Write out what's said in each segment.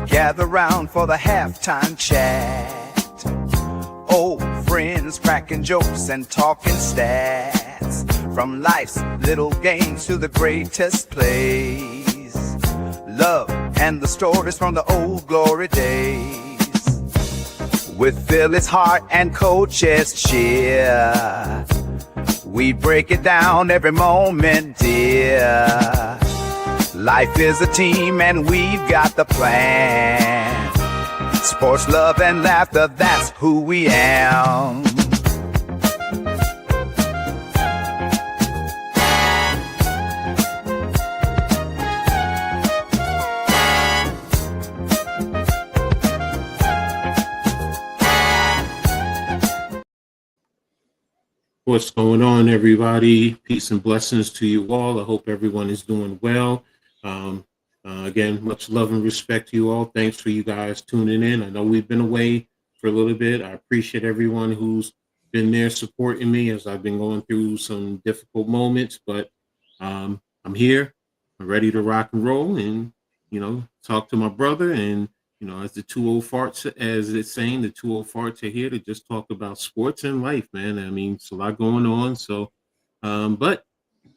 gather round for the halftime chat. Old friends cracking jokes and talking stats, from life's little games to the greatest plays, love and the stories from the old glory days. With Phyllis Hart and Coach Edd's cheer, we break it down every moment, dear. Life is a team and we've got the plan. Sports, love, and laughter, that's who we am. What's going on, everybody? Peace and blessings to you all. I hope everyone is doing well. Again, much love and respect to you all. Thanks for you guys tuning in. I know we've been away for a little bit. I appreciate everyone who's been there supporting me as I've been going through some difficult moments, but I'm here. I'm ready to rock and roll and, talk to my brother. And, as the two old farts, as it's saying, the two old farts are here to just talk about sports and life, man. I mean, it's a lot going on. So, but I'm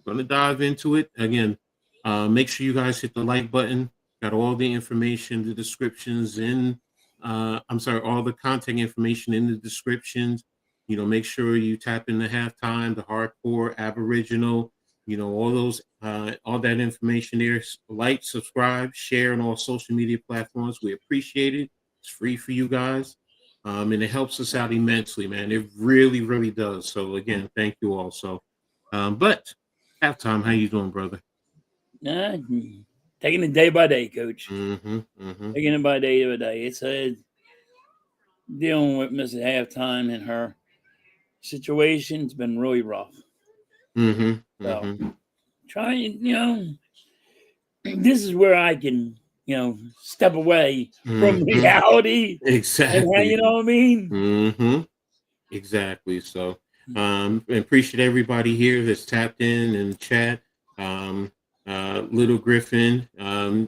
going to dive into it. Again, make sure you guys hit the like button. Got all the information, the descriptions in, all the content information in the descriptions. Make sure you tap in the halftime, the hardcore, Aboriginal, all those, all that information there. Like, subscribe, share on all social media platforms. We appreciate it. It's free for you guys. And it helps us out immensely, man. It really, really does. So again, thank you all. So, but halftime, how you doing, brother? Taking it day by day, Coach. Taking it by day. It's dealing with Mrs. Halftime and her situation. It's been really rough. So trying, this is where I can, step away from reality. Exactly. And, you know what I mean? Exactly. So appreciate everybody here that's tapped in the chat. Little Griffin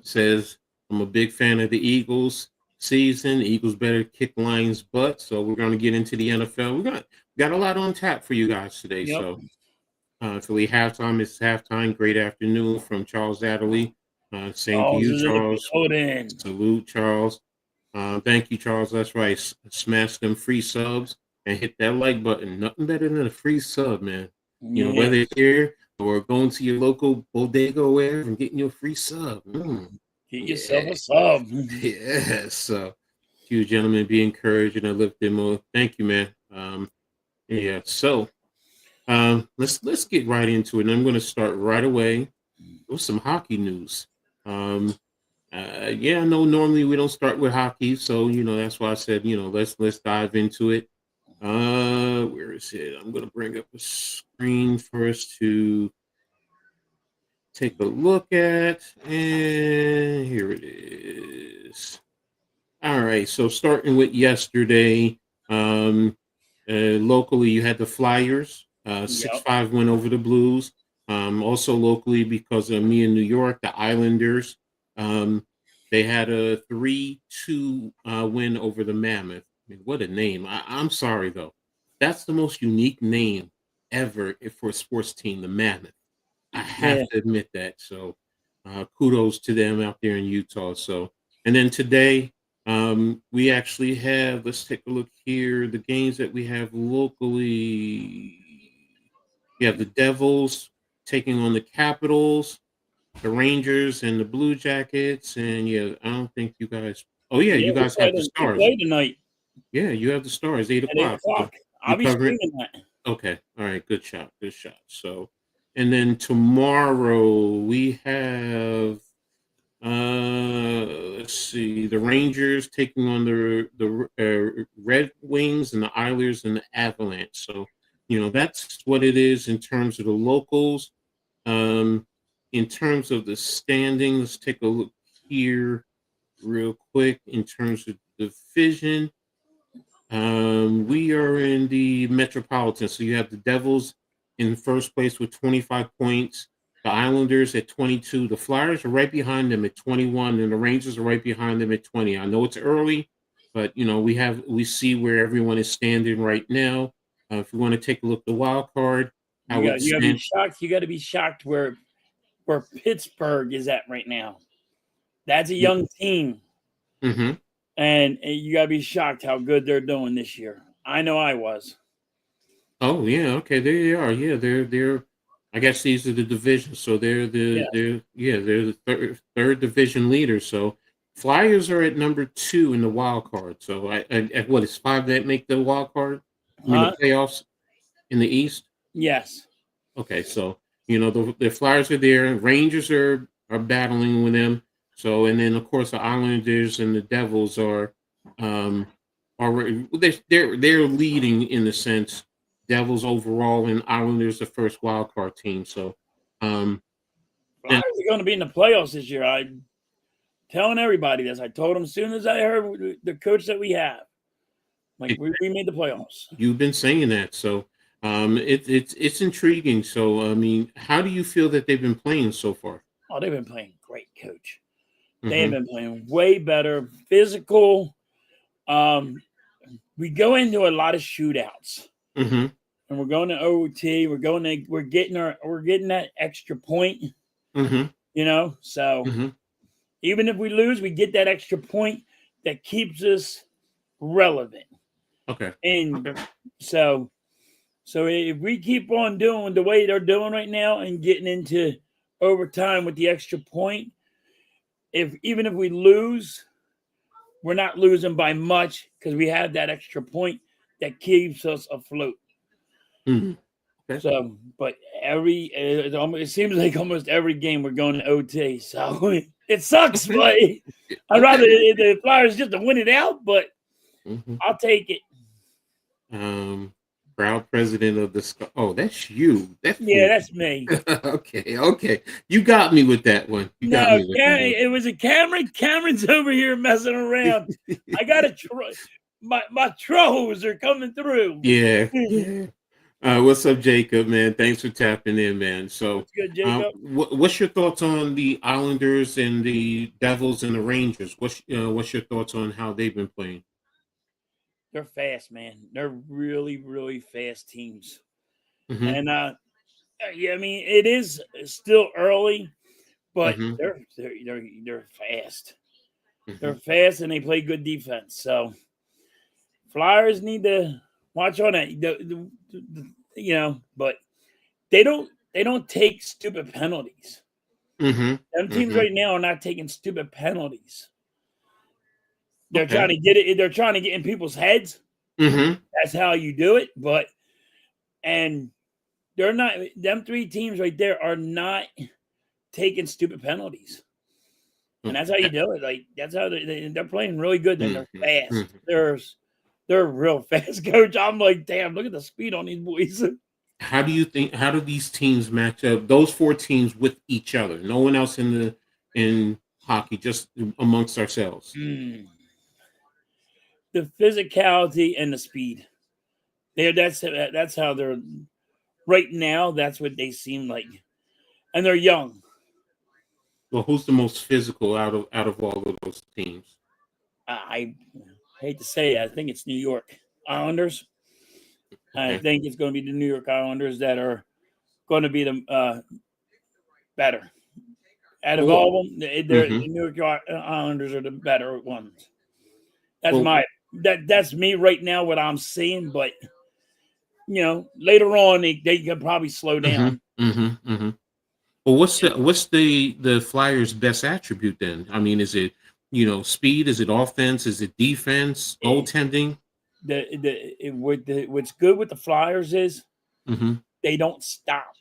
says, I'm a big fan of the Eagles season. The Eagles better kick Lions' butt. So we're going to get into the NFL. We got a lot on tap for you guys today. Yep. So Philly halftime is halftime. Great afternoon from Charles Adderley. Same to you, Charles. Salute, Charles. Thank you, Charles. That's right. Smash them free subs and hit that like button. Nothing better than a free sub, man. Whether it's here or going to your local bodega or wherever and getting your free sub. Get yourself a sub. Yes. So, you gentlemen, be encouraged and lift them more. Thank you, man. So, let's get right into it. And I'm going to start right away with some hockey news. I know normally we don't start with hockey, so that's why I said let's dive into it. Where is it? I'm going to bring up a screen first to take a look at, and here it is. All right, so starting with yesterday, locally you had the Flyers, 6-5 win over the Blues. Also locally, because of me in New York, the Islanders, they had a 3-2 win over the Mammoth. I mean, what a name. I'm sorry, though. That's the most unique name ever for a sports team, the Mammoth. I have to admit that. So kudos to them out there in Utah. So, and then today, we actually have, let's take a look here, the games that we have locally. You have the Devils taking on the Capitals, the Rangers and the Blue Jackets. And I don't think you guys, you guys have the Stars. Tonight. Yeah, you have the Stars, 8 o'clock. So I'll be streaming that. Okay. All right. Good shot. So, and then tomorrow we have, let's see, the Rangers taking on the Red Wings and the Islanders and the Avalanche. So, that's what it is in terms of the locals. In terms of the standing, let's take a look here real quick in terms of division. We are in the Metropolitan. So you have the Devils in first place with 25 points. the Islanders at 22. The Flyers are right behind them at 21, and the Rangers are right behind them at 20. I know it's early, but we see where everyone is standing right now. If you want to take a look at the wild card, how it You got to be stands. shocked. You got to be shocked where Pittsburgh is at right now. That's a young team, Mm-hmm. and you got to be shocked how good they're doing this year. I know I was. Oh yeah, okay, there they are. Yeah, they're. I guess these are the divisions, so they're the third division leaders. So Flyers are at number 2 in the wild card. So I what is 5 that make the wild card? I mean Huh? the playoffs in the East. Yes. Okay, so the Flyers are there. Rangers are battling with them. So and then of course the Islanders and the Devils are they're leading in the sense. Devils overall and Islanders the first wild card team. So and Flyers are going to be in the playoffs this year. I'm telling everybody this. I told them as soon as I heard the coach that we have. Like we made the playoffs. you've been saying that. So it's intriguing. So I mean, how do you feel that they've been playing so far? Oh, they've been playing great, coach. They Mm-hmm. have been playing way better, physical. We go into a lot of shootouts, Mm-hmm. and we're going to OT. We're getting that extra point. Mm-hmm. So Mm-hmm. even if we lose, we get that extra point that keeps us relevant. Okay. And Okay. so if we keep on doing the way they're doing right now and getting into overtime with the extra point, even if we lose, we're not losing by much because we have that extra point that keeps us afloat. Mm-hmm. Okay. So, but it seems like almost every game we're going to OT. So it sucks, but I'd rather the Flyers just to win it out, but Mm-hmm. I'll take it. Proud president of the. Oh, that's you. That's Yeah, that's me. Okay. You got me with that one. It was a Cameron. Cameron's over here messing around. I got to my trolls are coming through. Yeah. What's up, Jacob, man? Thanks for tapping in, man. So, What's good, Jacob? what's your thoughts on the Islanders and the Devils and the Rangers? What's your thoughts on how they've been playing? They're fast, man. They're really, really fast teams. Mm-hmm. And I mean, it is still early, but Mm-hmm. they're fast. Mm-hmm. They're fast and they play good defense. So Flyers need to watch on it. But they don't take stupid penalties. Mm-hmm. Them teams right now are not taking stupid penalties. They're Okay. trying to get it. They're trying to get in people's heads. Mm-hmm. That's how you do it. And they're not. Them 3 teams right there are not taking stupid penalties. And that's how you do it. Like that's how they're playing really good. And they're fast. They're real fast, coach. I'm like, damn, look at the speed on these boys. How do these teams match up? Those 4 teams with each other. No one else in hockey, just amongst ourselves. The physicality and the speed. That's how they're right now. That's what they seem like, and they're young. Well, who's the most physical out of all of those teams? I hate to say it, I think it's New York Islanders. Okay. I think it's going to be the New York Islanders that are going to be the better. Out of all of them, the New York Islanders are the better ones. That's me right now. What I'm seeing, but later on they could probably slow down. Well, what's the Flyers' best attribute then? I mean, is it speed? Is it offense? Is it defense? Goaltending? What's good with the Flyers is they don't stop.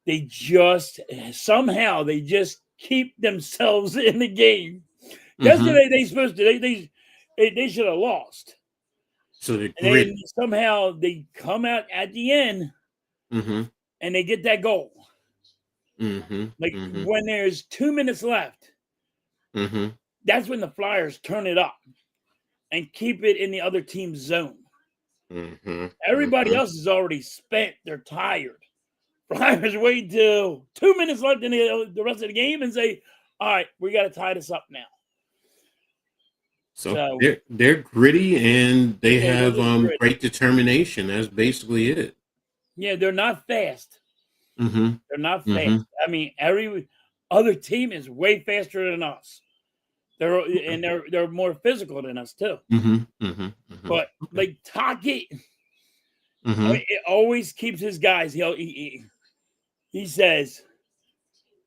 They just somehow keep themselves in the game. Yesterday they should have lost. So they're and then somehow they come out at the end and they get that goal. When there's 2 minutes left, that's when the Flyers turn it up and keep it in the other team's zone. Everybody else is already spent. They're tired. Flyers wait till 2 minutes left in the rest of the game and say, all right, we got to tie this up now. So they're gritty and they have gritty. great determination. That's basically it. Yeah, they're not fast. Mm-hmm. They're not fast. Mm-hmm. I mean, every other team is way faster than us. They're more physical than us too. Mm-hmm. Mm-hmm. Mm-hmm. But like Taki, mm-hmm. it always keeps his guys. He says,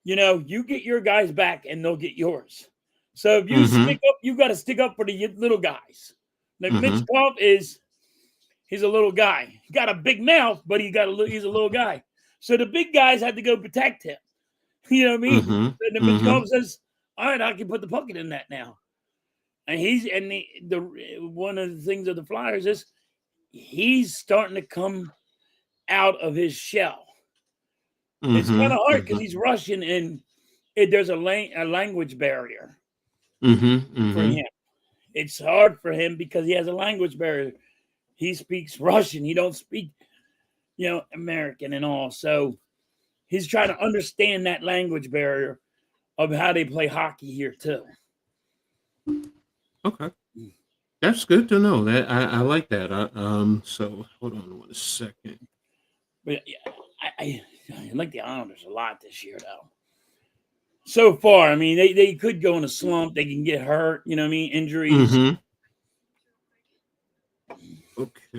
you get your guys back and they'll get yours. So if you stick up, you got to stick up for the little guys. Like Mitch Koff he's a little guy. He got a big mouth, but he's a little guy. So the big guys had to go protect him. You know what I mean? And the Mitch Koff says, all right, I can put the puck in that now. And one of the things of the Flyers is he's starting to come out of his shell. It's kind of hard because he's Russian and there's a language barrier for him. It's hard for him because he has a language barrier. He speaks Russian. He don't speak, American and all. So he's trying to understand that language barrier of how they play hockey here too. Okay. That's good to know. That I like that. So hold on 1 second. But I like the Islanders a lot this year, though. So far, I mean, they could go in a slump. They can get hurt. You know what I mean? Injuries. Okay.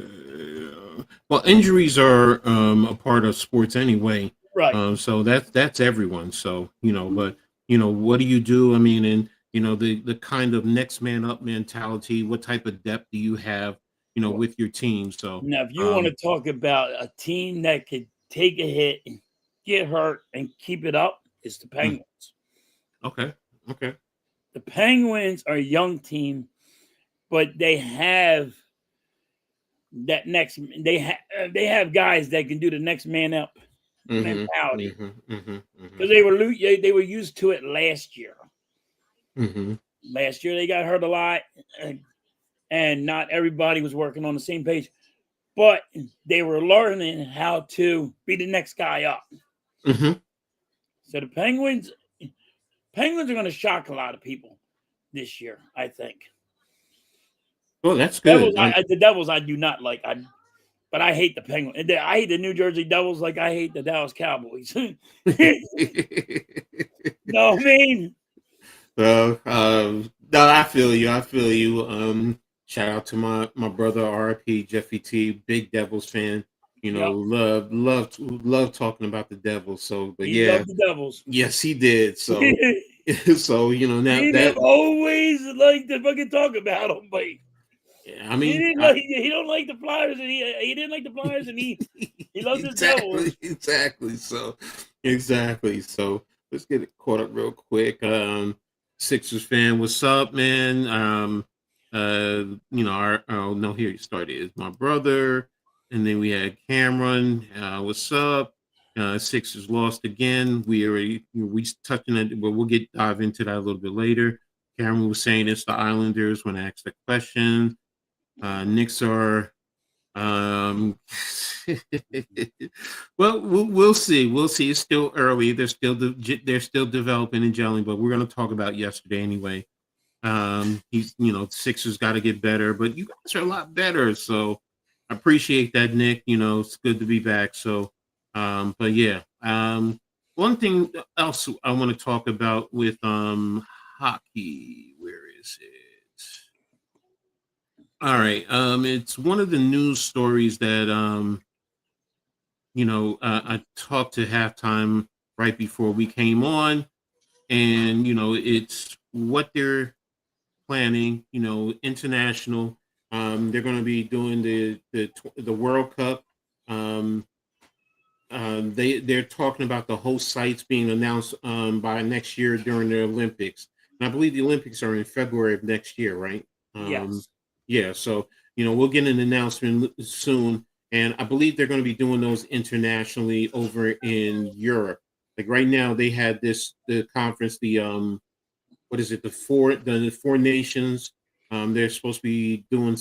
Well, injuries are a part of sports anyway. Right. So that's everyone. So but what do you do? I mean, and the kind of next man up mentality. What type of depth do you have? With your team. So now, if you want to talk about a team that could take a hit, and get hurt, and keep it up, it's the Penguins. Okay. The Penguins are a young team, but they have that next. They have guys that can do the next man up mentality because they were used to it last year. Last year they got hurt a lot, and not everybody was working on the same page, but they were learning how to be the next guy up. So the Penguins are going to shock a lot of people this year, I think. Well, that's good. The Devils I do not like. But I hate the Penguins. I hate the New Jersey Devils like I hate the Dallas Cowboys. No, I mean. No, I feel you. Shout out to my brother RP Jeffy T, big Devils fan. Love talking about the Devils. So, but he loved the Devils. Yes, he did. So, so now he always liked to fucking talk about them, but I mean, he don't like the Flyers, and he didn't like the Flyers, and he loves the Devils. Exactly. So let's get it caught up real quick. Sixers fan, what's up, man? Here you started is my brother, and then we had Cameron. What's up? Sixers lost again. We touching it, but we'll dive into that a little bit later. Cameron was saying it's the Islanders when I asked the question. Knicks are well, we'll see. It's still early. They're still developing and gelling, but we're going to talk about yesterday anyway. Sixers got to get better, but you guys are a lot better. So I appreciate that, Nick. It's good to be back. So, but yeah. One thing else I want to talk about with hockey. Where is it? All right. It's one of the news stories that I talked to Halftime right before we came on, and it's what they're planning. International. They're going to be doing the World Cup. They're talking about the host sites being announced by next year during the Olympics. And I believe the Olympics are in February of next year, right? Yes. Yeah, so we'll get an announcement soon, and I believe they're going to be doing those internationally over in Europe. Like right now, they had the conference, the four nations. They're supposed to be doing.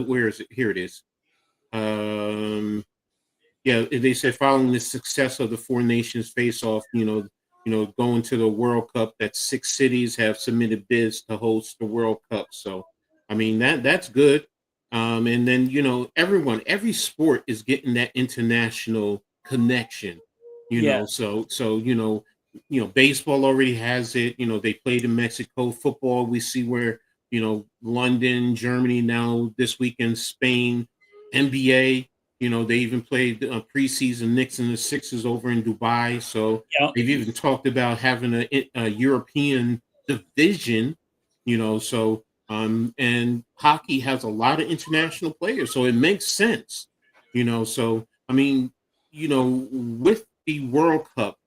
Where is it? Here it is. they said following the success of the Four Nations face-off, going to the World Cup, that 6 cities have submitted bids to host the World Cup. So, I mean, that's good. And then, every sport is getting that international connection, Yeah. baseball already has it. They played in Mexico. Football, we see where, London, Germany, now this weekend, Spain. NBA, they even played preseason Knicks and the Sixers over in Dubai. So Yeah. they've even talked about having a European division, and hockey has a lot of international players, so it makes sense, So I mean, with the World Cup,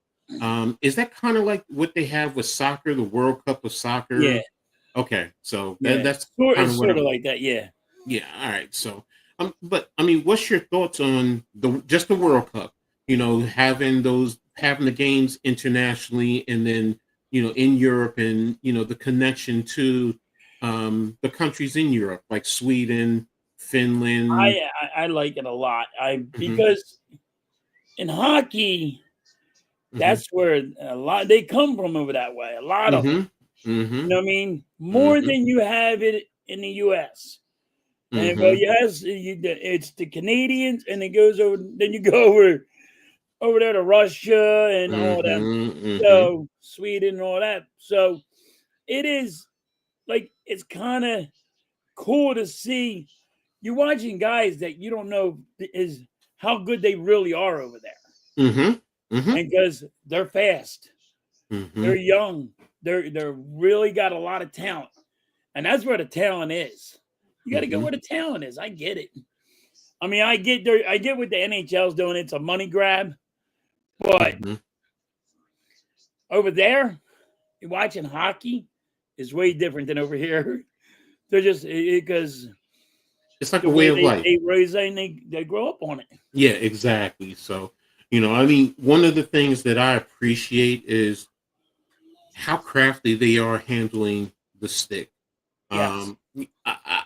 is that kind of like what they have with soccer, the World Cup of Yeah. soccer? Okay, so Yeah. that's kind It's of what sort of like that. Yeah. yeah, all right. So, but I mean, what's your thoughts on just the World Cup? Having the games internationally, and then in Europe, and the connection to the countries in Europe like Sweden, Finland. I like it a lot. Hmm. Because in hockey, Hmm. that's where a lot they come from over that way. A lot of them. Hmm. Hmm. You know what I mean? More Hmm. than you have it in the U.S. And well, Hmm. yes, it's the Canadians, and it goes over. Then you go over there to Russia and all that. Hmm. So Sweden and all that. So it is like it's kind of cool to see you're watching guys that you don't know is how good they really are over there, Hmm. Hmm. and because they're fast, Hmm. they're young, they're really got a lot of talent, and that's where the talent is. You got to go Hmm. where the talent is. I get it. I mean, I get what the NHL's doing. It's a money grab, but Hmm. over there, watching hockey is way different than over here. They're just because It's like the a way way of life. they raise and they grow up on it. Yeah, exactly. So, I mean, one of the things that I appreciate is how crafty they are handling the stick. Yes.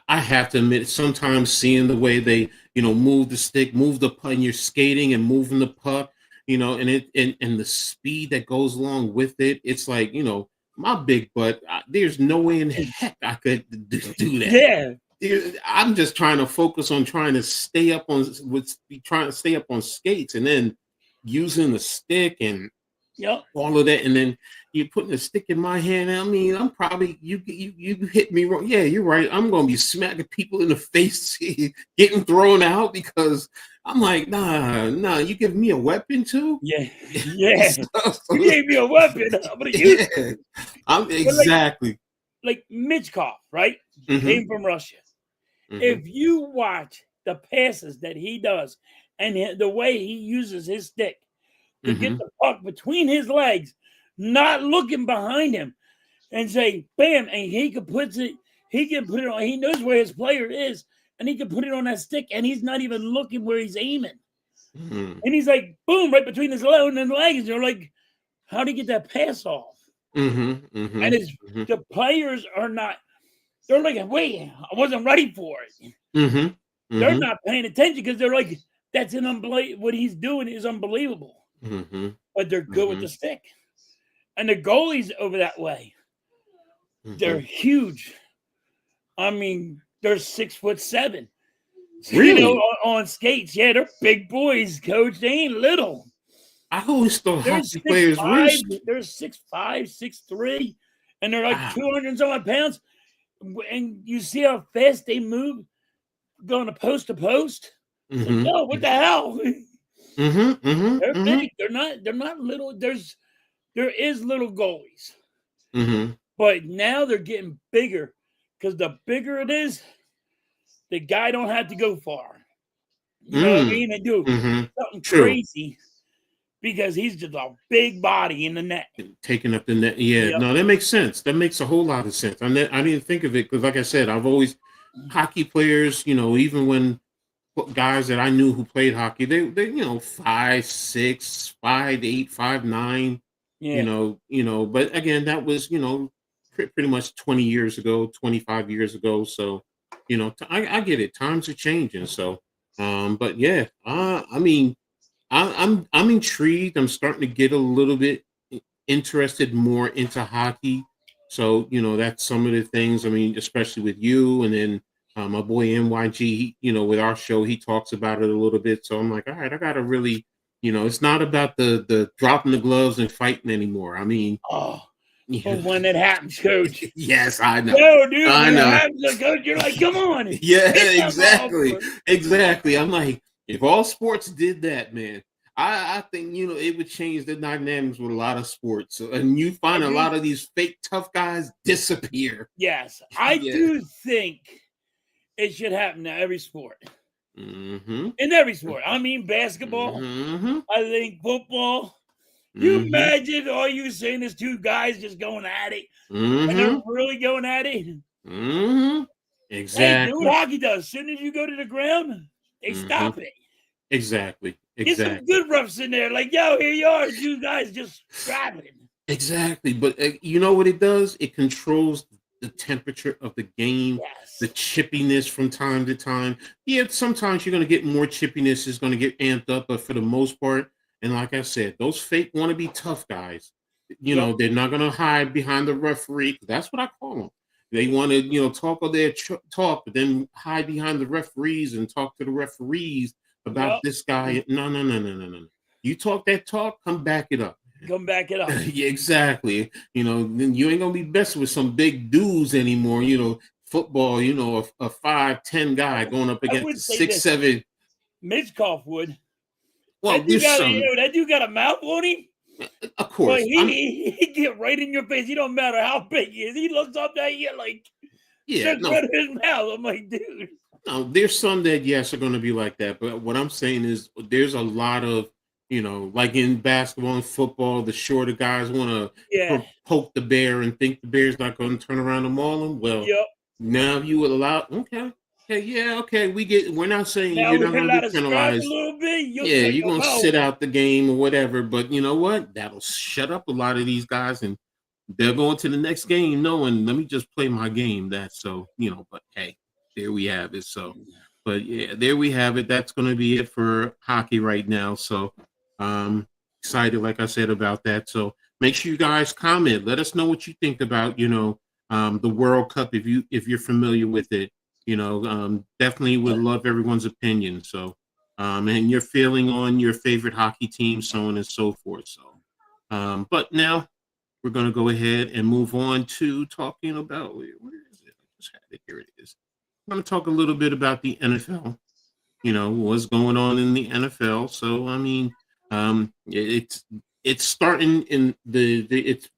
I have to admit, sometimes seeing the way they, move the stick, move the puck, and you're skating and moving the puck, and and the speed that goes along with it, it's like, my big butt, there's no way in heck I could do that. Yeah. I'm just trying to focus on trying to stay up on skates, and then using the stick and Yep. all of that, and then you're putting a stick in my hand. I mean, I'm probably you hit me wrong. Yeah, you're right. I'm gonna be smacking people in the face, getting thrown out because I'm like, nah. You give me a weapon too? Yeah. Yeah. You So, gave me a weapon. I'm gonna use it. yeah, I'm But exactly. like Mitchkov, right? Hmm. Came from Russia. Hmm. If you watch the passes that he does and the way he uses his stick to get Hmm. the puck between his legs, not looking behind him, and say, bam, and he can put it on, he knows where his player is, and he can put it on that stick, and he's not even looking where he's aiming. Hmm. And he's like, boom, right between his load and legs. You're like, how do you get that pass off? Hmm. Hmm. And it's the players are not, they're like, wait, I wasn't ready for it. Hmm. They're Hmm. not paying attention because they're like, that's what he's doing is unbelievable. Hmm. But they're good with Hmm. the stick. And the goalies over that way, they're Hmm. huge. I mean, they're 6'7". Really? On skates. Yeah, they're big boys, coach. They ain't little. I always thought They're hockey six players were. five. They're 6'5", 6'3", and they're like Wow. 200 and some odd pounds. And you see how fast they move going to post. It's like, Hmm. yo, what the hell? Hmm. Hmm. They're Hmm. big. They're not little. There is little goalies, Hmm. but now they're getting bigger because the bigger it is, the guy don't have to go far. You know what I Mm. mean? And do Mhm. something True. crazy because he's just a big body in the net. Taking up the net. Yeah, Yep. no, that makes sense. That makes a whole lot of sense. I didn't think of it because, like I said, I've always hockey players. Even when guys that I knew who played hockey, they 5'6", 5'8", 5'9". Yeah. But again, that was pretty much 20 years ago, 25 years ago. So I get it. Times are changing. So, but yeah, I mean. I'm intrigued. I'm starting to get a little bit interested more into hockey. So, that's some of the things. I mean, especially with you, and then my boy NYG. With our show, he talks about it a little bit. So I'm like, all right, I gotta really, it's not about the dropping the gloves and fighting anymore. I mean, oh, when that happens, Coach. Yes, I know. No, dude, I when know. it happens, Coach, you're like, come on. Yeah, exactly. I'm like, if all sports did that, man, I think it would change the dynamics with a lot of sports. And you find a lot of these fake tough guys disappear. Yes, I do think it should happen to every sport. Mm-hmm. In every sport. I mean, basketball. Mm-hmm. I think football. You imagine all you seeing is two guys just going at it, and they're really going at it. Exactly. Hey, do what hockey does. As soon as you go to the ground, they stop it. Exactly. Get some good roughs in there. Like, yo, here you are. You guys just traveling. Exactly. But you know what it does? It controls the temperature of the game, the chippiness from time to time. Yeah, sometimes you're going to get more chippiness. It's going to get amped up. But for the most part, and like I said, those fake wannabe tough guys, they're not going to hide behind the referee. That's what I call them. They want to, talk all their talk, but then hide behind the referees and talk to the referees about this guy. No. You talk that talk, come back it up. Come back it up. Yeah, exactly. Then you ain't gonna be messing with some big dudes anymore. Football. A 5'10" guy going up against 6'7". Mitchkoff would. Well, that dude got a mouth on him. Of course, well, he get right in your face. He don't matter how big he is. He looks up at you like his mouth. I'm like, dude. No, there's some that are going to be like that. But what I'm saying is, there's a lot of like in basketball and football, the shorter guys want to poke the bear and think the bear's not going to turn around and maul them. Well, now you would allow. Okay. We're not saying now you're not going to be penalized. A little bit. You're going to sit out the game or whatever. But you know what? That'll shut up a lot of these guys, and they're going to the next game knowing, let me just play my game. That's so, but hey, there we have it. So, but yeah, there we have it. That's going to be it for hockey right now. So, excited, like I said, about that. So make sure you guys comment. Let us know what you think about, the World Cup. If you're familiar with it, definitely would love everyone's opinion. So, and your feeling on your favorite hockey team, so on and so forth. So, but now we're going to go ahead and move on to talking about, where is it? I just had it. Here it is. I'm going to talk a little bit about the NFL, what's going on in the NFL. So, I mean, it's starting in it's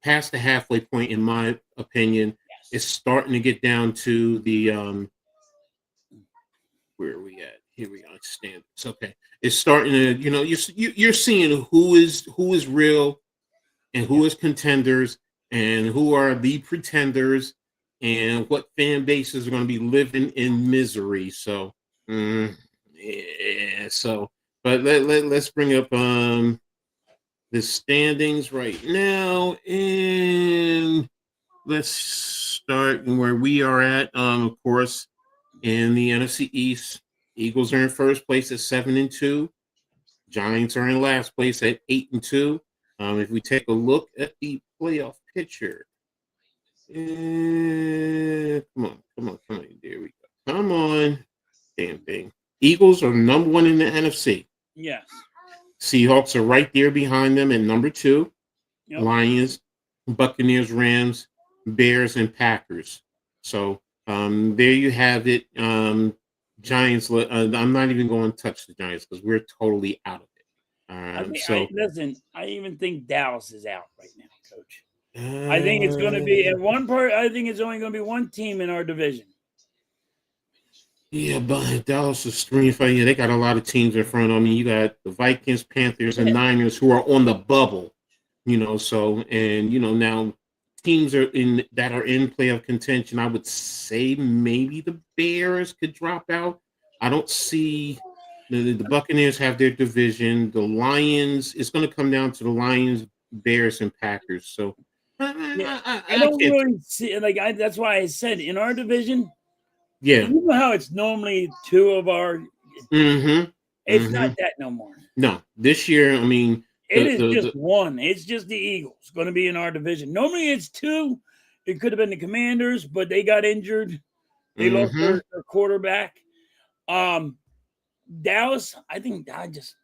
past the halfway point, in my opinion. It's starting to get down to the, where are we at? Here we are. Standards. Okay. It's starting to, you're seeing who is real and who is contenders and who are the pretenders and what fan bases are going to be living in misery. So, so, but let's bring up the standings right now, and let's start where we are at. Of course, in the NFC East, Eagles are in first place at 7-2. Giants are in last place at 8-2. If we take a look at the playoff picture, come on. There we go. Come on. Damn thing. Eagles are number 1 in the NFC. Yes. Seahawks are right there behind them at number 2. Yep. Lions, Buccaneers, Rams, Bears, and Packers. So there you have it. Giants. I'm not even going to touch the Giants because we're totally out of it. Listen, I even think Dallas is out right now, Coach. I think it's going to be at one part. I think it's only going to be one team in our division. Yeah, but Dallas is 3-5. Yeah, they got a lot of teams in front. I mean, you got the Vikings, Panthers, and Niners who are on the bubble. So and now teams that are in playoff contention. I would say maybe the Bears could drop out. I don't see the Buccaneers have their division. The Lions, it's going to come down to the Lions, Bears, and Packers. So I don't really see that's why I said in our division. Yeah, you know how it's normally 2 of our, and It's not that no more. No, this year, I mean, it is just one. It's just the Eagles going to be in our division. Normally it's two. It could have been the Commanders, but they got injured. They lost their quarterback. Dallas, I think I just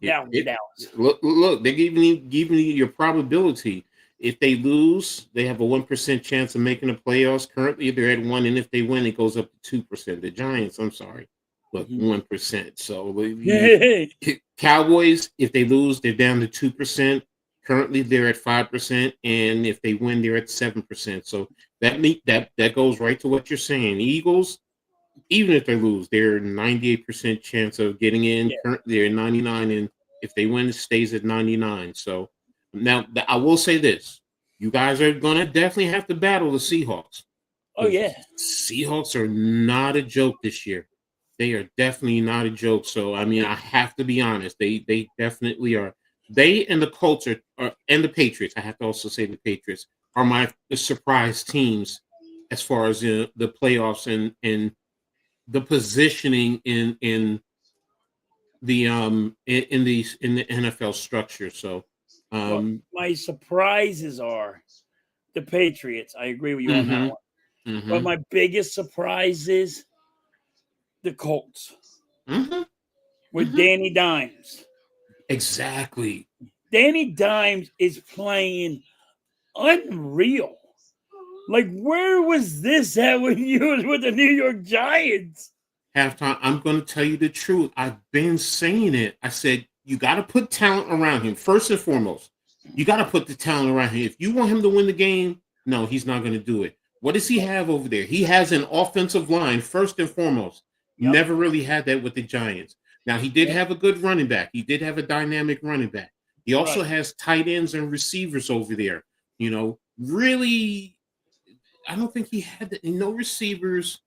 Dallas. Look, they're giving you your probability. If they lose, they have a 1% chance of making the playoffs. Currently, they're at 1%, and if they win, it goes up to 2%. The Giants, I'm sorry, but 1%. So Cowboys, if they lose, they're down to 2%. Currently, they're at 5%, and if they win, they're at 7%. So that goes right to what you're saying. Eagles, even if they lose, they're 98% chance of getting in. Currently, they're 99, and if they win, it stays at 99. So now I will say this: you guys are gonna definitely have to battle the Seahawks. Oh yeah, Seahawks are not a joke this year. They are definitely not a joke. So I mean, I have to be honest. They definitely are. They and the Colts are and the Patriots. I have to also say the Patriots are my surprise teams as far as the playoffs and the positioning in the NFL structure. So my surprises are the Patriots. I agree with you on that one. But my biggest surprise is the Colts with Danny Dimes. Exactly. Danny Dimes is playing unreal. Like, where was this at when you was with the New York Giants? Halftime, I'm going to tell you the truth. I've been saying it. I said, you got to put talent around him. First and foremost, you got to put the talent around him. If you want him to win the game, no, he's not going to do it. What does he have over there? He has an offensive line, first and foremost. Never really had that with the Giants. Now, he did have a good running back. He did have a dynamic running back. He also has tight ends and receivers over there. You know, really, I don't think he had no receivers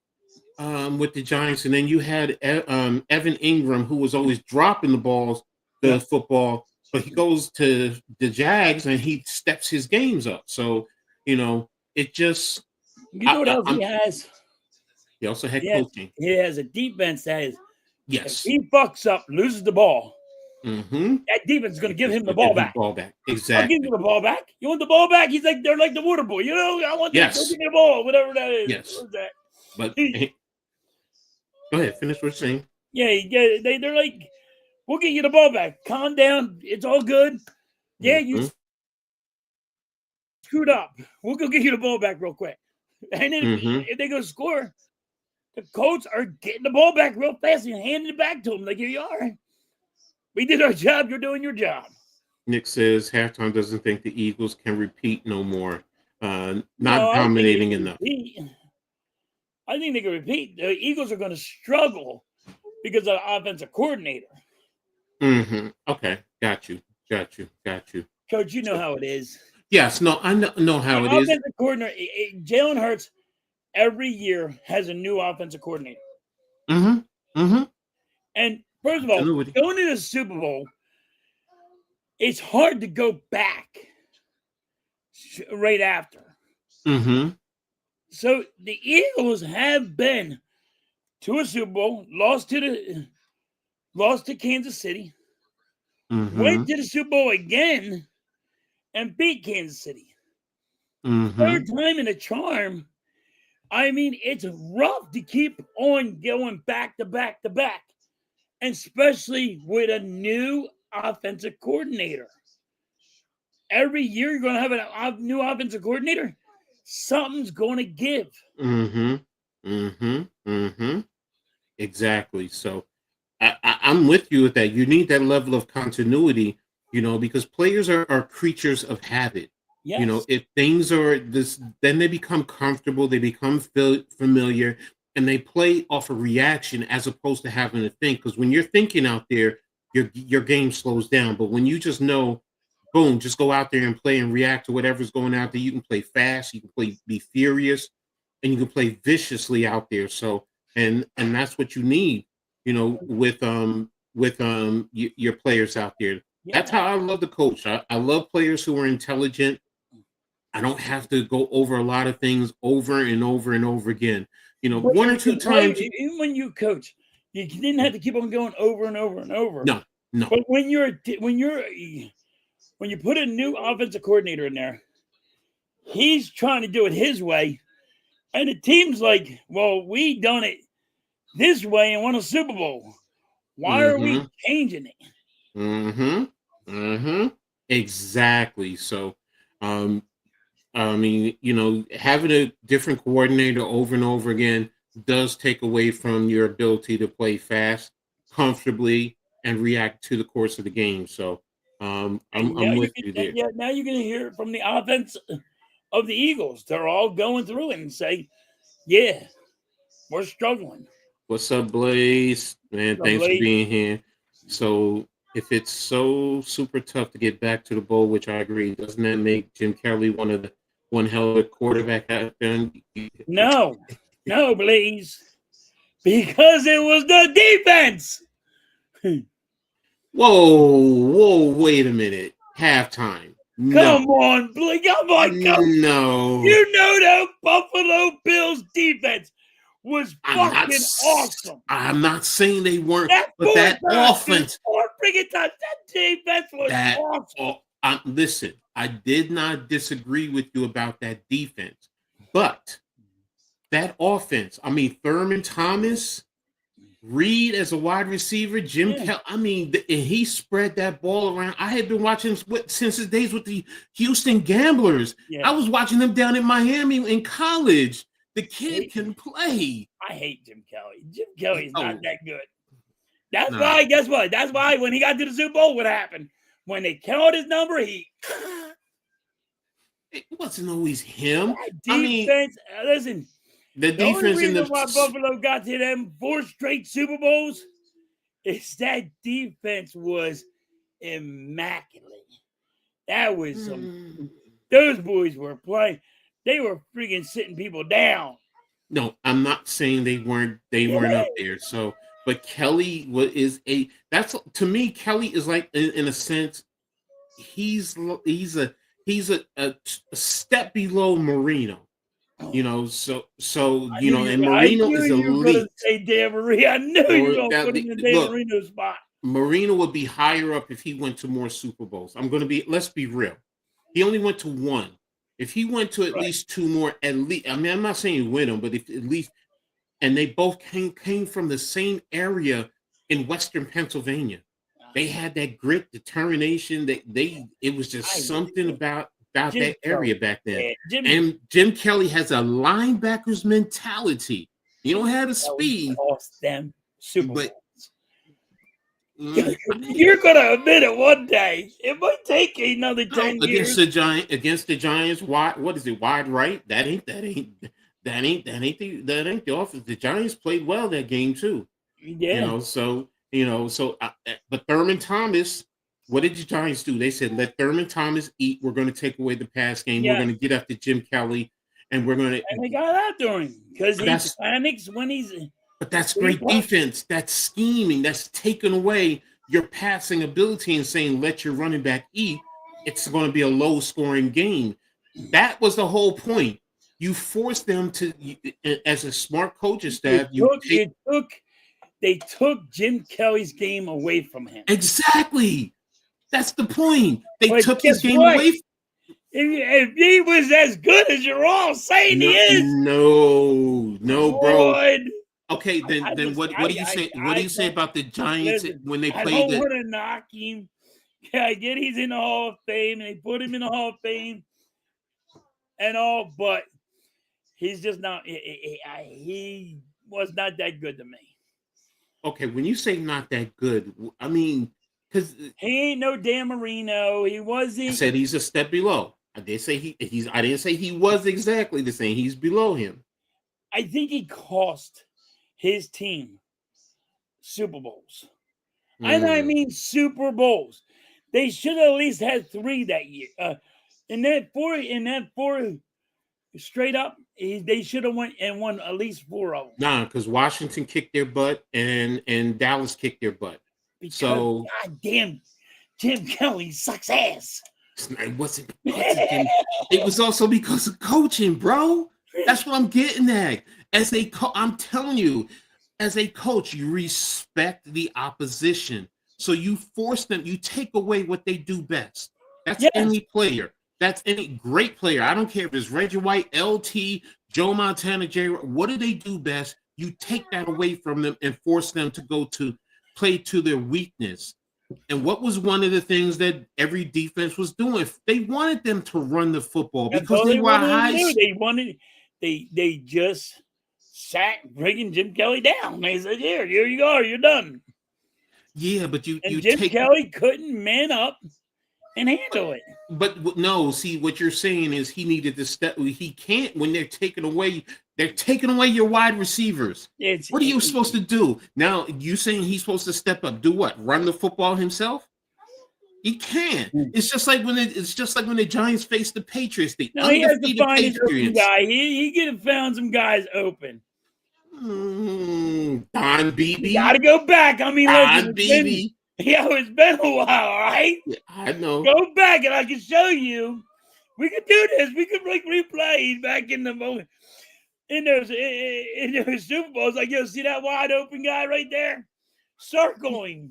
with the Giants. And then you had Evan Ingram, who was always dropping the football, but he goes to the Jags and he steps his games up. So, you know, it just... You know what else he has? He also had coaching. He has a defense that is... Yes. If he fucks up, loses the ball, that defense is going to give him the ball back. Exactly. I'll give you the ball back. You want the ball back? He's like, they're like the water boy. You know, I want this. Go give me the ball, whatever that is. Yes. What is that? But go ahead, finish what you're saying. Yeah, they're like, we'll get you the ball back. Calm down. It's all good. Yeah, you screwed up. We'll go get you the ball back real quick. And then if they go score, the Colts are getting the ball back real fast and handing it back to them. Like, here you are. We did our job. You're doing your job. Nick says Halftime doesn't think the Eagles can repeat no more. Not dominating enough. I think they can repeat. The Eagles are going to struggle because of the offensive coordinator. Okay. Got you. Coach, you know how it is. Yes. No, I know how it is. Offensive coordinator, Jalen Hurts, every year has a new offensive coordinator. And first of all, going to the Super Bowl, it's hard to go back right after. So the Eagles have been to a Super Bowl, lost to Kansas City, went to the Super Bowl again, and beat Kansas City. Third time in a charm. I mean, it's rough to keep on going back to back to back, and especially with a new offensive coordinator. Every year you're going to have a new offensive coordinator. Something's going to give. Exactly. So I'm with you with that. You need that level of continuity, you know, because players are creatures of habit. Yes. You know, if things are this, then they become comfortable, they become familiar, and they play off a reaction as opposed to having to think. Because when you're thinking out there, your game slows down. But when you just know, boom, just go out there and play and react to whatever's going out there. You can play fast, you can be furious, and you can play viciously out there. So, and that's what you need, you know, with your players out there. Yeah. That's how I love the coach. I love players who are intelligent. I don't have to go over a lot of things over and over and over again. You know, one or two times. Even when you coach, You didn't have to keep on going over and over and over. No. But when you put a new offensive coordinator in there, he's trying to do it his way, and the team's like, "Well, we done it this way and won a Super Bowl. Why are we changing it?" Exactly. So, I mean, having a different coordinator over and over again does take away from your ability to play fast, comfortably, and react to the course of the game. So, I'm with you there. Yeah, now you're going to hear it from the offense of the Eagles. They're all going through it and say, "Yeah, we're struggling." What's up, Blaze? Man, thanks for being here. So, if it's so super tough to get back to the bowl, which I agree, doesn't that make Jim Kelly one hell of a quarterback out there? No, Blaze, because it was the defense. Whoa, wait a minute. Halftime. Come on, Blaze. Come on. No. You know the Buffalo Bills defense was fucking awesome. I'm not saying they weren't, but that offense. That defense was awesome. Listen, I did not disagree with you about that defense, but that offense, I mean, Thurman Thomas, Reed as a wide receiver, Jim Kelly, I mean, and he spread that ball around. I had been watching since his days with the Houston Gamblers. Yeah. I was watching them down in Miami in college. The kid can play. I hate Jim Kelly. Jim Kelly's not that good. That's why, guess what? That's why when he got to the Super Bowl, what happened? When they called his number, it wasn't always him. Defense, listen. The defense only reason why Buffalo got to them 4 straight Super Bowls is that defense was immaculate. That was those boys were playing. They were freaking sitting people down. No, I'm not saying they weren't up there. So, but Kelly that's to me, Kelly is like in a sense, he's a step below Marino. And Marino is elite. Say Dan Marino. I knew you were going to put him in the Dan Marino spot. Marino would be higher up if he went to more Super Bowls. Let's be real. He only went to 1. If he went to at least 2 more, at least, I mean, I'm not saying win them, but if at least, and they both came from the same area in Western Pennsylvania. They had that grit, determination. It was just something about that area back then. And Jim Kelly has a linebacker's mentality. You don't have the speed. Cost them Super Bowls. You're gonna admit it one day. It might take another 10 years. Against the Giants, what is it? Wide right? That ain't the offense. The Giants played well that game too. Yeah. But Thurman Thomas, what did the Giants do? They said, let Thurman Thomas eat. We're going to take away the pass game. Yeah. We're going to get after Jim Kelly, and we're going to. And they got after him because he panics when he's. But that's great defense. That's scheming. That's taking away your passing ability and saying, let your running back eat. It's going to be a low-scoring game. That was the whole point. You forced them to, as a smart coaching staff. They took Jim Kelly's game away from him. Exactly. That's the point. They took his game away. If he was as good as you're all saying he is. No, bro. Okay, then what do you say? What do you say about the Giants when they played? I don't want to knock him. Yeah, I get he's in the Hall of Fame, and they put him in the Hall of Fame and all, but he's just not. He was not that good to me. Okay, when you say not that good, I mean, because he ain't no Dan Marino. He wasn't. I said he's a step below. I did say he's. I didn't say he was exactly the same. He's below him. I think he cost his team Super Bowls. And I mean Super Bowls. They should have at least had 3 that year. In that four straight up, they should have went and won at least 4 of them. Nah, because Washington kicked their butt and Dallas kicked their butt. Because goddamn Jim Kelly sucks ass. It wasn't. It was also because of coaching, bro. That's what I'm getting at. I'm telling you, as a coach, you respect the opposition. So you force them, you take away what they do best. That's Yes. any player. That's any great player. I don't care if it's Reggie White, LT, Joe Montana, J. What do they do best? You take that away from them and force them to go to play to their weakness. And what was one of the things that every defense was doing? They wanted them to run the football because they were high. They just sat bringing Jim Kelly down. They said, here you go, you're done. Yeah, but Jim Kelly couldn't man up and handle it. But no, see, what you're saying is he needed to step. He can't when they're taking away your wide receivers. What are you supposed to do? Now, you saying he's supposed to step up, do what? Run the football himself? He can't. It's just like when the Giants faced the Patriots. The undefeated he has to find Patriots. his open guy. He could have found some guys open. Don Beebe. You gotta go back. I mean, Don Beebe. It's been a while, all right? Yeah, I know. Go back and I can show you. We could do this. We could make replays back in the moment. In those Super Bowls, like, you see that wide open guy right there? Circling.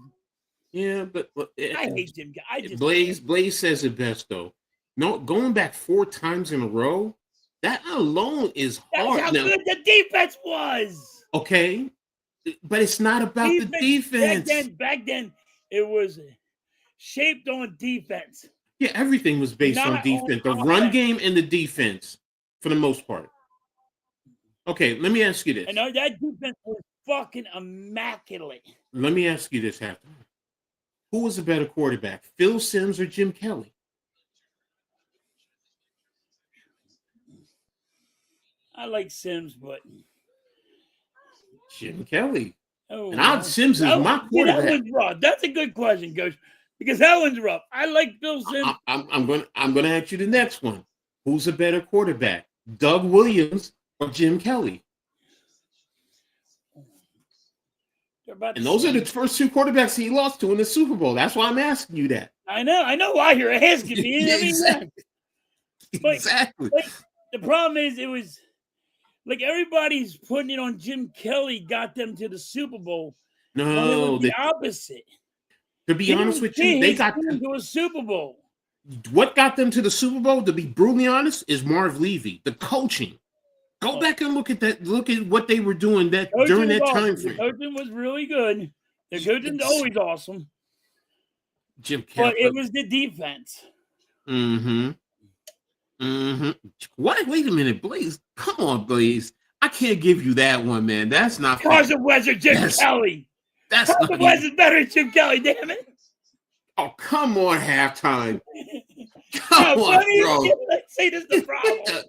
Yeah, but I hate him. Blaze says it best, though. No, going back 4 times in a row, that alone is hard. That's how good the defense was. Okay, but it's not about the defense. Back then, it was shaped on defense. Yeah, everything was based on defense. The run game and the defense, for the most part. Okay, let me ask you this. I know that defense was fucking immaculate. Let me ask you this, Halftime. Who was a better quarterback, Phil Simms or Jim Kelly? I like Simms, but Jim Kelly. Oh, and Simms is my quarterback. That one's rough. That's a good question, Coach, because that one's rough. I like Phil Simms. I'm going to ask you the next one. Who's a better quarterback, Doug Williams or Jim Kelly? And those are the first 2 quarterbacks he lost to in the Super Bowl. That's why I'm asking you that. I know why you're asking me. Exactly. But the problem is, it was like everybody's putting it on Jim Kelly got them to the Super Bowl. No, the opposite. To be honest with you, they got them to a Super Bowl. What got them to the Super Bowl, to be brutally honest, is Marv Levy, the coaching. Go back and look at that. Look at what they were doing during that time frame. The coaching was really good. The coaching's always awesome. Jim Kelly. But it was the defense. What? Wait a minute, Blaze. Come on, Blaze. I can't give you that one, man. That's not Carson Wentz or Jim Kelly. Carson Wentz is better than Jim Kelly, damn it. Oh, come on, Halftime. Come on, bro. See, this is the problem.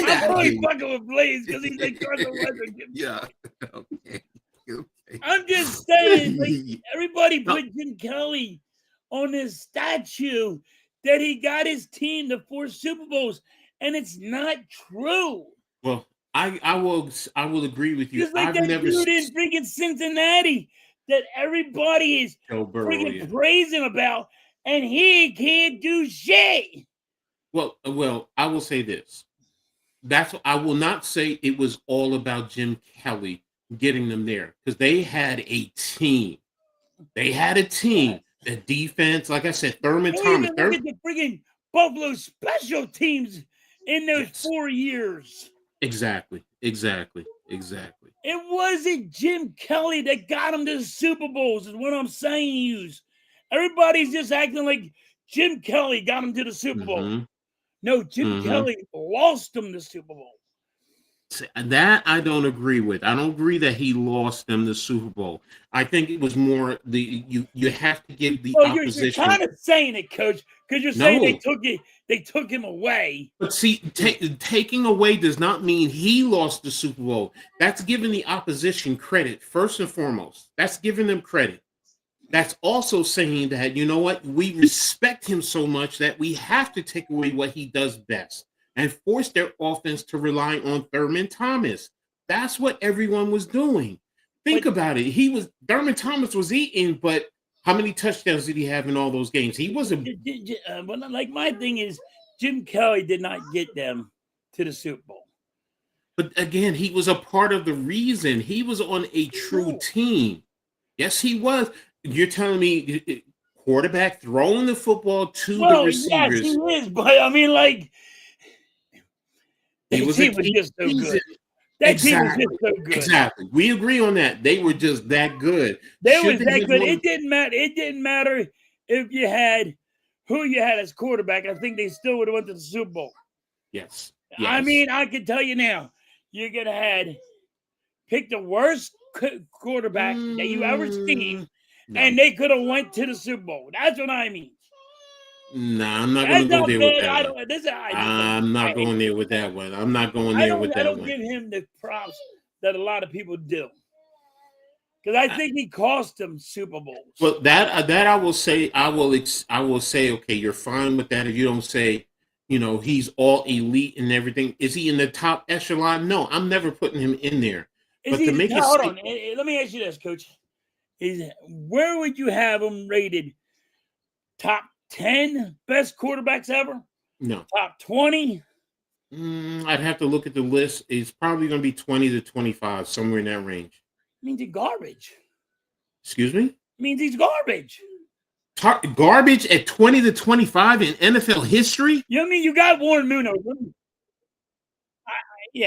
I'm really fucking with Blaze because he's like Carson Wentz or Jim Kelly. Okay. I'm just saying, like, everybody put Jim Kelly on his statue that he got his team to 4 Super Bowls, and it's not true. Well, I will agree with you. Just like I've that never dude in freaking Cincinnati that everybody is freaking praising about, and he can't do shit. Well, I will say this. I will not say it was all about Jim Kelly getting them there, because they had a team. They had a team. The defense, like I said, Thurman Thomas. Look at the freaking Buffalo special teams in those 4 years. Exactly. It wasn't Jim Kelly that got him to the Super Bowls, is what I'm saying. Everybody's just acting like Jim Kelly got him to the Super Bowl. No, Jim Kelly lost him the Super Bowl. That I don't agree with. I don't agree that he lost them the Super Bowl. I think it was more you have to give the opposition. You're kind of saying it, Coach, because you're saying they took him away. But see, taking away does not mean he lost the Super Bowl. That's giving the opposition credit first and foremost. That's giving them credit. That's also saying that, you know what, we respect him so much that we have to take away what he does best and force their offense to rely on Thurman Thomas. That's what everyone was doing. Think about it. Thurman Thomas was eating, but how many touchdowns did he have in all those games? He wasn't. Like, my thing is, Jim Kelly did not get them to the Super Bowl. But again, he was a part of the reason. He was on a true team. Yes, he was. You're telling me quarterback throwing the football to the Well, yes, he receivers. is, but I mean, like, He that was a team was key just so reason. good. That team was just Exactly. so good. Exactly. We agree on that. They were just that good. They Should was they that have good. won? It didn't matter. It didn't matter if you had who you had as quarterback. I think they still would have went to the Super Bowl. Yes. I Yes. mean, I can tell you now, you're gonna had pick the worst quarterback that you ever seen, No. and they could have went to the Super Bowl. That's what I mean. Nah, I'm not That's gonna go how there with good that I one. don't. This is I I'm I not hate going it. there with that one. I'm not going there with I that don't one. give him the props that a lot of people do because I think he cost them Super Bowls. Well, that I will say, I will say, okay, you're fine with that if you don't say, he's all elite and everything. Is he in the top echelon? No, I'm never putting him in there. Is But he? to make it Hold on. Let me ask you this, Coach. Where would you have him rated? Top 10 best quarterbacks ever? No, Top 20? I'd have to look at the list. It's probably going to be 20 to 25, somewhere in that range. Means he's garbage. Excuse me? Means he's garbage. Garbage at 20 to 25 in NFL history? You know what I mean? You got Warren Moon.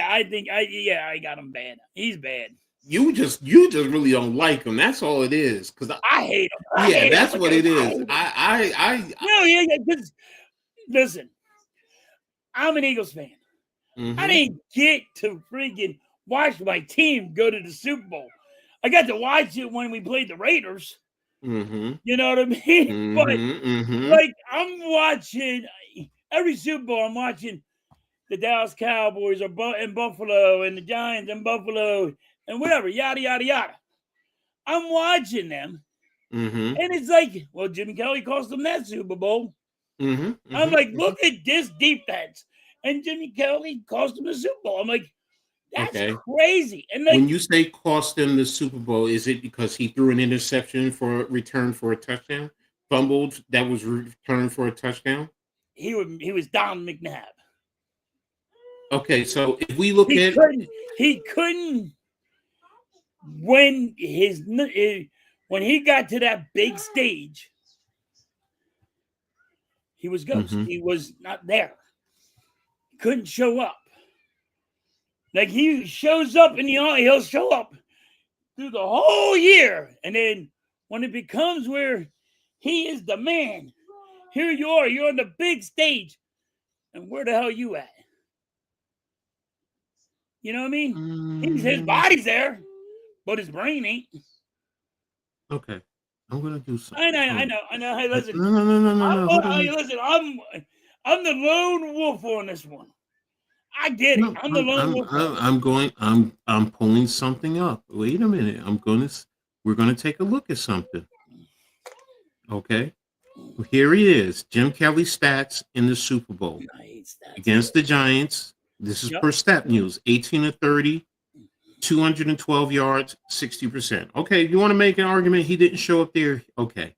I got him bad. He's bad. You just really don't like him. That's all it is. Because I hate him. that's what it is. Because listen, I'm an Eagles fan. Mm-hmm. I didn't get to freaking watch my team go to the Super Bowl. I got to watch it when we played the Raiders. Mm-hmm. You know what I mean? Mm-hmm. But Mm-hmm. like I'm watching every Super Bowl. I'm watching the Dallas Cowboys in Buffalo and the Giants in Buffalo and whatever, yada yada yada. I'm watching them, Mm-hmm. and it's like, well, Jimmy Kelly cost them that Super Bowl. Mm-hmm. Mm-hmm. I'm like, look at this defense, and Jimmy Kelly cost them the Super Bowl. I'm like, that's crazy. And like, when you say cost them the Super Bowl, is it because he threw an interception for return for a touchdown? Fumbled that was returned for a touchdown? He was Don McNabb. Okay, so if we look at he couldn't when he got to that big stage, he was ghost. Mm-hmm. He was not there. Couldn't show up. Like he shows up he'll show up through the whole year. And then when it becomes where he is the man, here you are, you're on the big stage. And where the hell you at? You know what I mean? His body's there, but his brain ain't. Okay. I'm gonna do something. I know. Hey, listen. No. Hey, listen, I'm the lone wolf on this one. I get it. I'm the lone wolf. I'm pulling something up. Wait a minute. We're gonna take a look at something. Okay. Well, here he is. Jim Kelly stats in the Super Bowl against the Giants. This is per Stat News. 18 to 30, 212 yards, 60%. Okay, you want to make an argument he didn't show up there? Okay.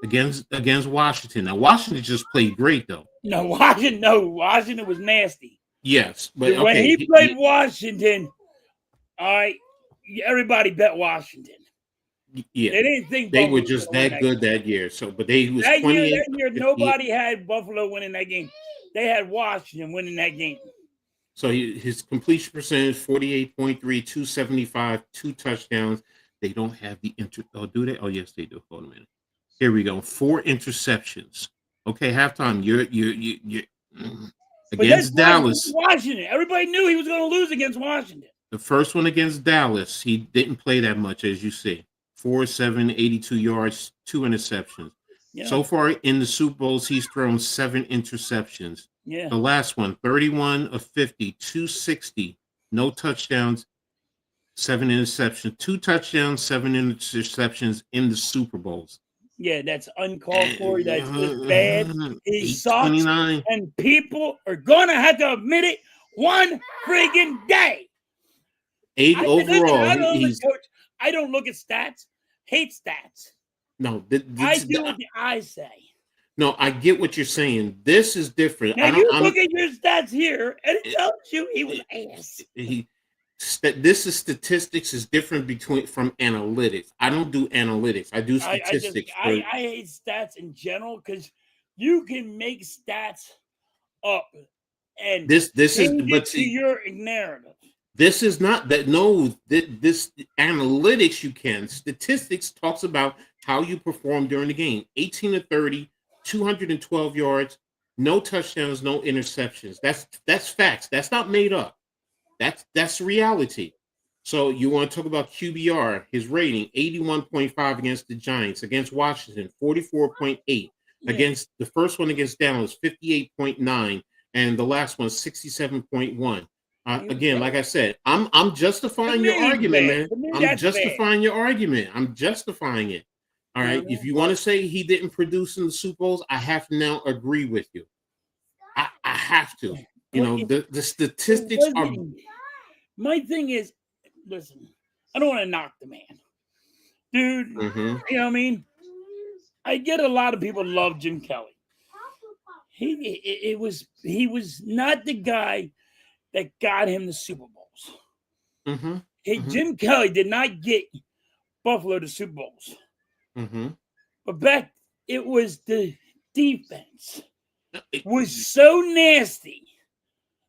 Against Washington. Now Washington just played great though. No, Washington was nasty. Yes, but when he played Washington, all right, everybody bet Washington. Yeah, they didn't think they Buffalo were just that good that year. So, but they was that 20 year nobody had Buffalo winning that game. They had Washington winning that game. So his completion percentage 48.3, 275, 2 touchdowns. They don't have the do they? Oh, yes, they do. Hold a minute. Here we go. 4 interceptions. Okay, halftime. You're against Dallas. Washington. Everybody knew he was going to lose against Washington. The first one against Dallas, he didn't play that much, as you see. 4-7, 82 yards, 2 interceptions. Yeah. So far in the Super Bowls, he's thrown 7 interceptions. Yeah. The last one, 31 of 50, 260, no touchdowns, 7 interceptions, 2 touchdowns, 7 interceptions in the Super Bowls. Yeah, that's uncalled for. That's just bad. He sucks, and people are gonna have to admit it one friggin' day. 8 overall. I don't look at stats. Hate stats. No, I do what I say. No, I get what you're saying. This is different. Now you look at your stats here, and it tells you he was ass. This is statistics is different from analytics. I don't do analytics. I do statistics. I hate stats in general because you can make stats up and this is but to your narrative. This is not that. No, this analytics you can. Statistics talks about how you perform during the game. 18 to 30, 212 yards, no touchdowns, no interceptions. That's facts. That's not made up. That's reality. So you want to talk about QBR, his rating, 81.5 against the Giants, against Washington, 44.8, against the first one against Dallas, 58.9, and the last one, 67.1. Again, like I said, I'm justifying your argument, man. I'm justifying your argument. I'm justifying it. All right. If you want to say he didn't produce in the Super Bowls, I have to now agree with you. I have to. You know, the statistics are. My thing is, listen, I don't want to knock the man, dude. You know what I mean? I get a lot of people love Jim Kelly. He was not the guy that got him the Super Bowls. Jim Kelly did not get Buffalo the Super Bowls. But back, it was the defense was so nasty.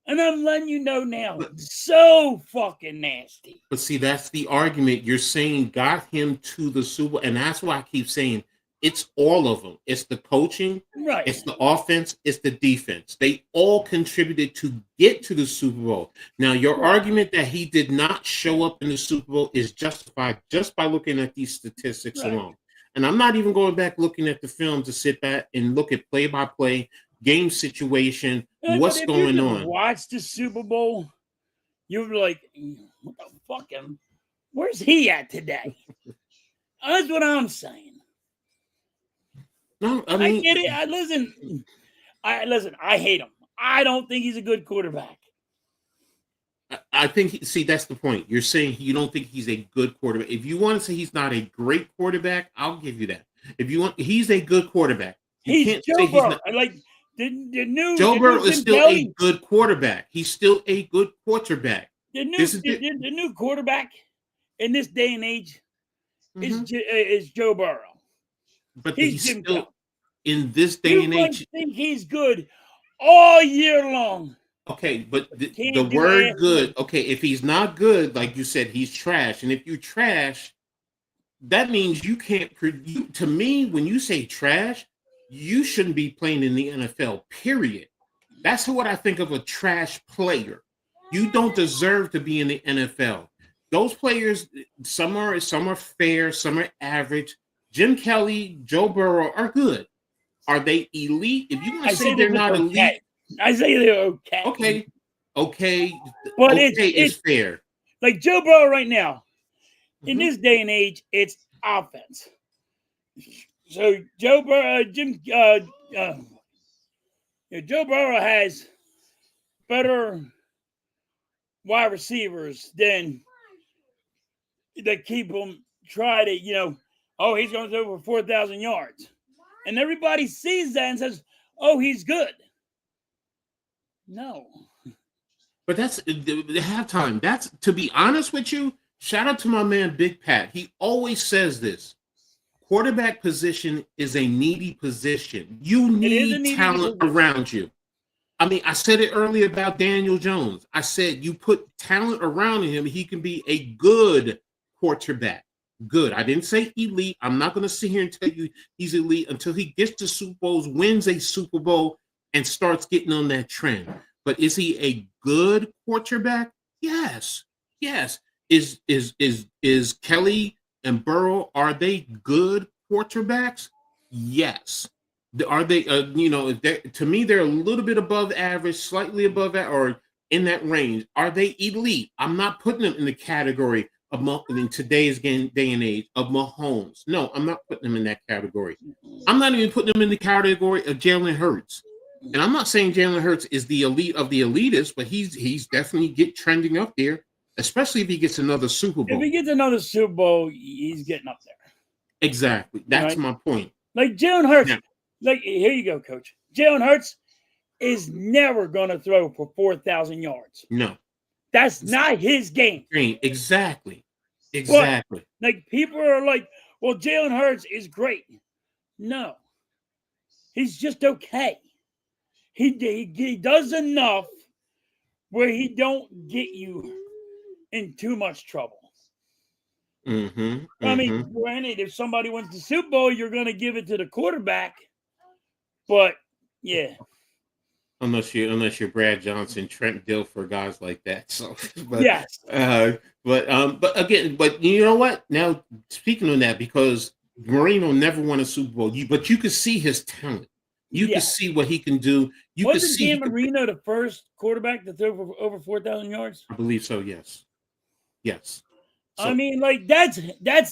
And I'm letting you know now, so fucking nasty. But see, that's the argument. You're saying got him to the Super Bowl. And that's why I keep saying it's all of them. It's the coaching, right? It's the offense, it's the defense. They all contributed to get to the Super Bowl. Now, your argument that he did not show up in the Super Bowl is justified just by looking at these statistics alone. And I'm not even going back looking at the film to sit back and look at play-by-play, game situation, what's going on. Watch the Super Bowl, you'll be like, what the fuck? Where's he at today? That's what I'm saying. No, I mean, I get it. Listen, I hate him. I don't think he's a good quarterback. I think, see, that's the point. You're saying you don't think he's a good quarterback. If you want to say he's not a great quarterback, I'll give you that. If you want, he's a good quarterback. You can't say he's not. Like the new Joe Burrow is still a good quarterback. He's still a good quarterback. The new quarterback in this day and age is Joe Burrow. But he's still in this day and age. I think he's good all year long. Okay, but the word good, okay, if he's not good, like you said, he's trash. And if you trash, that means you can't, to me, when you say trash, you shouldn't be playing in the NFL, period. That's what I think of a trash player. You don't deserve to be in the NFL. Those players, some are fair, some are average. Jim Kelly, Joe Burrow are good. Are they elite? If you want to say they're not elite, I say they're okay. Okay. But it's fair. Like Joe Burrow right now, in this day and age, it's offense. So Joe Burrow, Joe Burrow has better wide receivers than that keep him try to, he's going to throw for 4,000 yards. And everybody sees that and says, oh, he's good. No. But that's the halftime. That's, to be honest with you, shout out to my man, Big Pat. He always says this. Quarterback position is a needy position. You need talent around you. I mean, I said it earlier about Daniel Jones. I said you put talent around him, he can be a good quarterback. Good. I didn't say elite. I'm not going to sit here and tell you he's elite until he gets to Super Bowls, wins a Super Bowl, and starts getting on that trend. But is he a good quarterback? Yes. Yes. Is Kelly and Burrow, are they good quarterbacks? Yes. Are they, to me, they're a little bit above average, slightly above that, or in that range. Are they elite? I'm not putting them in the category of, in today's day and age, of Mahomes. No, I'm not putting them in that category. I'm not even putting them in the category of Jalen Hurts. And I'm not saying Jalen Hurts is the elite of the elitists, but he's definitely trending up there, especially if he gets another Super Bowl. If he gets another Super Bowl, he's getting up there. Exactly. That's my point. Like Jalen Hurts. Like, here you go, Coach. Jalen Hurts is never going to throw for 4,000 yards. No. That's not his game. Exactly. But, like, people are like, well, Jalen Hurts is great. No. He's just okay. He does enough where he don't get you in too much trouble. I mean, granted, if somebody wins the Super Bowl, you're going to give it to the quarterback. But, yeah. Unless you're Brad Johnson, Trent Dilfer, guys like that. So, but, yes. But again, but you know what? Now, speaking of that, because Marino never won a Super Bowl, but you could see his talent. You can see what he can do. Wasn't Dan Marino the first quarterback to throw for over 4,000 yards? I believe so. Yes. So, I mean, like that's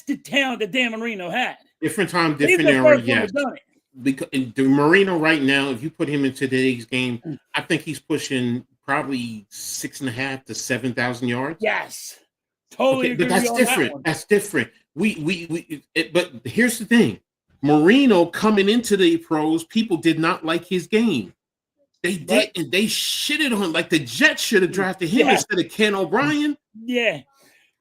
the talent that Dan Marino had. Different time, different era. Yes. Because the Marino right now, if you put him into today's game, I think he's pushing probably 6,500 to 7,000 yards. Yes, totally. Okay, but that's different. That's different. But here's the thing: Marino coming into the pros, people did not like his game. They did, and they shitted on him. Like the Jets should have drafted him instead of Ken O'Brien. Yeah.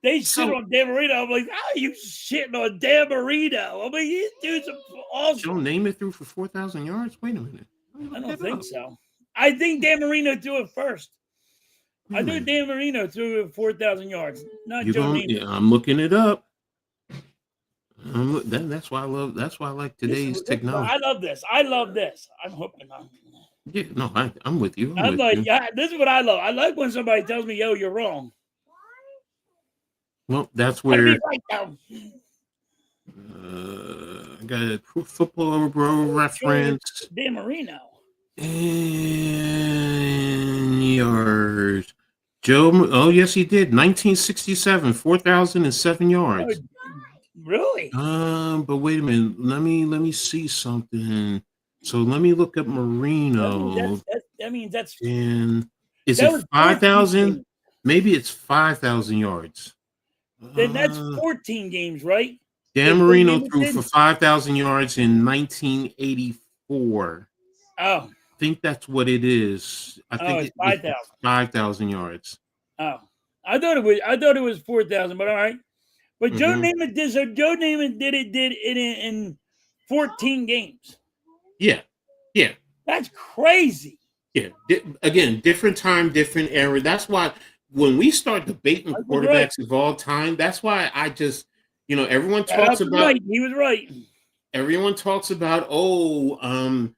They shit on Dan Marino. I'm like, how are you shitting on Dan Marino? I mean, this dude's awesome. Joe Namath threw for 4,000 yards? Wait a minute. I don't think so. I think Dan Marino threw it first. I think Dan Marino threw it 4,000 yards, not Joe Namath. Yeah, I'm looking it up. That's why I like today's technology. I love this. I'm hoping I'm. Yeah, no, I'm with you. I'm like, yeah, this is what I love. I like when somebody tells me, yo, you're wrong. Well, that's where right I got a Football Bro reference. Dan Marino. And yours. Joe, oh, yes, he did. 1967, 4,007 yards. Oh, really? But wait a minute. Let me see something. So let me look up Marino. That means that's. And is it 5,000? Maybe it's 5,000 yards. Then that's 14 games, right? Dan Marino threw for 5,000 yards in 1984. Oh. I think that's what it is. I think it's 5,000. 5,000 yards. Oh. I thought it was 4,000, but all right. But Joe Namath did it in 14 games. Yeah. That's crazy. Yeah. Again, different time, different era. That's why when we start debating quarterbacks of all time, that's why I just, everyone talks about. He was right. Everyone talks about, everyone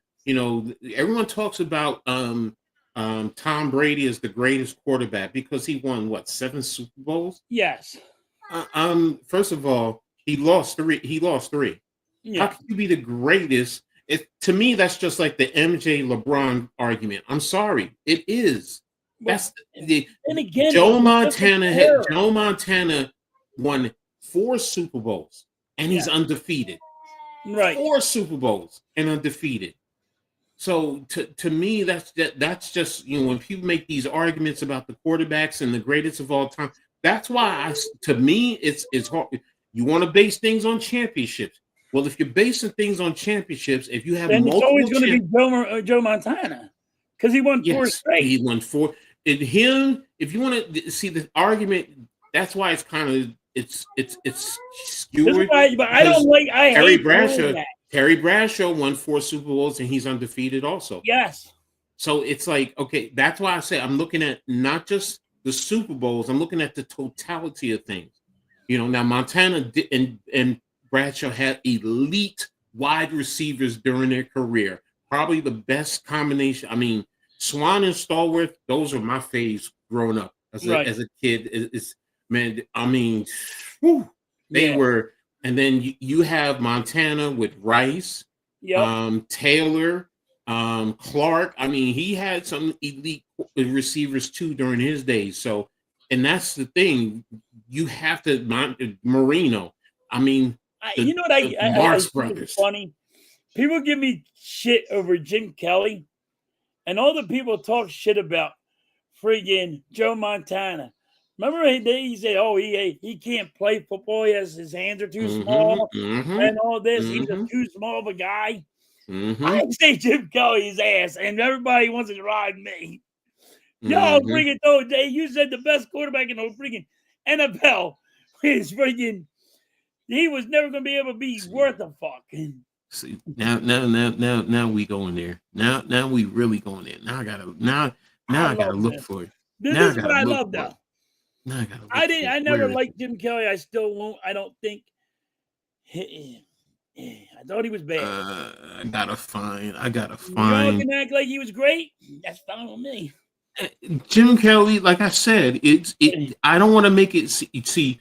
talks about Tom Brady as the greatest quarterback because he won 7 Super Bowls? Yes. First of all, he lost 3. Yeah. How can you be the greatest? To me, that's just like the MJ LeBron argument. I'm sorry. It is. That's and again, Joe Montana won 4 Super Bowls and he's undefeated. Right. 4 Super Bowls and undefeated. So to me, that's just, when people make these arguments about the quarterbacks and the greatest of all time, that's why to me, it's hard. You want to base things on championships. Well, if you're basing things on championships, if you have then it's always going to be Joe Montana because he won 4 straight. He won 4. And him, if you want to see the argument, that's why it's kind of it's skewed. But I don't like. Terry Bradshaw won 4 Super Bowls and he's undefeated also. Yes. So it's like, okay, that's why I say I'm looking at not just the Super Bowls. I'm looking at the totality of things. Now Montana and Bradshaw had elite wide receivers during their career. Probably the best combination. I mean, Swan and Stallworth, those are my faves growing up as a kid. They were. And then you have Montana with Rice, Taylor, Clark. I mean, he had some elite receivers too during his days. So, and that's the thing. You have to Marino. I mean, Marx brothers. Funny. People give me shit over Jim Kelly, and all the people talk shit about friggin' Joe Montana. Remember he said, "Oh, he can't play football. His hands are too small, and all this. He's too small of a guy." I say Jim Kelly's ass, and everybody wants to ride me. Yo, freaking though, Jay, you said the best quarterback in the freaking NFL is freaking. He was never going to be able to be worth a fuck. See, now we going there. Now we really going there. Now I gotta look for it. This Now is what I love, though. Now I gotta. I never liked Jim Kelly. I still won't. I don't think. I thought he was bad. I gotta find. Y'all can act like he was great. That's fine with me. Jim Kelly, like I said, I don't want to make it. See,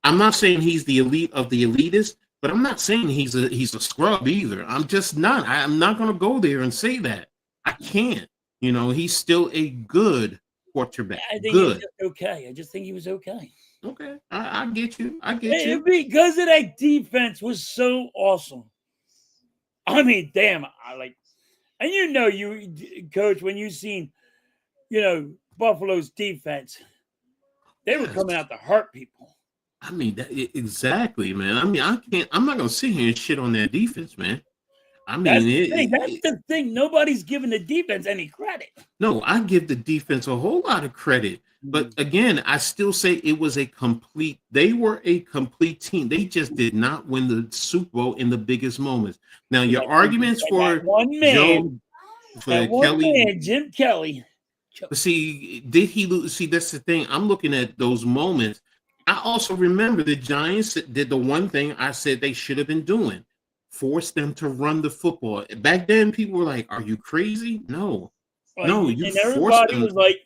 I'm not saying he's the elite of the elitist, but I'm not saying he's a scrub either. I'm just not. I'm not going to go there and say that. I can't. He's still a good quarterback. I think he's okay. I just think he was okay. Okay, I get you. I get you. Because of that defense was so awesome. I mean, damn, and you, Coach, when you seen, Buffalo's defense, they were coming out to hurt people. I mean, exactly, man. I mean, I'm not gonna sit here and shit on their defense, man. I mean, that's the thing. Nobody's giving the defense any credit. No, I give the defense a whole lot of credit. But again, I still say they were a complete team. They just did not win the Super Bowl in the biggest moments. Now, your arguments for one man, Kelly, Jim Kelly. See, did he lose? See, that's the thing. I'm looking at those moments. I also remember the Giants did the one thing I said they should have been doing. Force them to run the football. Back then, people were like, "Are you crazy?" No, you and everybody was like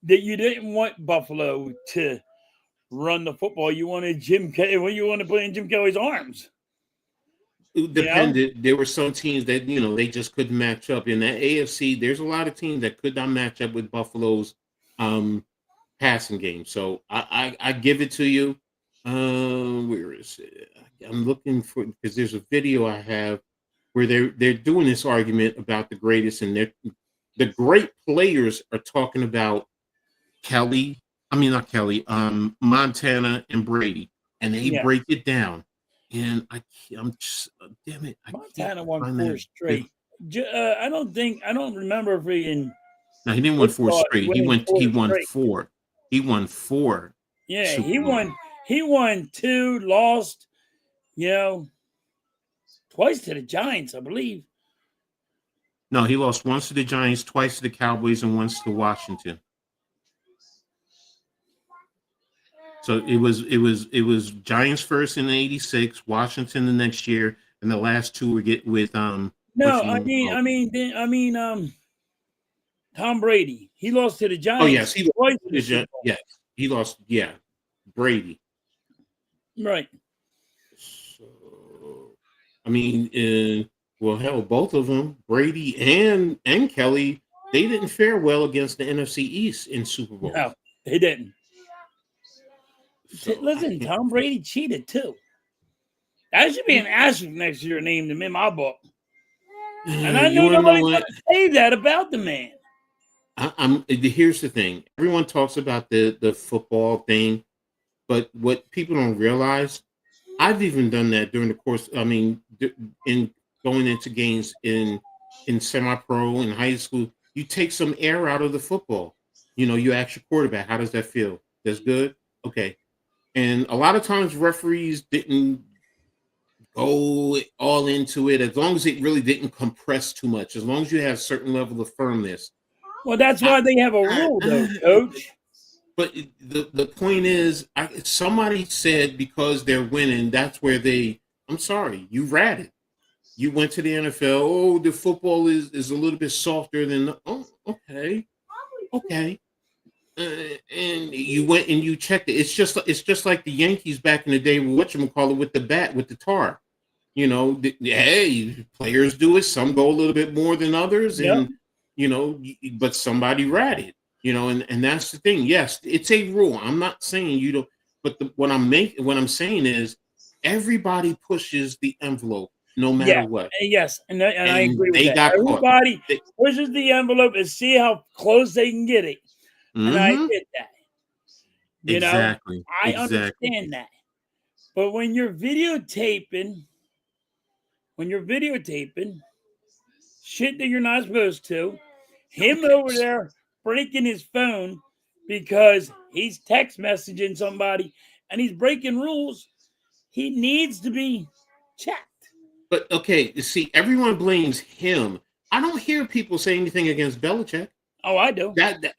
that. You didn't want Buffalo to run the football. You wanted Jim Kelly. Well, you want to put in Jim Kelly's arms. It depended. There were some teams that they just couldn't match up in that AFC. There's a lot of teams that could not match up with Buffalo's passing game. So I give it to you. Where is it? I'm looking for, because there's a video I have where they're doing this argument about the greatest, and the great players are talking about Montana and Brady, and they break it down. And I'm just, damn it. Montana won 4 straight. I don't remember if No, he didn't win 4 straight. He won 4. He won 4. Yeah, he won 2, lost, twice to the Giants, I believe. No, he lost once to the Giants, twice to the Cowboys, and once to Washington. So it was Giants first in '86, Washington the next year, and the last 2 were with No, I mean Tom Brady. He lost to the Giants. Oh yes, he lost to the Giants. Yes, he lost. Yeah, Brady. Right. So, I mean, well, hell, both of them, Brady and Kelly, they didn't fare well against the NFC East in Super Bowl. No, they didn't. So, listen, Tom Brady cheated too. That should be an asterisk next to your name in my book. And I know nobody's going to say that about the man. Here's the thing. Everyone talks about the football thing, but what people don't realize, I've even done that during the course. I mean, in going into games in semi-pro in high school, you take some air out of the football. You ask your quarterback, how does that feel? That's good? Okay. And a lot of times referees didn't go all into it, as long as it really didn't compress too much, as long as you have a certain level of firmness. Well, that's why they have a rule, though, Coach. But the point is, somebody said because they're winning, that's where I'm sorry, you ratted. You went to the NFL. Oh, the football is a little bit softer than. Oh, okay. And you went and you checked it. It's just like the Yankees back in the day with with the bat, with the tar. Hey, players do it. Some go a little bit more than others, and but somebody ratted. And that's the thing. Yes, it's a rule. I'm not saying you don't, but what I'm saying is everybody pushes the envelope no matter what. Yes, and I agree with that. Everybody pushes the envelope and see how close they can get it. And I get that. Exactly. I understand that. But when you're videotaping, shit that you're not supposed to. Him over there breaking his phone because he's text messaging somebody and he's breaking rules. He needs to be checked. But okay, you see, everyone blames him. I don't hear people say anything against Belichick. Oh, I do. I do.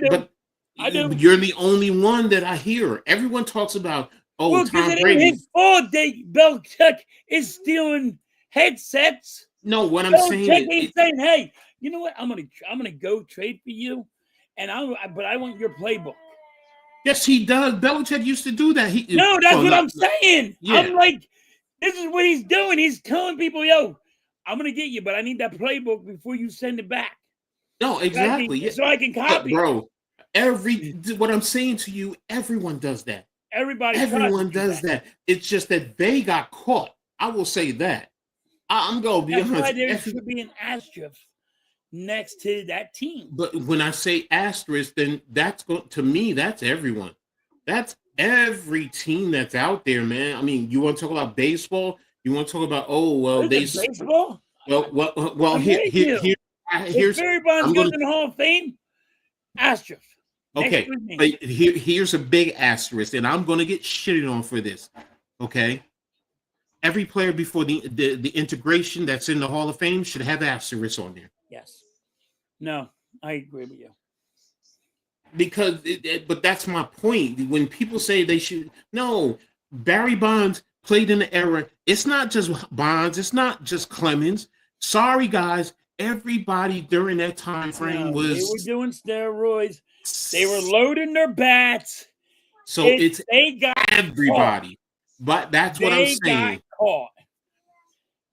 But I do. You're the only one that I hear. Everyone talks about, Well, Tom it Brady. ain't his fault that Belichick is stealing headsets. No, what I'm Belichick saying ain't saying, "Hey, you know what? I'm gonna go trade for you, and but I want your playbook." Yes, he does. Belichick used to do that. No, that's what I'm saying. Yeah. I'm like, this is what he's doing. He's telling people, "Yo, I'm gonna get you, but I need that playbook before you send it back." No, exactly. So I can copy. But bro, what I'm saying to you, everyone does that. Everyone does that. It's just that they got caught. I will say that. I'm going to be honest. That's why there should be an asterisk next to that team. But when I say asterisk, then to me, that's everyone. That's every team that's out there, man. I mean, you want to talk about baseball? You want to talk about, baseball? Well, here's Barry Bonds goes in the Hall of Fame. Asterisk. Okay, but here's a big asterisk, and I'm going to get shitted on for this. Okay, every player before the integration that's in the Hall of Fame should have asterisks on there. Yes. No, I agree with you. Because, but that's my point. When people say they should, no, Barry Bonds played in the era. It's not just Bonds. It's not just Clemens. Sorry, guys. Everybody during that time frame was. They were doing steroids. They were loading their bats. So they got everybody. Caught. But that's what I'm saying. They got caught.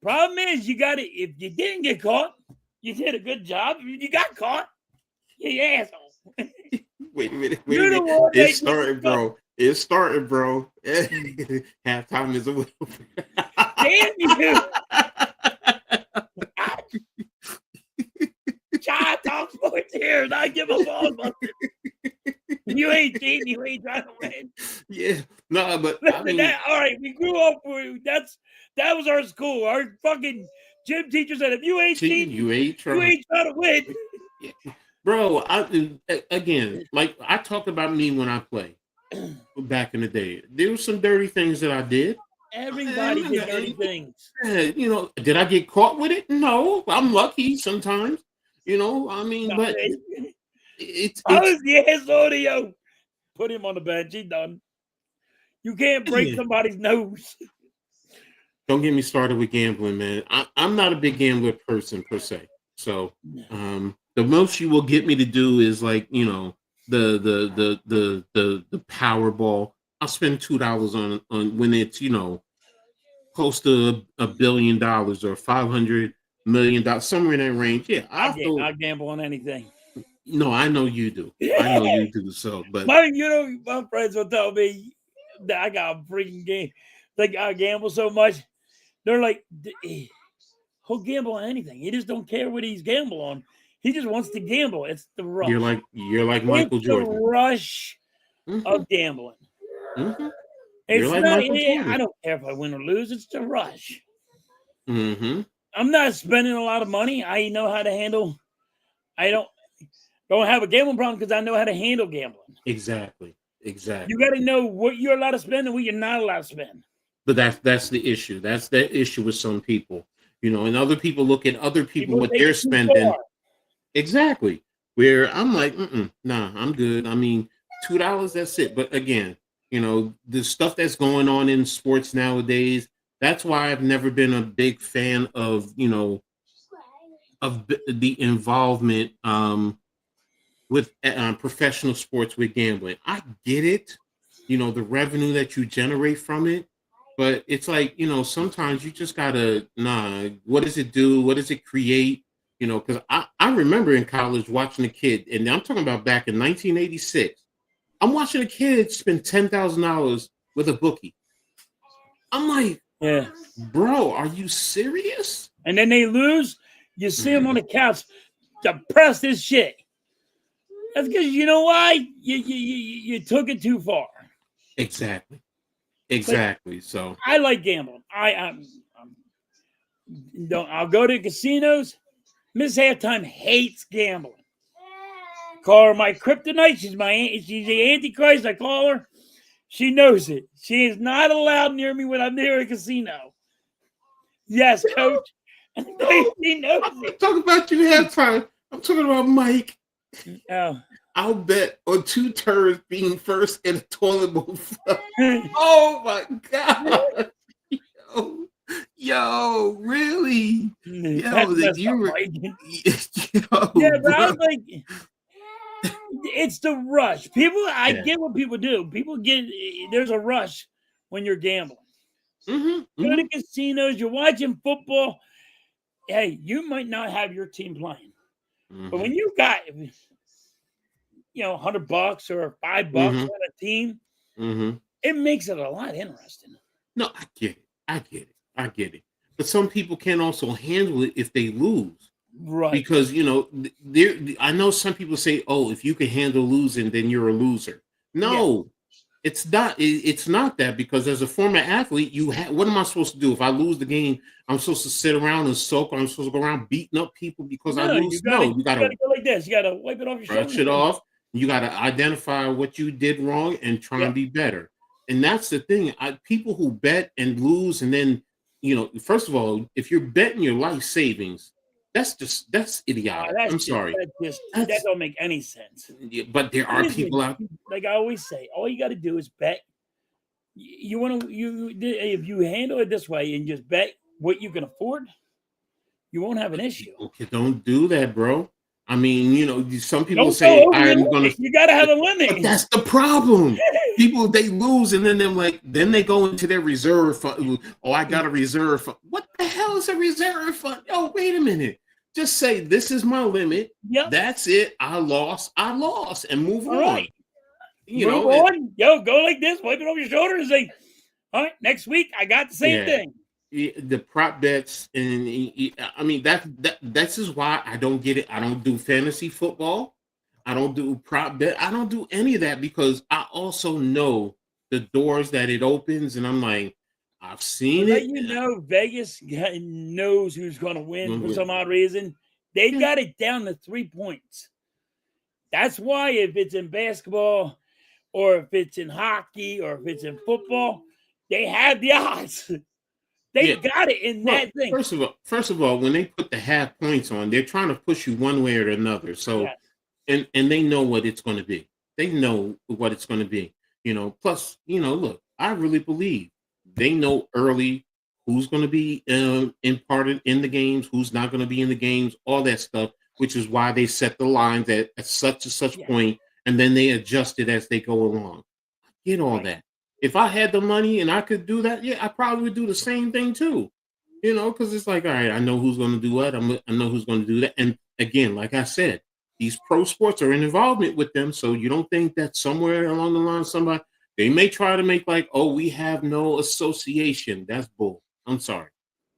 Problem is, if you didn't get caught, you did a good job. You got caught. You asshole. Wait a minute. It's starting, bro. Halftime is over. Damn you. Child talk sports here, and I give a ball. You ain't cheating. You ain't trying to win. Yeah, no, but all right. We grew up. That was our school. Our fucking gym teacher said, "If you ain't cheating, you ain't trying to win." Yeah. Bro, again, like I talk about me when I play back in the day. There were some dirty things that I did. Everybody did dirty things. Did I get caught with it? No, I'm lucky sometimes. I mean, but I was the asshole to you. Put him on the bench. He done. You can't break somebody's nose. Don't get me started with gambling, man. I'm not a big gambler person per se. So, the most you will get me to do is like, the Powerball. I'll spend $2 on when it's, close to $1 billion or $500 million, somewhere in that range. Yeah, I'll gamble on anything. No, I know you do. I know you do. So, but my friends will tell me that I got a freaking game. Like I gamble so much, they're like, he'll gamble on anything. He just don't care what he's gamble on. He just wants to gamble. It's the rush. You're like Michael Jordan. The rush of gambling. Mm-hmm. It's like not. I don't care if I win or lose. It's the rush. Mm-hmm. I'm not spending a lot of money. I know how to handle. I don't have a gambling problem because I know how to handle gambling. Exactly. You got to know what you're allowed to spend and what you're not allowed to spend. But that's the issue. That's the issue with some people. And other people look at other people what they're spending. Exactly. Where I'm like, nah, I'm good. I mean, $2, that's it. But again, the stuff that's going on in sports nowadays, that's why I've never been a big fan of, of the involvement with professional sports with gambling. I get it, the revenue that you generate from it. But it's like, sometimes you just gotta, what does it do? What does it create? Because I remember in college watching a kid, and I'm talking about back in 1986. I'm watching a kid spend $10,000 with a bookie. I'm like, yeah, bro, are you serious? And then they lose. You see them on the couch, depressed as shit. That's because you know why? You took it too far. Exactly. So I like gambling. I'll go to casinos Miss Halftime hates gambling. Call her my kryptonite. She's the Antichrist. I call her. She knows it. She is not allowed near me when I'm near a casino. Yes, Coach. She knows I'm it. talking about you halftime. I'm talking about Mike. Oh. I'll bet on 2 turds being first in a toilet bowl. Oh my God. Yo, really? Yo, that you were. Yeah, but I was like, it's the rush. I get what people do. There's a rush when you're gambling. Go to casinos, you're watching football. Hey, you might not have your team playing. But when you got, $100 or $5 on a team, it makes it a lot interesting. No, I get it. But some people can also handle it if they lose. Right. Because, I know some people say, oh, if you can handle losing, then you're a loser. No, it's not. It's not that, because as a former athlete, what am I supposed to do? If I lose the game, I'm supposed to sit around and sulk, or I'm supposed to go around beating up people because I lose? You gotta go like this. You gotta wipe it off your brush it off. You got to identify what you did wrong and try and be better. And that's the thing. People who bet and lose, and then, first of all, if you're betting your life savings, that's idiotic. I'm sorry. That don't make any sense. But there are people out. Like I always say, all you got to do is bet. If you handle it this way and just bet what you can afford, you won't have an issue. Okay, don't do that, bro. I mean, some people say I'm gonna. You gotta have a limit. But that's the problem. People, they lose, and then they go into their reserve fund. Oh, I got a reserve fund. What the hell is a reserve fund? Oh, wait a minute. Just say, this is my limit. Yep. That's it. I lost, and move on. Right. Move on. Go like this, wipe it over your shoulder, and say, all right, next week I got the same thing. The prop bets, and that's is why I don't get it. I don't do fantasy football. I don't do prop bet. I don't do any of that, because I also know the doors that it opens, and I'm like, I've seen it. Vegas knows who's going to win for some odd reason. They got it down to 3 points. That's why if it's in basketball, or if it's in hockey, or if it's in football, they have the odds. They got it in that thing. First of all, when they put the half points on, they're trying to push you one way or another. So, and they know what it's going to be. They know what it's going to be. Plus, look, I really believe they know early who's going to be imparted in the games, who's not going to be in the games, all that stuff, which is why they set the lines at such and such point, and then they adjust it as they go along. I get all that. If I had the money and I could do that, I probably would do the same thing too. Because it's like, all right, I know who's going to do what. I know who's going to do that. And again, like I said, these pro sports are in involvement with them. So you don't think that somewhere along the line, they may try to make like, oh, we have no association. That's bull. I'm sorry.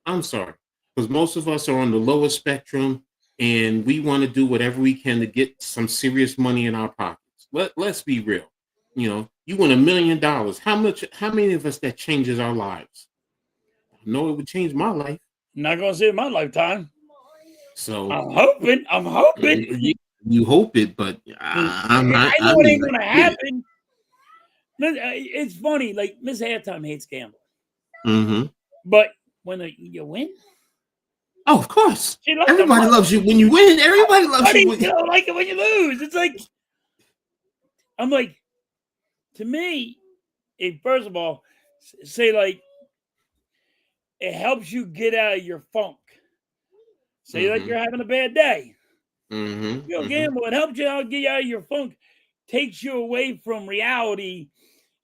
Because most of us are on the lower spectrum, and we want to do whatever we can to get some serious money in our pockets. Let's be real. You win $1 million. How many of us that changes our lives? I know it would change my life. Not going to see it in my lifetime. So I'm hoping. You hope it, but I'm not. I know it ain't going to happen. It's funny. Like, Miss Halftime hates gambling. But when you win, oh, of course, everybody loves you when you win. Everybody loves you. You don't like it when you lose. It's like, I'm like, to me, first of all, say like, it helps you get out of your funk. Say like you're having a bad day. Gamble, it helps you get out of your funk, takes you away from reality,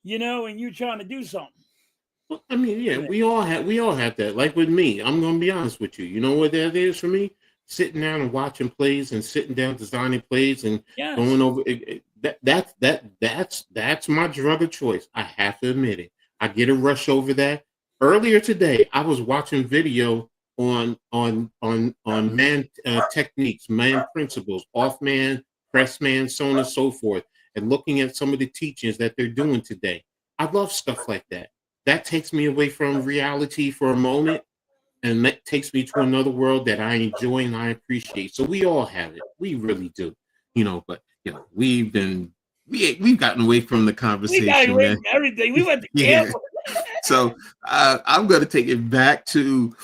and you're trying to do something. Well, I mean, we all have that. Like with me, I'm gonna be honest with you. You know what that is for me? Sitting down and watching plays, and sitting down designing plays, and going over it. That's my drug of choice. I have to admit it. I get a rush over that. Earlier today, I was watching video on man techniques, man principles, off man, press man, so on and so forth, and looking at some of the teachings that they're doing today. I love stuff like that. That takes me away from reality for a moment, and that takes me to another world that I enjoy and I appreciate. So we all have it. We really do, but we've gotten away from the We got conversation, away man. from everything. We went to Yeah. camp. So I'm going to take it back to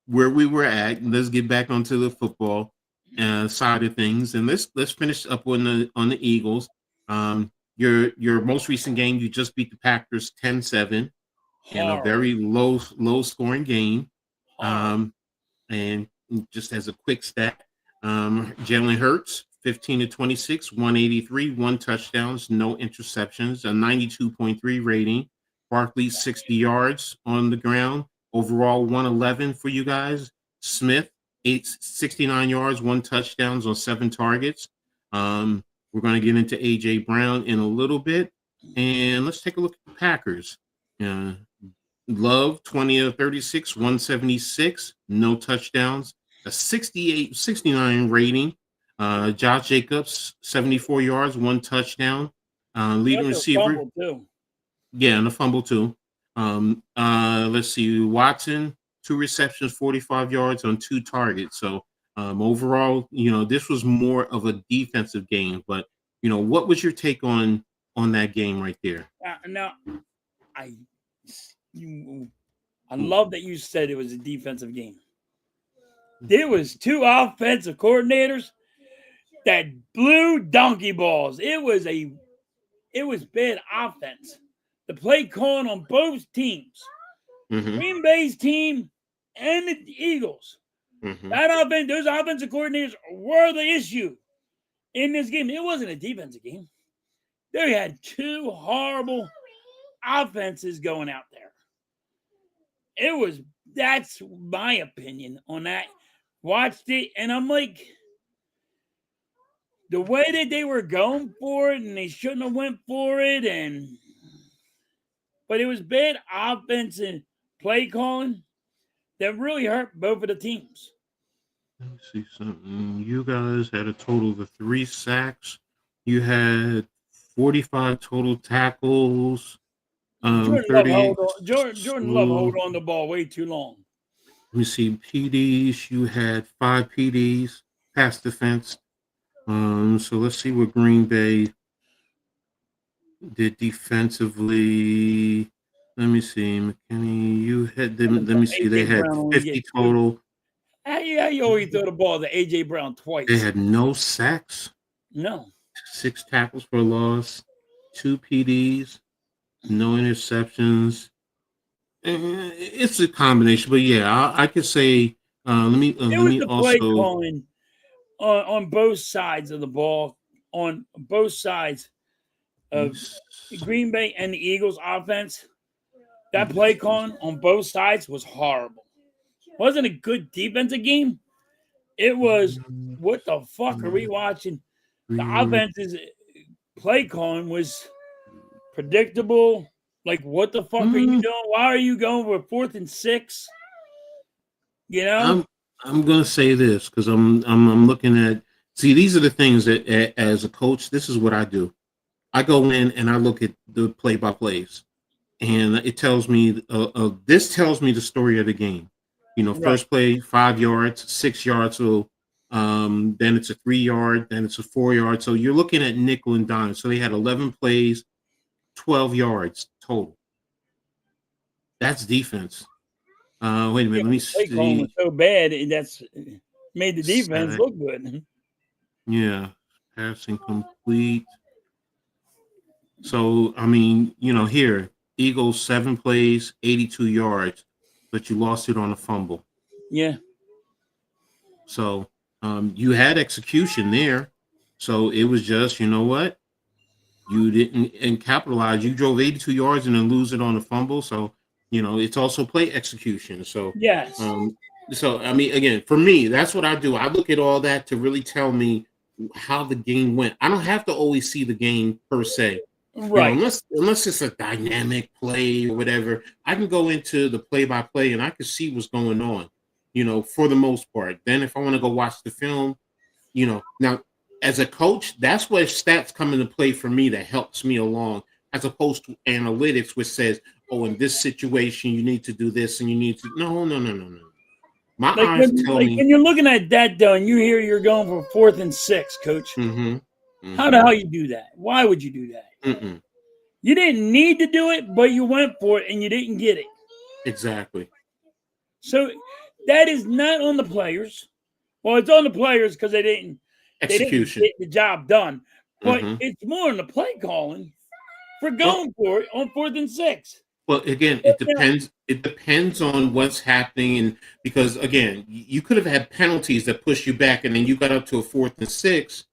where we were at. Let's get back onto the football side of things, and let's finish up on the Eagles. Your most recent game, you just beat the Packers 10-7 in a very low scoring game. And just as a quick stat, Jalen Hurts 15-26, 183, 1 touchdowns, no interceptions, a 92.3 rating. Barkley 60 yards on the ground. Overall 111 for you guys. Smith 69 yards, 1 touchdowns on 7 targets. We're going to get into AJ Brown in a little bit, and let's take a look at the Packers. Love 20-36, 176, no touchdowns, a 69 rating. Josh Jacobs 74 yards, 1 touchdown. Leading receiver. Yeah, and a fumble too. Let's see, Watson 2 receptions, 45 yards on 2 targets. So overall, this was more of a defensive game. But what was your take on that game right there? Now, I love that you said it was a defensive game. There was 2 offensive coordinators that blew donkey balls. It was bad offense. The play calling on both teams, Green Bay's team and the Eagles. Those offensive coordinators were the issue in this game. It wasn't a defensive game. They had 2 horrible offenses going out there. That's my opinion on that. Watched it, and I'm like, the way that they were going for it, and they shouldn't have went for it, but it was bad offensive play calling that really hurt both of the teams. Let me see something. You guys had a total of 3 sacks. You had 45 total tackles. Jordan Love hold on the ball way too long. Let me see. PDs. You had 5 PDs. Pass defense. So let's see what Green Bay did defensively. Let me see. McKinney, you had them. Let me see. They had 50 total. How you always throw the ball to AJ Brown twice? They had no sacks. No. 6 tackles for loss. 2 PDs. No interceptions. It's a combination, but yeah, I could say. Let me also play calling on both sides of the ball, on both sides of Green Bay and the Eagles offense. That play calling on both sides was horrible. Wasn't a good defensive game. It was, what the fuck are we watching? The offense's play calling was predictable. Like, what the fuck are you doing? Why are you going for 4th and 6? I'm gonna say this because I'm looking at. See, these are the things that as a coach, this is what I do. I go in and I look at the play-by-plays, and it tells me this tells me the story of the game. First play 5 yards, 6 yards, so then it's a 3 yard, then it's a 4 yard. So you're looking at nickel and dime. So they had 11 plays, 12 yards total. That's defense. Wait a minute, let me see. Play was so bad, that's made the defense look good. Yeah, passing complete. So I mean, here Eagles 7 plays, 82 yards, but you lost it on a fumble. Yeah. So you had execution there. So it was just, what? You didn't capitalize. You drove 82 yards and then lose it on a fumble. So, it's also play execution. So, yes. So, I mean, again, for me, that's what I do. I look at all that to really tell me how the game went. I don't have to always see the game per se. Right. Unless it's a dynamic play or whatever, I can go into the play-by-play and I can see what's going on, for the most part. Then if I want to go watch the film, now as a coach, that's where stats come into play for me that helps me along, as opposed to analytics, which says, oh, in this situation, you need to do this and you need to. No. My Like eyes tell me. when you're looking at that though, and you hear you're going for 4th and 6, Coach. How the hell you do that? Why would you do that? You didn't need to do it, but you went for it and you didn't get it. Exactly. So that is not on the players. Well, it's on the players because they didn't get the job done. But it's more on the play calling for going for it on 4th and 6. Well, again, it depends. It depends on what's happening, and because again, you could have had penalties that push you back, and then you got up to a 4th and 6.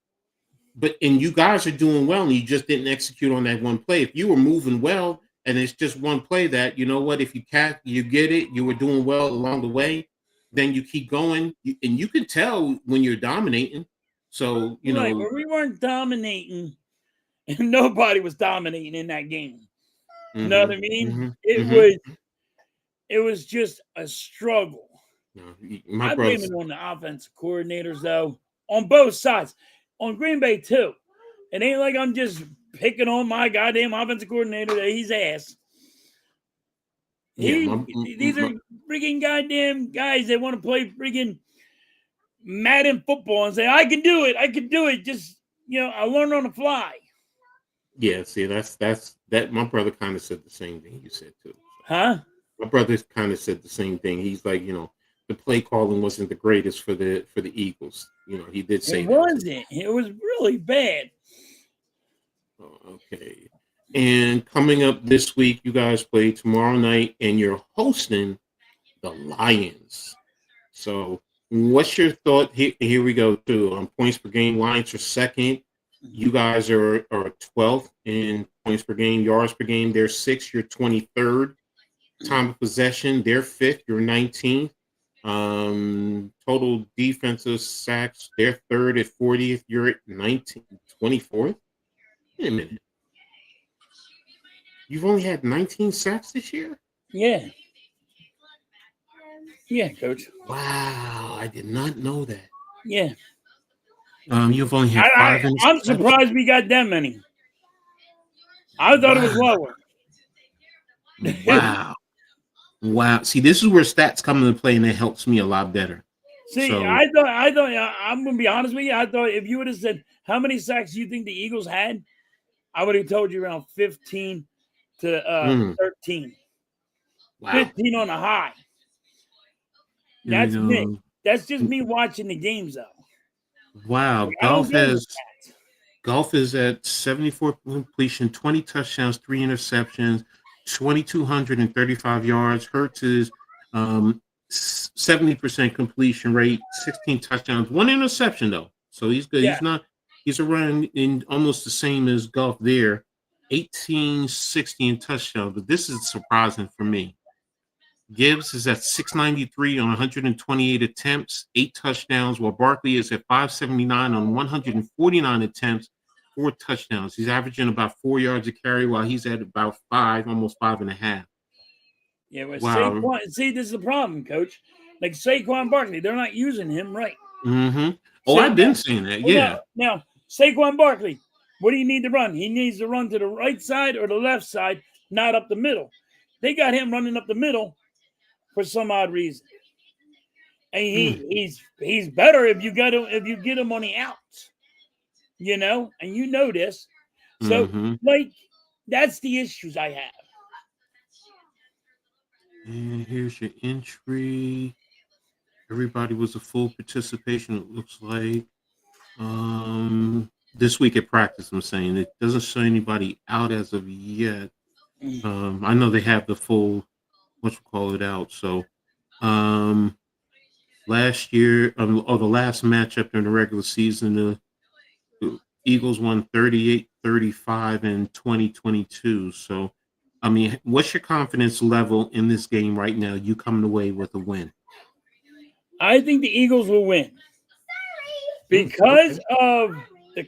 And you guys are doing well, and you just didn't execute on that one play. If you were moving well, and it's just one play that you know what, if you get it, you were doing well along the way, then you keep going, and you can tell when you're dominating. So you know, but we weren't dominating, and nobody was dominating in that game. You know what I mean? It was just a struggle. I blame it on the offensive coordinators, though, on both sides. On Green Bay, too. It ain't like I'm just picking on my goddamn offensive coordinator that he's ass. These are freaking goddamn guys that want to play freaking Madden football and say, I can do it. I can do it. Just, I learned on the fly. Yeah, see, that's that. My brother kind of said the same thing you said too. Huh? My brother kind of said the same thing. He's like, the play calling wasn't the greatest for the Eagles. He did say it wasn't. It was really bad. Oh, okay. And coming up this week, you guys play tomorrow night, and you're hosting the Lions. So, what's your thought? Here we go too. Points per game, Lions are second. You guys are 12th in points per game, yards per game. They're 6th. You're 23rd. Time of possession, they're 5th. You're 19th. Total defensive sacks, they're 3rd at 40th. You're at 24th. Wait a minute. You've only had 19 sacks this year? Yeah. Yeah, Coach. Wow, I did not know that. Yeah. You've only had 5 interceptions. I'm surprised we got that many. I thought it was lower. Wow. See, this is where stats come into play, and it helps me a lot better. See, I thought. I'm gonna be honest with you. I thought if you would have said how many sacks you think the Eagles had, I would have told you around 15 to 13. Wow. 15 on the high. That's me. That's just me watching the games, though. Wow. Golf is at 74 completion, 20 touchdowns, 3 interceptions, 2,235 yards. Hurts is 70% completion rate, 16 touchdowns, 1 interception though. So he's good. Yeah. He's around in almost the same as Golf there. 18, 16 touchdowns, but this is surprising for me. Gibbs is at 693 on 128 attempts, 8 touchdowns, while Barkley is at 579 on 149 attempts, 4 touchdowns. He's averaging about 4 yards a carry, while he's at about 5, almost 5.5. Yeah, but wow. See, this is the problem, Coach. Like Saquon Barkley, they're not using him right. Oh, I've been saying that, yeah. Now, Saquon Barkley, what do you need to run? He needs to run to the right side or the left side, not up the middle. They got him running up the middle for some odd reason. And he's better if you get him on the outs. And you know this. So that's the issues I have. And here's your entry. Everybody was a full participation, it looks like. This week at practice, I'm saying. It doesn't show anybody out as of yet. I know they have the full out. So last year, the last matchup during the regular season, the Eagles won 38-35 in 2022. So, I mean, what's your confidence level in this game right now? You coming away with a win? I think the Eagles will win because of they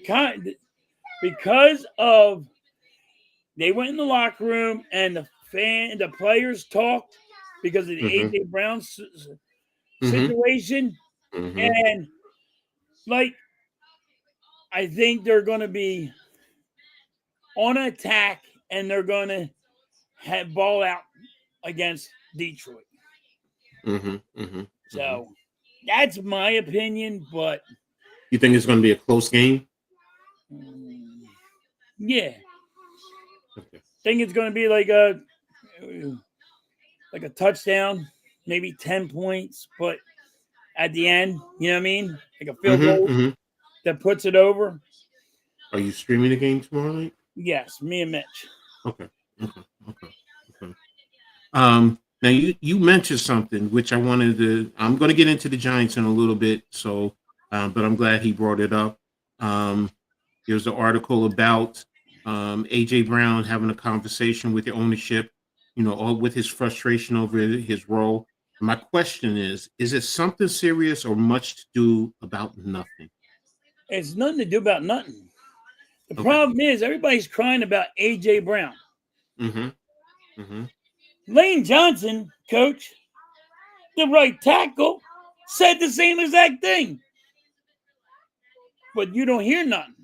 went in the locker room and the players talked because of the A.J. Brown situation. And, I think they're going to be on attack and they're going to had ball out against Detroit. So that's my opinion, but you think it's going to be a close game? Yeah. Okay. Think it's going to be like a touchdown, maybe 10 points, but at the end, you know what I mean? Like a field goal that puts it over. Are you streaming the game tomorrow night? Yes, me and Mitch. Okay. Now you mentioned something which I wanted to. I'm going to get into the Giants in a little bit. So, but I'm glad he brought it up. There's an article about AJ Brown having a conversation with the ownership. All with his frustration over his role. My question is it something serious or much to do about nothing? It's nothing to do about nothing. The problem is everybody's crying about AJ Brown. Lane Johnson, coach, the right tackle, said the same exact thing. But you don't hear nothing.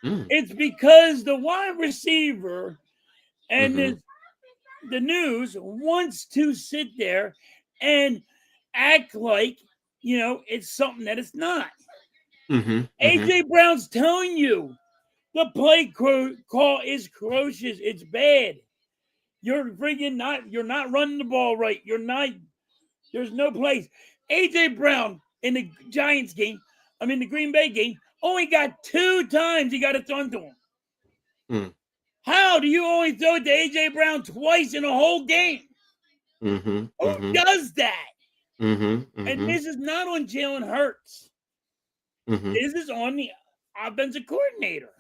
It's because the wide receiver and the news wants to sit there and act like, it's something that it's not. AJ Brown's telling you the play call is ferocious. It's bad. You're not running the ball right. There's no place. AJ Brown in the Giants game, the Green Bay game, only got 2 times he got it thrown to him. How do you only throw it to AJ Brown twice in a whole game? Who does that? And this is not on Jalen Hurts. This is on the offensive coordinator.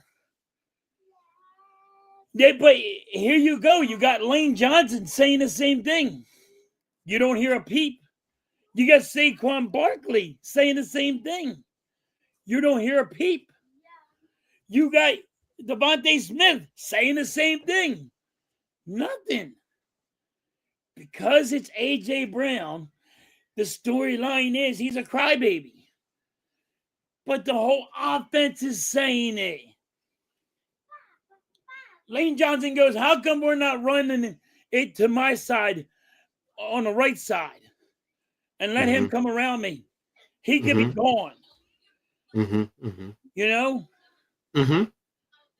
But here you go. You got Lane Johnson saying the same thing. You don't hear a peep. You got Saquon Barkley saying the same thing. You don't hear a peep. You got Devontae Smith saying the same thing. Nothing. Because it's AJ Brown, the storyline is he's a crybaby. But the whole offense is saying it. Lane Johnson goes, how come we're not running it to my side on the right side and let him come around me? He can be gone.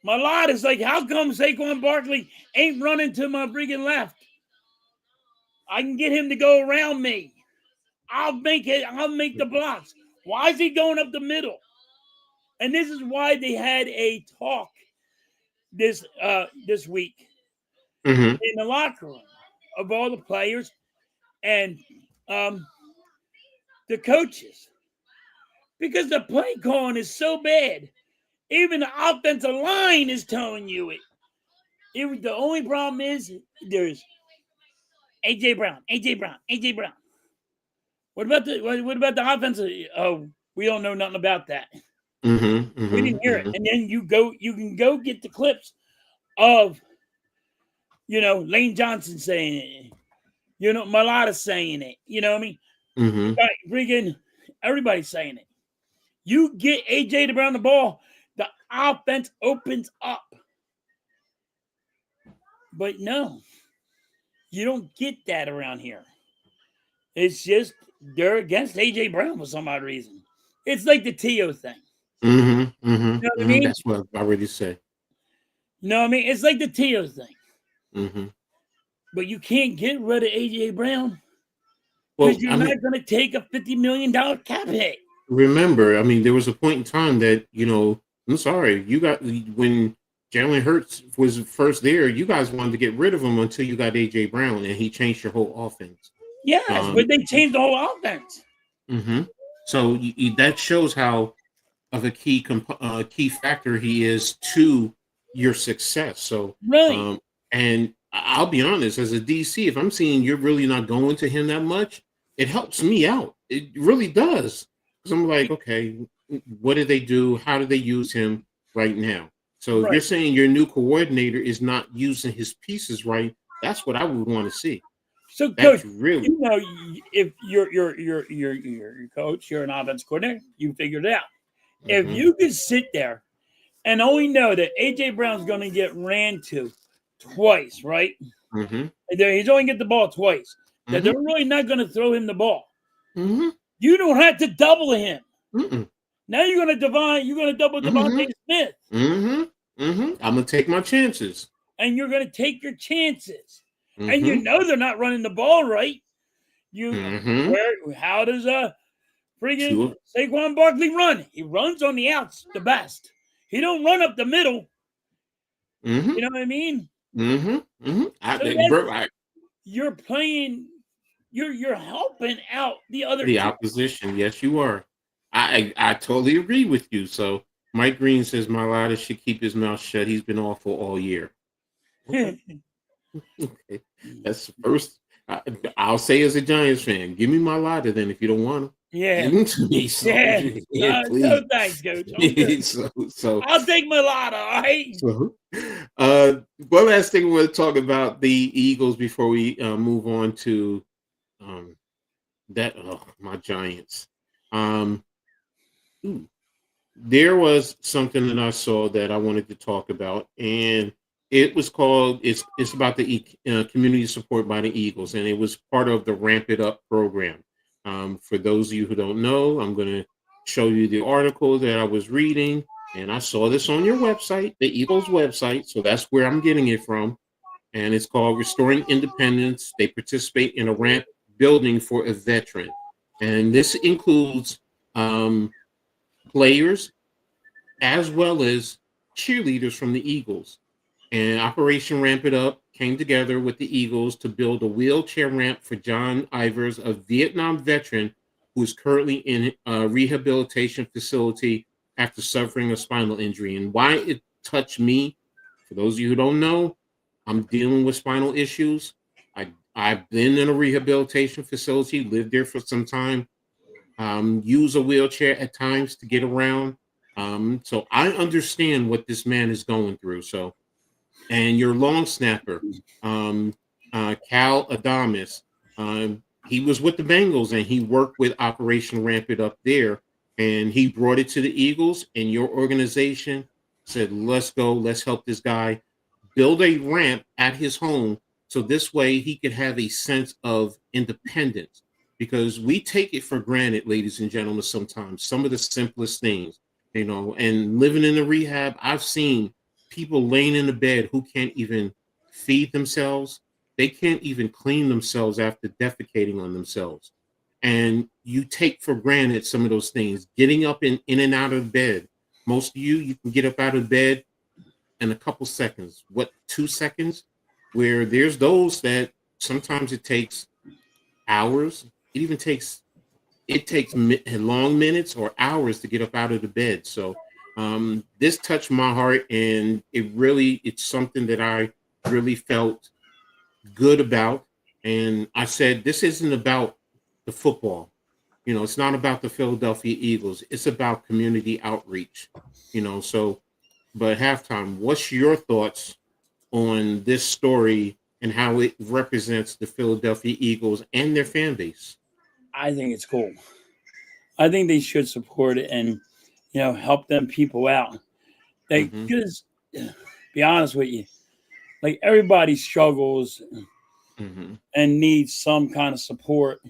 My lot is like, how come Saquon Barkley ain't running to my freaking left? I can get him to go around me. I'll make the blocks. Why is he going up the middle? And this is why they had a talk this week in the locker room of all the players and the coaches. Because the play calling is so bad. Even the offensive line is telling you it. The only problem is there's AJ Brown. What about the offensive? Oh, we don't know nothing about that. We didn't hear it. And then you can go get the clips of Lane Johnson saying it. Malata saying it. You know what I mean? Freaking everybody's saying it. You get AJ Brown the ball, the offense opens up. But no, you don't get that around here. It's just they're against AJ Brown for some odd reason. It's like the T.O. thing. You know what I mean? That's what I already said. You know what I mean? It's like the T.O. thing. But you can't get rid of AJ Brown because you're not going to take a $50 million cap hit. Remember, there was a point in time that, I'm sorry, you got when Jalen Hurts was first there, you guys wanted to get rid of him until you got AJ Brown, and he changed your whole offense. Yes, but they changed the whole offense. So that shows how of a key factor he is to your success. So, right. And I'll be honest, as a DC, if I'm seeing you're really not going to him that much, it helps me out. It really does. Because I'm like, okay, what do they do? How do they use him right now? So if you're saying your new coordinator is not using his pieces right, that's what I would want to see. So, that's Coach, really, if you're coach, you're an offense coordinator, you figured it out. If you could sit there and only know that AJ Brown's going to get ran to twice, right? Mm-hmm. He's only get the ball twice. That Mm-hmm. they're really not going to throw him the ball. Mm-hmm. You don't have to double him. Mm-mm. Now you're going to double Devontae Smith. Mm-hmm. Mm-hmm. I'm gonna take my chances. And you're going to take your chances. Mm-hmm. And you know they're not running the ball right. How does friggin' Saquon Barkley run? He runs on the outs the best. He don't run up the middle. Mm-hmm. You know what I mean? Mm-hmm. Mm-hmm. You're playing. You're helping out the other opposition. Yes, you are. I totally agree with you. So Mike Green says Mailata should keep his mouth shut. He's been awful all year. Okay. Okay. That's the first. I'll say as a Giants fan, give me Mailata then if you don't want him. Yeah. Give him to me. So, no thanks, Coach. So I'll take Mailata, all right? So, one last thing I want to talk about the Eagles before we move on to my Giants. There was something that I saw that I wanted to talk about, and it was called it's about the community support by the Eagles, and it was part of the Ramp It Up program. For those of you who don't know, I'm going to show you the article that I was reading, and I saw this on your website, the Eagles website, so that's where I'm getting it from, and it's called Restoring Independence. They participate in a ramp building for a veteran, and this includes players as well as cheerleaders from the Eagles. And Operation Ramp It Up came together with the Eagles to build a wheelchair ramp for John Ivers, a Vietnam veteran who is currently in a rehabilitation facility after suffering a spinal injury. And why it touched me, for those of you who don't know, I'm dealing with spinal issues. I've been in a rehabilitation facility, lived there for some time, use a wheelchair at times to get around. So I understand what this man is going through. So, and your long snapper, Cal Adamas, he was with the Bengals and he worked with Operation Ramp It Up there, and he brought it to the Eagles, and your organization said, let's go, let's help this guy build a ramp at his home so this way he could have a sense of independence, because we take it for granted, ladies and gentlemen, sometimes some of the simplest things, and living in the rehab, I've seen people laying in the bed who can't even feed themselves. They can't even clean themselves after defecating on themselves. And you take for granted some of those things, getting up in and out of bed. Most of you can get up out of bed in a couple seconds, 2 seconds, where there's those that sometimes it takes hours. It takes long minutes or hours to get up out of the bed. So this touched my heart, and it's something that I really felt good about. And I said, this isn't about the football. It's not about the Philadelphia Eagles. It's about community outreach, so. But Halftime, what's your thoughts on this story and how it represents the Philadelphia Eagles and their fan base? I think it's cool. I think they should support it and, help them people out. Because, be honest with you, like everybody struggles and needs some kind of support.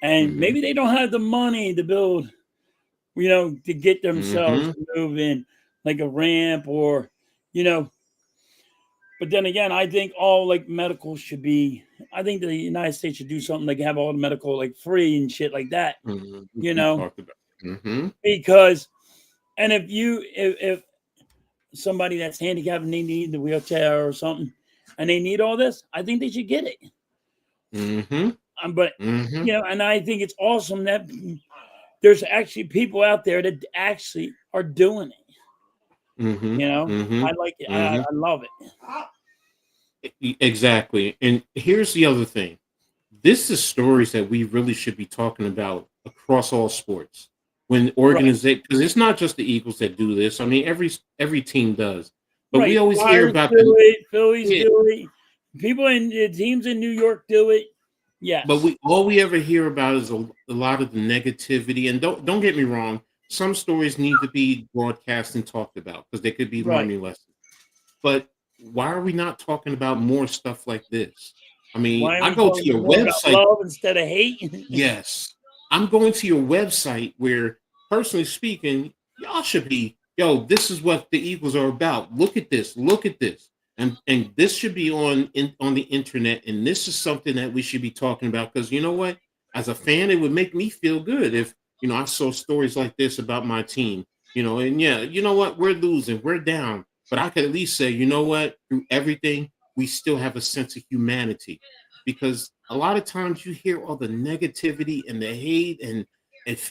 And maybe they don't have the money to build, to get themselves to move in like a ramp or, but then again, I think all like medical should be, I think the United States should do something like have all the medical like free and shit like that, because, and if somebody that's handicapped and they need the wheelchair or something and they need all this, I think they should get it. But, and I think it's awesome that there's actually people out there that actually are doing it. I like it. I love it. Exactly. And here's the other thing. This is stories that we really should be talking about across all sports. When organization, because it's not just the Eagles that do this. I mean, every team does. But we always hear about Phillies do it. People in teams in New York do it. Yeah. But all we ever hear about is a lot of the negativity. And don't get me wrong, some stories need to be broadcast and talked about because they could be learning lessons. But why are we not talking about more stuff like this? I mean, Why are I we go to talking your more about website. love instead of hate? Yes, I'm going to your website where, personally speaking, y'all should be, yo, this is what the Eagles are about. Look at this. Look at this. And this should be on the internet. And this is something that we should be talking about. Because you know what? As a fan, it would make me feel good if, I saw stories like this about my team. And yeah, you know what? We're losing. We're down. But I could at least say, you know what? Through everything, we still have a sense of humanity. Because a lot of times you hear all the negativity and the hate, and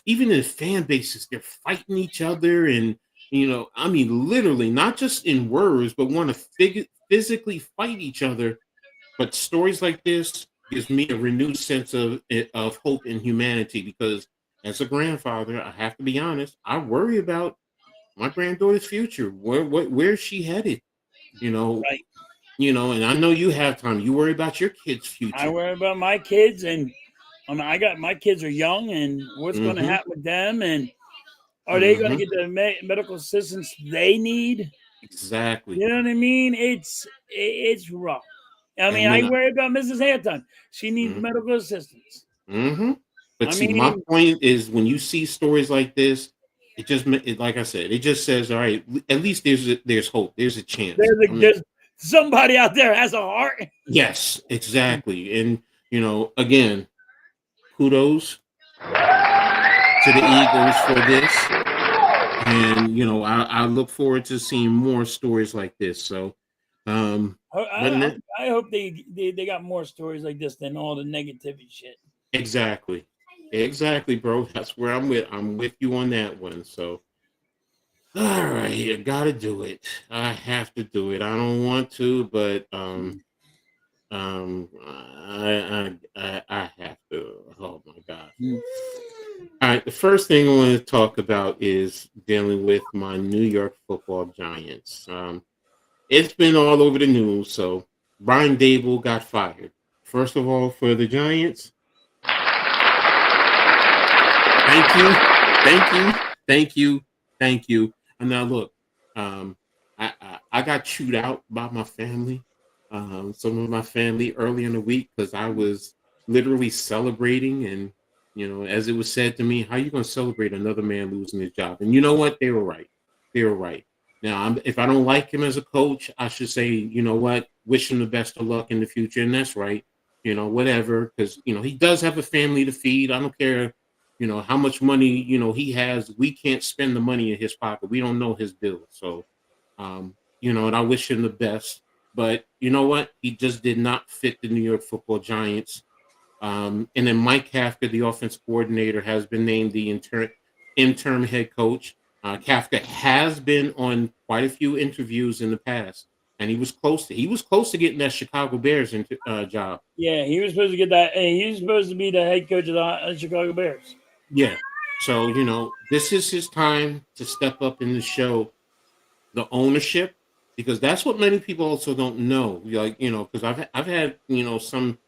even in fan bases, they're fighting each other. And, I mean, literally, not just in words, but want to physically fight each other. But stories like this gives me a renewed sense of hope and humanity, because as a grandfather, I have to be honest, I worry about my granddaughter's future. Where's she headed? You know, Right. and I know you have time. You worry about your kids' I future. worry about my kids, and I got my kids are young, and what's going to Mm-hmm. happen with them, and are they going to Mm-hmm. get the medical assistance they need? Exactly. You know what I mean? It's rough. I mean, And I when worry about Mrs. Hampton. She needs mm-hmm. medical assistance. Mm-hmm. But I see, my mean, point is, when you see stories like this, like I said, it just says, all right, at least there's hope. There's a chance. I mean, there's somebody out there has a heart. yes, exactly. And, again, kudos to the Eagles for this. And, I look forward to seeing more stories like this. So, but I hope they got more stories like this than all the negativity shit. exactly. Exactly, bro. That's where I'm with. I'm with you on that one. So, all right, I gotta do it. I have to do it. I don't want to, but I have to. Oh my gosh. All right, the first thing I want to talk about is dealing with my New York Football Giants. It's been all over the news. So Brian Dable got fired. First of all, for the Giants, thank you, thank you, thank you, thank you. And now look, I got chewed out by my family, some of my family early in the week, because I was literally celebrating, and as it was said to me, how you going to celebrate another man losing his job? And you know what? They were right. They were right. Now, if I don't like him as a coach, I should say, you know what? Wish him the best of luck in the future, and that's right. Whatever, because he does have a family to feed. I don't care how much money he has. We can't spend the money in his pocket. We don't know his bills. So and I wish him the best. But you know what? He just did not fit the New York Football Giants. And then Mike Kafka, the offense coordinator, has been named the interim head coach. Kafka has been on quite a few interviews in the past, and he was close to getting that Chicago Bears job. Yeah, he was supposed to get that. He was supposed to be the head coach of the Chicago Bears. Yeah. So, this is his time to step up in the show the ownership, because that's what many people also don't know. Like, because I've had, some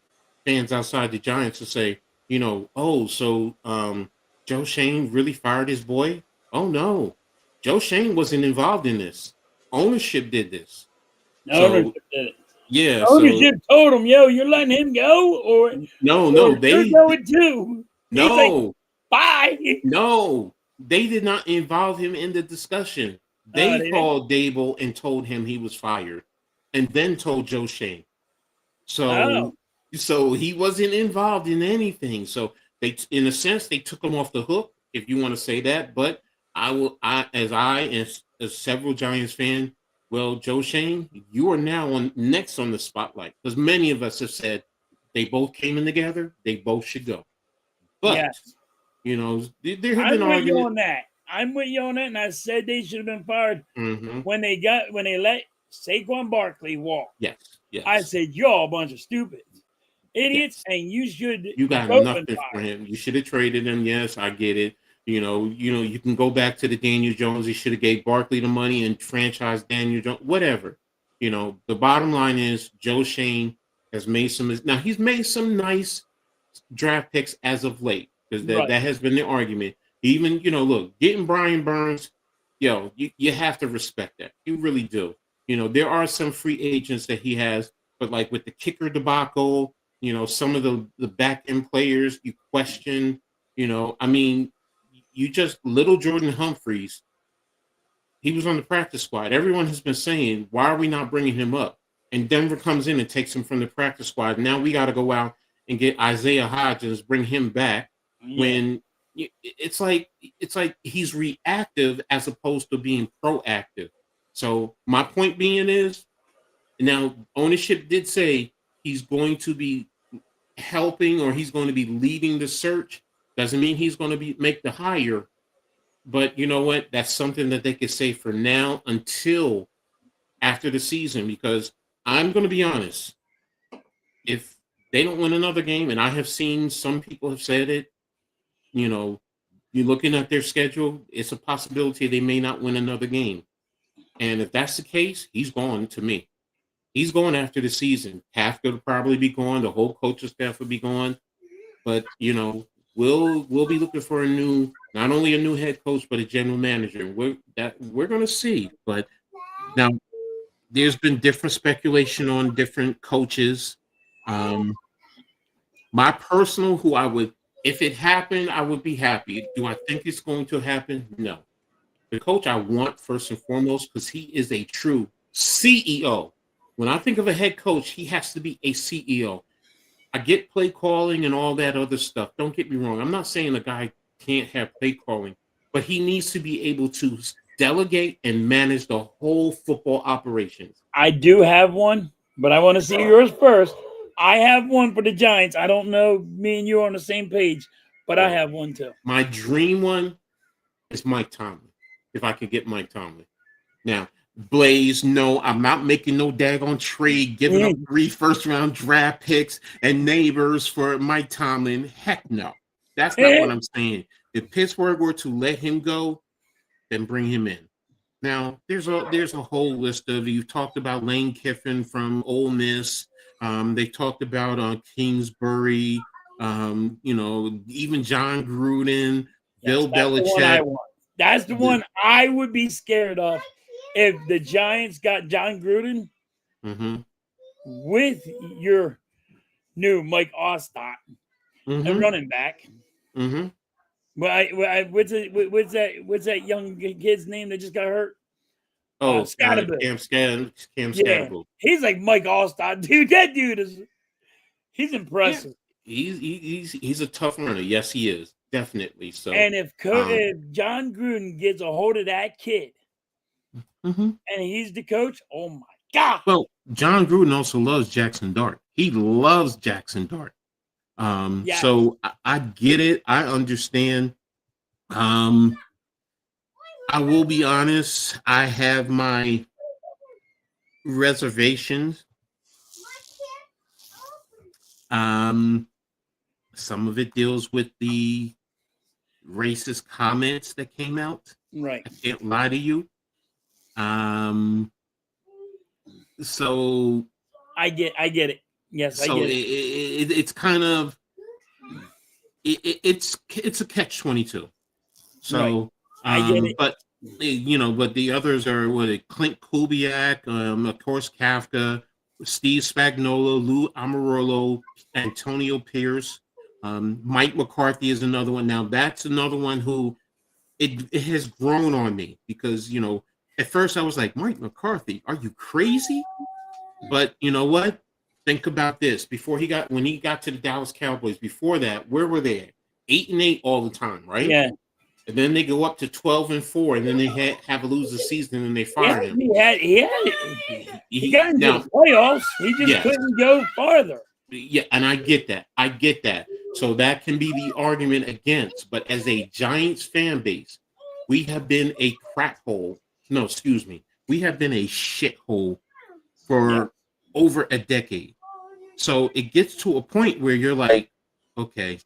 fans outside the Giants to say, oh, so Joe Shane really fired his boy? Oh no. Joe Shane wasn't involved in this. Ownership did this. Ownership So did it. yeah, Ownership told him, "Yo, you're letting him go, or no, you're going too." He's like, no, "Bye." no, they did not involve him in the discussion. They They didn't? called Dable and told him he was fired, and then told Joe Shane. Oh, So he wasn't involved in anything. So in a sense, they took him off the hook, if you want to say that. But as several Giants fan, well, Joe Shane, you are now next on the spotlight, because many of us have said they both came in together. They both should go. But yes. there have I'm been with you arguments. on that. I'm with you on that, and I said they should have been fired Mm-hmm. when they let Saquon Barkley walk. Yes. I said, "You're a bunch of stupids, idiots, Yes. and you should You got both been nothing for fired." him. You should have traded him. Yes, I get it. You can go back to the Daniel Jones. He should have gave Barkley the money and franchised Daniel Jones. Whatever. The bottom line is Joe Shane has made he's made some nice draft picks as of late, because that has been the argument. Even, look, getting Brian Burns, you have to respect that. You really do. there are some free agents that he has, but like with the kicker debacle, some of the back end players you question, I mean, you just little Jordan Humphreys, he was on the practice squad. Everyone has been saying, why are we not bringing him up? And Denver comes in and takes him from the practice squad. Now we got to go out and get Isaiah Hodgins, bring him back. When it's like he's reactive as opposed to being proactive. So my point being is, now ownership did say he's going to be helping or he's going to be leading the search. Doesn't mean he's going to make the hire. But you know what? That's something that they could say for now until after the season, because I'm going to be honest. If they don't win another game, and I have seen some people have said it, you're looking at their schedule, it's a possibility they may not win another game. And if that's the case, he's gone to me. He's going after the season. Kafka will probably be gone. The whole coaching staff will be gone. But, we'll be looking for not only a new head coach, but a general manager. We're going to see. But now there's been different speculation on different coaches. My personal, if it happened, I would be happy. Do I think it's going to happen? No. The coach I want first and foremost, because he is a true CEO. When I think of a head coach, he has to be a CEO. I get play calling and all that other stuff. Don't get me wrong. I'm not saying a guy can't have play calling, but he needs to be able to delegate and manage the whole football operations. I do have one, but I want to see yours first. I have one for the Giants. I don't know, me and you are on the same page, but I have one too. My dream one is Mike Tomlin, if I could get Mike Tomlin. Now, Blaze, no, I'm not making no daggone trade, giving up 3 first-round draft picks and neighbors for Mike Tomlin. Heck no. That's not what I'm saying. If Pittsburgh were to let him go, then bring him in. Now, there's a whole list of, you talked about Lane Kiffin from Ole Miss. They talked about Kingsbury, even John Gruden, Bill Belichick. That's the one I would be scared of. If the Giants got John Gruden with your new Mike Ostad, a running back. What's that young kid's name that just got hurt? Cam Scatterbill. He's like Mike Ostad, dude. That dude he's impressive. Yeah. He's a tough runner. Yes, he is, definitely. So, and if John Gruden gets a hold of that kid, and he's the coach, oh my God. Well, John Gruden also loves Jackson Dart. He loves Jackson Dart. So I get it. I understand. I will be honest. I have my reservations. Some of it deals with the racist comments that came out. Right. I can't lie to you. So I get it. Yes, so I get it. It's kind of it's a catch-22. So right. I get it. But but the others are Clint Kubiak, of course Kafka, Steve Spagnuolo, Lou Amarillo, Antonio Pierce, Mike McCarthy is another one. Now that's another one who it has grown on me because at first I was like, Mike McCarthy, are you crazy? But you know what? Think about this. When he got to the Dallas Cowboys, before that, where were they at? 8-8 all the time, right? Yeah. And then they go up to 12-4, and then they have a losing season, and they fire him. He got into the playoffs. He just couldn't go farther. Yeah, and I get that. So that can be the argument against. But as a Giants fan base, we have been a crap hole. No, excuse me. We have been a shithole for over a decade. So it gets to a point where you're like, okay,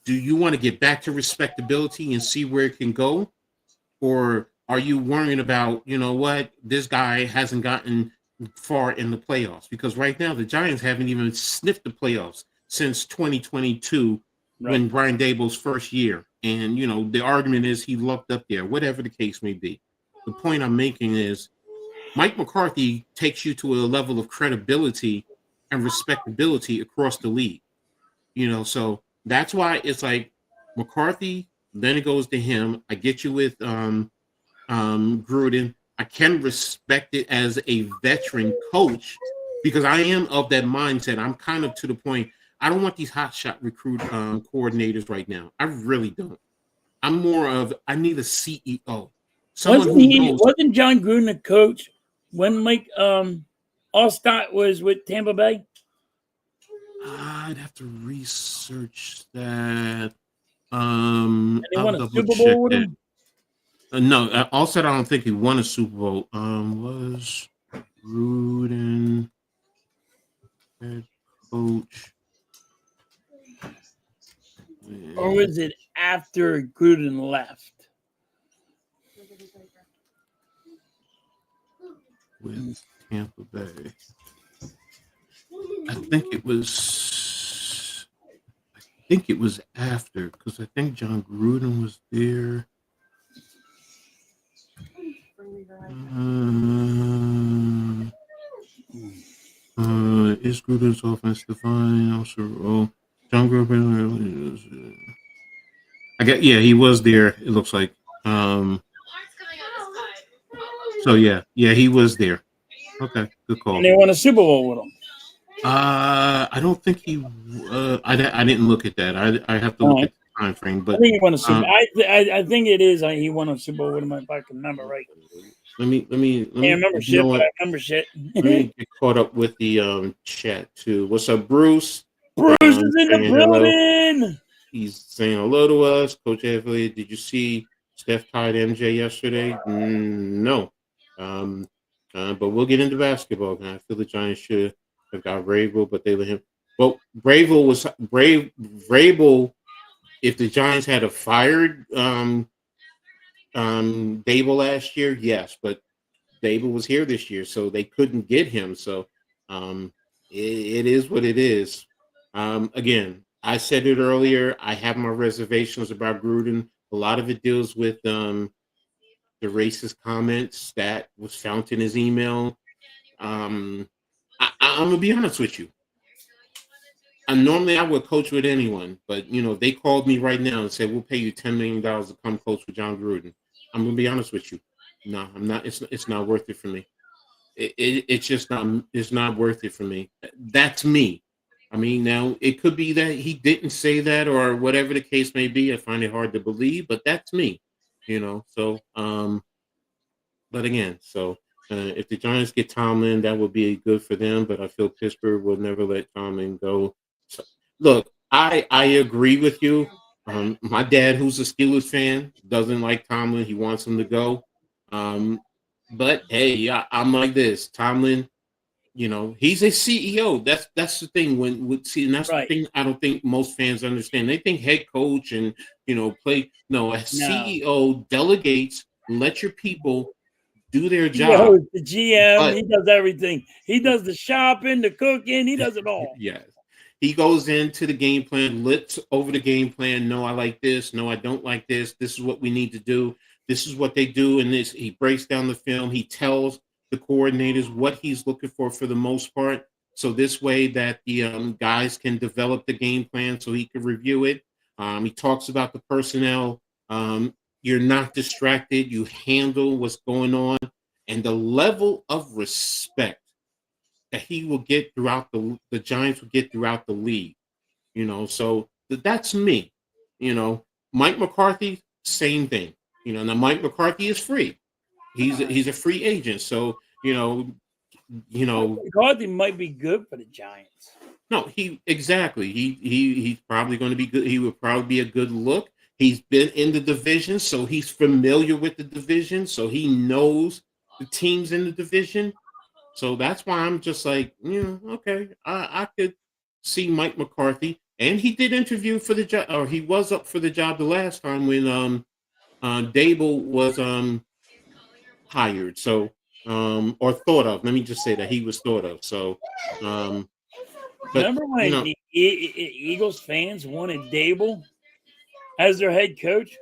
do you want to get back to respectability and see where it can go? Or are you worrying about, this guy hasn't gotten far in the playoffs? Because right now the Giants haven't even sniffed the playoffs since 2022 when Brian Daboll's first year. And, the argument is he lucked up there, whatever the case may be. The point I'm making is Mike McCarthy takes you to a level of credibility and respectability across the league. So that's why it's like McCarthy, then it goes to him. I get you with Gruden. I can respect it as a veteran coach because I am of that mindset. I'm kind of to the point. I don't want these hotshot recruit coordinators right now. I really don't. I'm more of I need a CEO, someone who knows. Wasn't John Gruden a coach when Mike Allstott was with Tampa Bay? I'd have to research that. And they won I'll a double Super check Bowl with that. him. No, also I don't think he won a Super Bowl. Was Gruden head coach? Or was it after Gruden left? With Tampa Bay. I think it was after, because I think John Gruden was there. Is Gruden's offense defined? Also, John Gruden. He was there. It looks like. So yeah, he was there. Okay, good call. And they won a Super Bowl with him. I don't think he. I didn't look at that. I have to look at the time frame. But I think he won a Super. I think it is. He won a Super Bowl with him if I can remember right. Let me. I remember shit, but I remember shit. Let me get caught up with the chat too. What's up, Bruce? Bruce is in the building. Hello. He's saying hello to us. Coach Edd, did you see Steph tied MJ yesterday? No. But we'll get into basketball. I feel the Giants should have got Vrabel, but they let him. Well, Vrabel was Vrabel. If the Giants had a fired Dable last year, yes, but Dable was here this year, so they couldn't get him. So it is what it is. Again, I said it earlier. I have my reservations about Gruden. A lot of it deals with the racist comments that was found in his email. I'm gonna be honest with you. Normally I would coach with anyone, but they called me right now and said we'll pay you $10 million to come coach with John Gruden. I'm gonna be honest with you. No, I'm not. It's not worth it for me. It's just not. It's not worth it for me. That's me. I mean, now it could be that he didn't say that or whatever the case may be. I find it hard to believe, but that's me. So but again, if the Giants get Tomlin, that would be good for them. But I feel Pittsburgh will never let Tomlin go. So, look, I agree with you. My dad, who's a Steelers fan, doesn't like Tomlin. He wants him to go. But hey, I'm like this. Tomlin, he's a CEO. That's the thing. And that's the thing. I don't think most fans understand. They think head coach and play. No, a CEO delegates. Let your people do their job. The GM, he does everything. He does the shopping, the cooking. He does it all. Yes. He goes into the game plan, looks over the game plan. No, I like this. No, I don't like this. This is what we need to do. This is what they do. And this, he breaks down the film. He tells the coordinators what he's looking for the most part. So this way that the guys can develop the game plan so he can review it. He talks about the personnel. You're not distracted. You handle what's going on. And the level of respect that he will get throughout the Giants will get throughout the league. So that's me. Mike McCarthy, same thing. Now Mike McCarthy is free. He's a free agent. So, McCarthy might be good for the Giants. No, he's probably going to be good. He would probably be a good look. He's been in the division, so he's familiar with the division, so he knows the teams in the division. So that's why I'm just like, okay, I could see Mike McCarthy. And he did interview for the job, or he was up for the job the last time when Dable was hired. So or thought of. Let me just say that he was thought of. So but, remember when the Eagles fans wanted Dable as their head coach?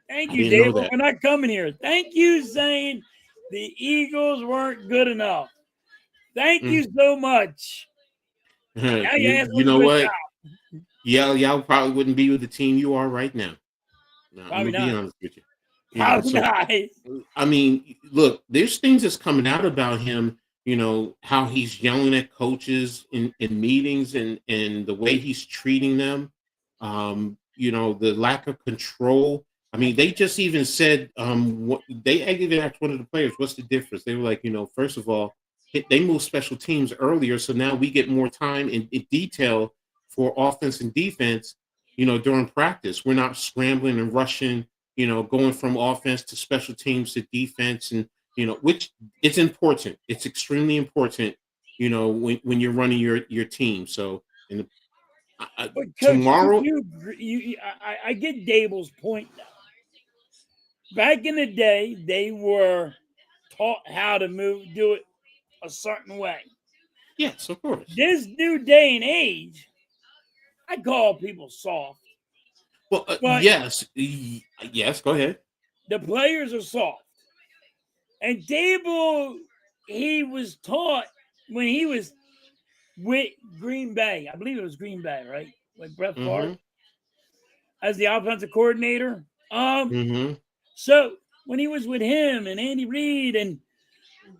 Thank you, Dable, for not coming here. Thank you, Zane. the Eagles weren't good enough. Thank Mm. you so much. Now you ask You what's a know good what? job. Y'all probably wouldn't be with the team you are right now. I'm Probably gonna be not. honest with you. Probably So not. I mean, look, there's things that's coming out about him. How he's yelling at coaches in meetings and the way he's treating them. The lack of control. I mean, they just even said they even asked one of the players, "What's the difference?" They were like, first of all, they moved special teams earlier, so now we get more time in detail for offense and defense. During practice, we're not scrambling and rushing. Going from offense to special teams to defense, and which it's important. It's extremely important. When you're running your team. So, But Coach, tomorrow, I get Dable's point now. Back in the day, they were taught how to do it a certain way. yes, of course. This new day and age, I call people soft. Well, But yes, yes. Go ahead. the players are soft. And Dable, he was taught when he was with Green Bay. I believe it was Green Bay, right? With Brett Favre Mm-hmm. as the offensive coordinator. Mm-hmm. So when he was with him and Andy Reid and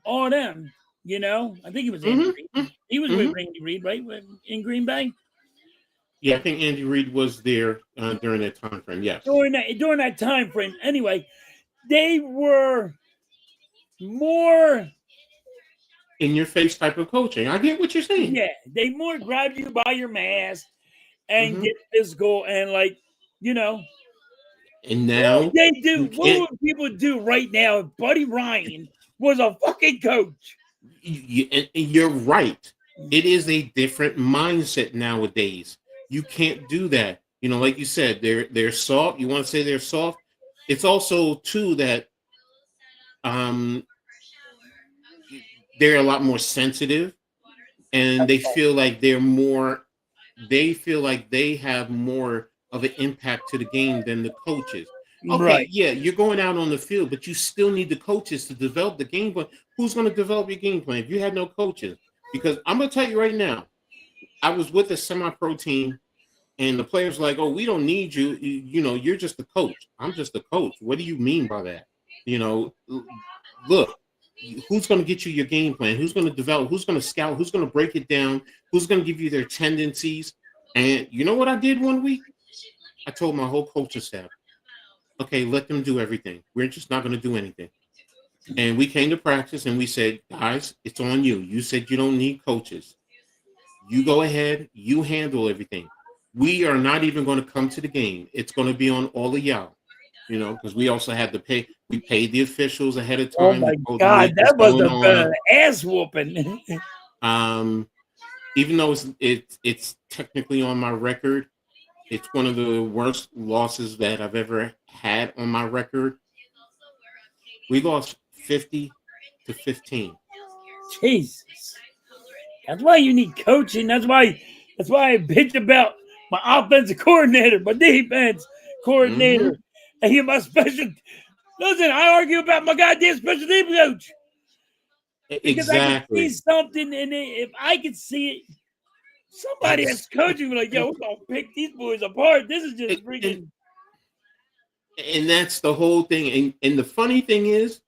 all them, I think it was Andy Mm-hmm. Reid. He was with Mm-hmm. Andy Reid, right? In Green Bay. Yeah, I think Andy Reid was there during that time frame. Yes. During that time frame. Anyway, they were more In your face type of coaching. I get what you're saying. they more grab you by your mask and Mm-hmm. get physical and And what would now they you do? What can't. would people do right now if Buddy Ryan was a fucking coach? And you're right. It is a different mindset nowadays. You can't do that. Like you said, they're soft. You want to say they're soft. It's also too that um they're a lot more sensitive, and they feel like they have more of an impact to the game than the coaches. Okay, Right. yeah, you're going out on the field, but you still need the coaches to develop the game plan. Who's going to develop your game plan if you had no coaches? Because I'm going to tell you right now, I was with a semi-pro team, and the players were like, "Oh, we don't need you. You're just the coach." I'm just the coach. What do you mean by that? Look, who's going to get you your game plan? Who's going to develop? Who's going to scout? Who's going to break it down? Who's going to give you their tendencies? And you know what I did one week? I told my whole coaching staff, "Okay, let them do everything. We're just not going to do anything." And we came to practice and we said, "Guys, it's on you. You said you don't need coaches. You go ahead. You handle everything. We are not even going to come to the game. It's going to be on all of y'all." Because we also had to pay. We paid the officials ahead of Oh time. my We told them God, what's that must going have been on. an ass whooping. Even though it's technically on my record, it's one of the worst losses that I've ever had on my record. We lost 50-15. Jesus. That's why you need coaching. That's why I bitch about my offensive coordinator, my defense Mm-hmm. coordinator, and my special. Listen, I argue about my goddamn special team coach because I can see Exactly. something, and if I could see it, somebody that's Ex- coaching be like, "Yo, we're gonna pick these boys apart. This is just and, freaking." and that's the whole thing. And the funny thing is,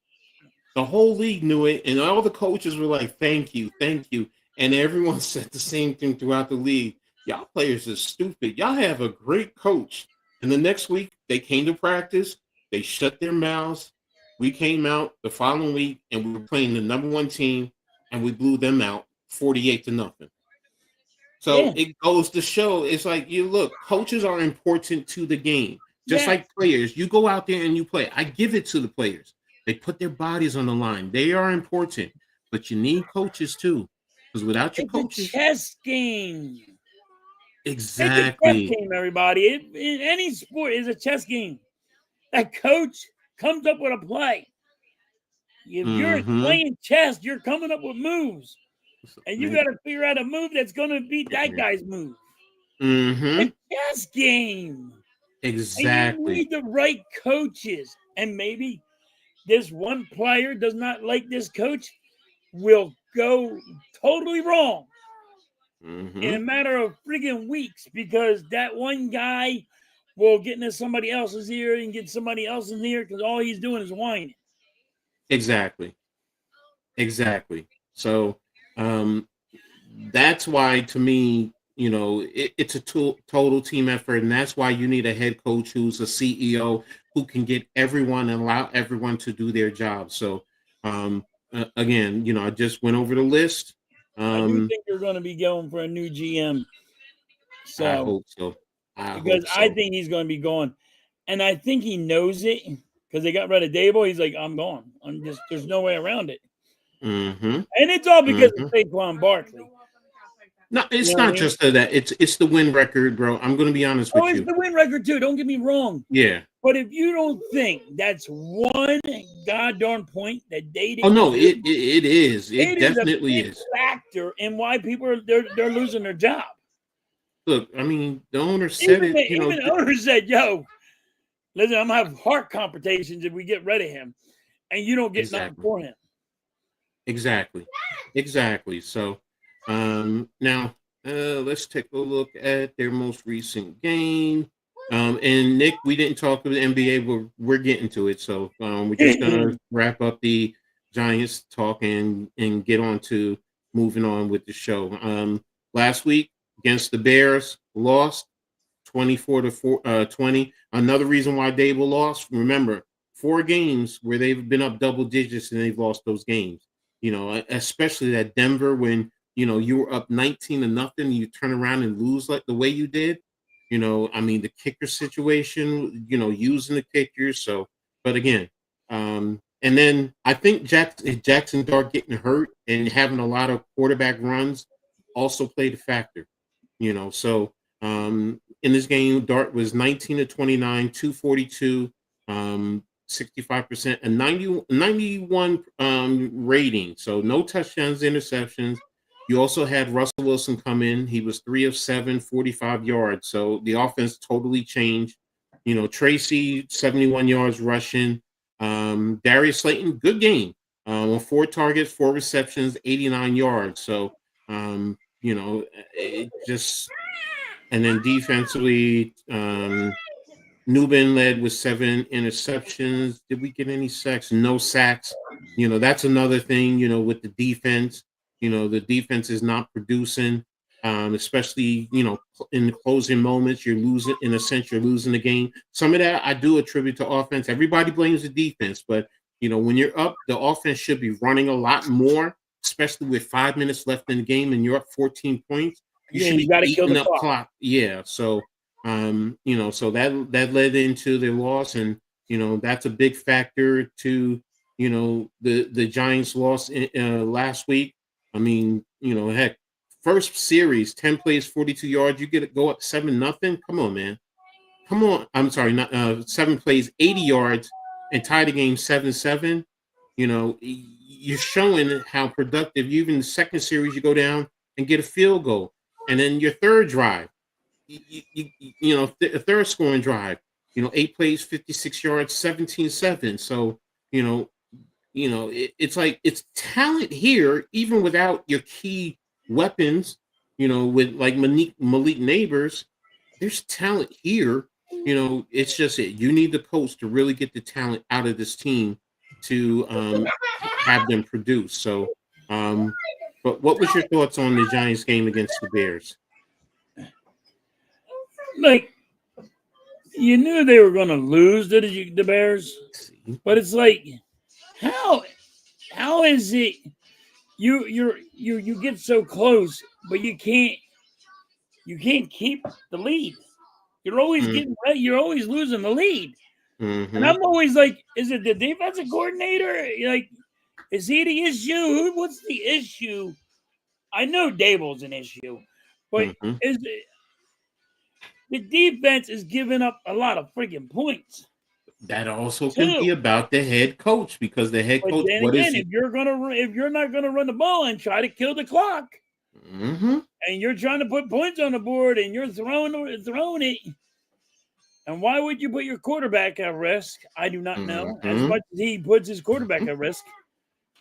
the whole league knew it, and all the coaches were like, "Thank you, thank you." And everyone said the same thing throughout the league. Y'all players are stupid. Y'all have a great coach. And the next week, they came to practice. They shut their mouths. We came out the following week, and we were playing the number one team, and we blew them out 48-0. So Yeah. it goes to show, it's like, you look, coaches are important to the game, just Yeah. like players. You go out there and you play. I give it to the players. They put their bodies on the line. They are important, but you need coaches too, because without your It's a coaches, chess game. It's a chess exactly, game, everybody. In any sport, is a chess game. That coach comes up with a play. If you're mm-hmm. playing chess, you're coming up with moves, and you got to figure out a move that's going to beat that guy's move. Mm-hmm. A chess game, and you Exactly. need the right coaches, and maybe this one player does not like this coach, will go totally wrong in a matter of friggin' weeks, because that one guy will get into somebody else's ear and get somebody else's ear because all he's doing is whining. Exactly. So that's why, to me, it's a total team effort, and that's why you need a head coach who's a CEO who can get everyone and allow everyone to do their job. So again, I just went over the list. I do think you're going to be going for a new GM. So I hope so. I think he's going to be going, and I think he knows it because they got rid of Dable. He's like, I'm gone. There's no way around it. And it's all because of Saquon Barkley. No, it's not just that. It's the win record, bro. I'm going to be honest with you. It's the win record too. Don't get me wrong. Yeah. But if you don't think that's one goddamn point that they didn't, oh no, it is. It definitely is a factor in why people they're losing their job. Look, I mean, the owner said it. Even the owner said, "Yo, listen, I'm gonna have heart palpitations if we get rid of him, and you don't get nothing for him." Exactly. So, now let's take a look at their most recent game. And Nick, we didn't talk about the NBA, but we're getting to it. So we're just gonna wrap up the Giants talk and get on to moving on with the show. Last week against the Bears, lost 24-20. Another reason why Dable lost. Remember, 4 games where they've been up double digits and they've lost those games. Especially that Denver when you were up 19-0, you turn around and lose like the way you did. I mean, the kicker situation, using the kickers. So, but again, and then I think Jackson Dart getting hurt and having a lot of quarterback runs also played a factor. So in this game, Dart was 19-29, 242, 65%, and 91 rating. So no touchdowns, interceptions. You also had Russell Wilson come in. He was 3 of 7, 45 yards. So the offense totally changed. Tracy, 71 yards rushing. Darius Slayton, good game. 4 targets, 4 receptions, 89 yards. So, it just, and then defensively, Newbin led with 7 interceptions. Did we get any sacks? No sacks. That's another thing, with the defense. The defense is not producing, especially, in the closing moments. You're losing, in a sense, you're losing the game. Some of that I do attribute to offense. Everybody blames the defense, but, when you're up, the offense should be running a lot more, especially with 5 minutes left in the game and you're up 14 points. You should be eating up clock. Yeah. So, so that led into their loss, and, that's a big factor to, the Giants' loss last week. I mean, heck, first series, 10 plays, 42 yards. You go up 7-0. Come on, man. Come on. I'm sorry, not 7 plays, 80 yards, and tie the game 7-7. You're showing how productive. Even the second series, you go down and get a field goal, and then your third drive, a third scoring drive, 8 plays, 56 yards, 17-7. So, it's like it's talent here, even without your key weapons, with like Malik Neighbors. There's talent here. It's just you need the coach to really get the talent out of this team to have them produce. So, but what was your thoughts on the Giants game against the Bears? Like, you knew they were going to lose to the Bears, but it's like, how is it you get so close, but you can't keep the lead? You're always getting right. You're always losing the lead, and I'm always like, is it the defensive coordinator? Like, is he the issue? What's the issue? I know Dable's an issue, but is it? The defense is giving up a lot of freaking points. That also can be about the head coach, because the head coach. If you're not gonna run the ball and try to kill the clock, and you're trying to put points on the board and you're throwing it, And why would you put your quarterback at risk? I do not know. As Mm-hmm. much as he puts his quarterback at risk,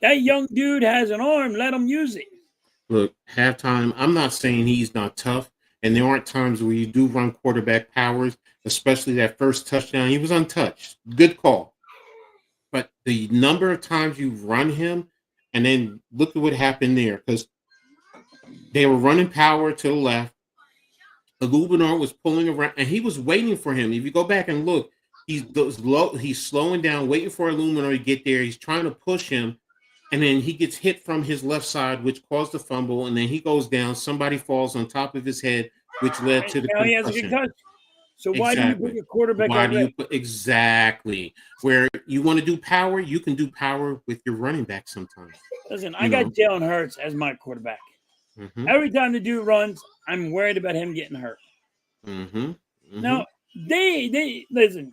that young dude has an arm. Let him use it. Look, halftime, I'm not saying he's not tough, and there aren't times where you do run quarterback powers, especially that first touchdown. He was untouched. Good call. But the number of times you run him, and then look at what happened there, because they were running power to the left. Illuminor was pulling around, and he was waiting for him. If you go back and look, he's slowing down, waiting for Illuminor to get there. He's trying to push him, and then he gets hit from his left side, which caused the fumble, and then he goes down. Somebody falls on top of his head, which led to the Now he has a concussion. concussion. So why do you put Exactly. your quarterback Why at do you risk? put exactly where you want to do power? You can do power with your running back sometimes. Listen, I You got know. Jalen Hurts as my quarterback. Mm-hmm. Every time the dude runs, I'm worried about him getting hurt. Mm-hmm. Mm-hmm. Now, they listen.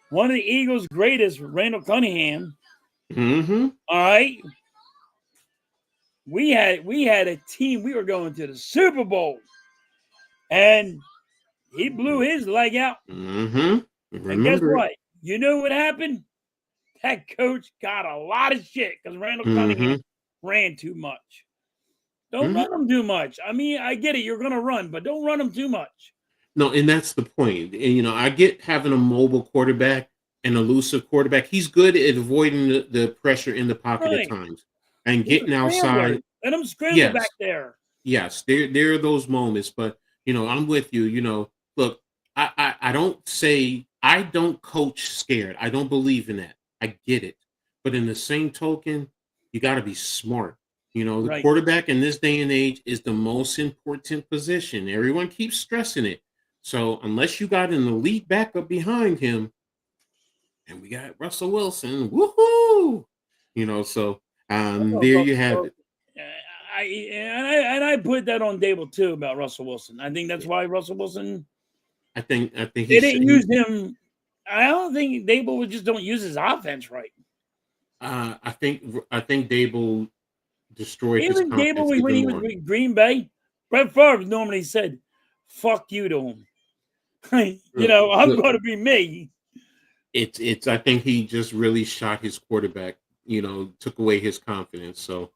One of the Eagles' greatest, Randall Cunningham. Mm-hmm. All right. We had a team. We were going to the Super Bowl, and he blew his leg out. Mm-hmm. And guess Remember it. what? You know what happened? That coach got a lot of shit because Randall Cunningham Mm-hmm. ran too much. Don't Mm-hmm. run him too much. I mean, I get it. You're going to run, but don't run him too much. No, and that's the point. And, I get having a mobile quarterback, an elusive quarterback. He's good at avoiding the pressure in the pocket Right. at times and He's getting a outside. scrambler. Let him scramble Yes. back there. Yes, there are those moments, but I'm with you. Look, I don't coach scared. I don't believe in that. I get it, but in the same token, you got to be smart. The Right. quarterback in this day and age is the most important position. Everyone keeps stressing it. So unless you got an elite backup behind him, and we got Russell Wilson, woohoo! So there you have it. I put that on Dable too about Russell Wilson. I think that's why Russell Wilson. I think They didn't use him. I don't think Dable just don't use his offense right. I think Dable destroyed his Even confidence Dable when he was more. with Green Bay, Brett Favre normally said, "Fuck you" to him. I'm going to be me. It's. I think he just really shot his quarterback. Took away his confidence. So,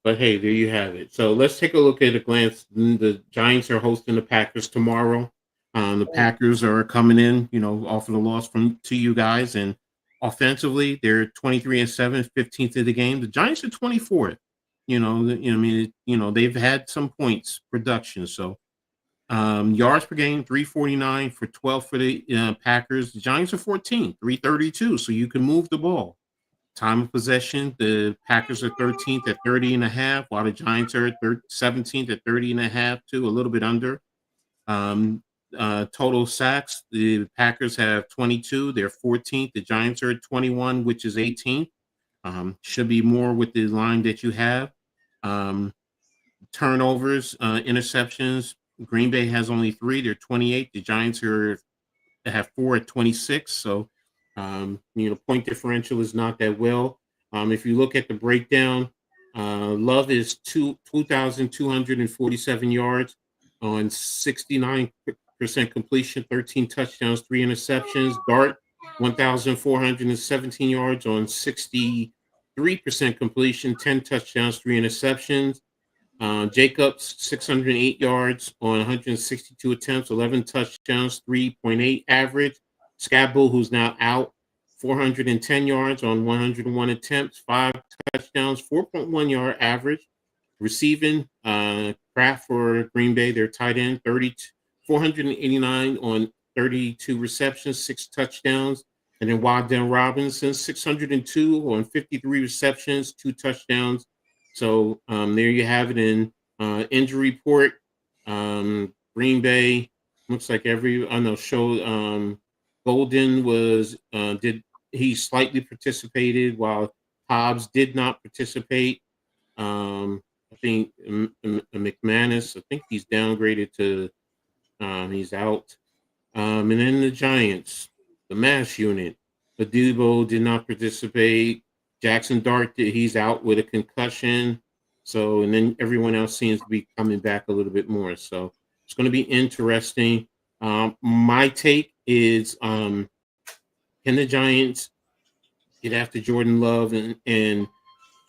but hey, there you have it. So let's take a look at a glance. The Giants are hosting the Packers tomorrow. The Packers are coming in, off of the loss to you guys, and offensively, they're 23-7, 15th of the game. The Giants are 24th. They've had some points production. So, yards per game, 349 for 12 for the Packers. The Giants are 14, 332. So you can move the ball. Time of possession, the Packers are 13th at 30.5, while the Giants are 17th at 30.5, too, a little bit under. Total sacks, the Packers have 22. They're 14th. The Giants are at 21, which is 18th. Should be more with the line that you have. Turnovers, interceptions. Green Bay has only 3. They're 28. The Giants have 4 at 26. So, point differential is not that well. If you look at the breakdown, Love is 2,247 yards on 69% completion, 13 touchdowns, 3 interceptions. Dart, 1,417 yards on 63% completion, 10 touchdowns, 3 interceptions. Jacobs, 608 yards on 162 attempts, 11 touchdowns, 3.8 average. Scabble, who's now out, 410 yards on 101 attempts, 5 touchdowns, 4.1 yard average. Receiving, Kraft for Green Bay, their tight end, 489 on 32 receptions, 6 touchdowns. And then Waddell Robinson, 602 on 53 receptions, 2 touchdowns. So there you have it in injury report. Green Bay looks like Golden he slightly participated while Hobbs did not participate. I think McManus, I think he's downgraded to he's out. And then the Giants, the mass unit. Adebo did not participate. Jackson Dart, he's out with a concussion. So, and then everyone else seems to be coming back a little bit more. So it's going to be interesting. My take is, can the Giants get after Jordan Love and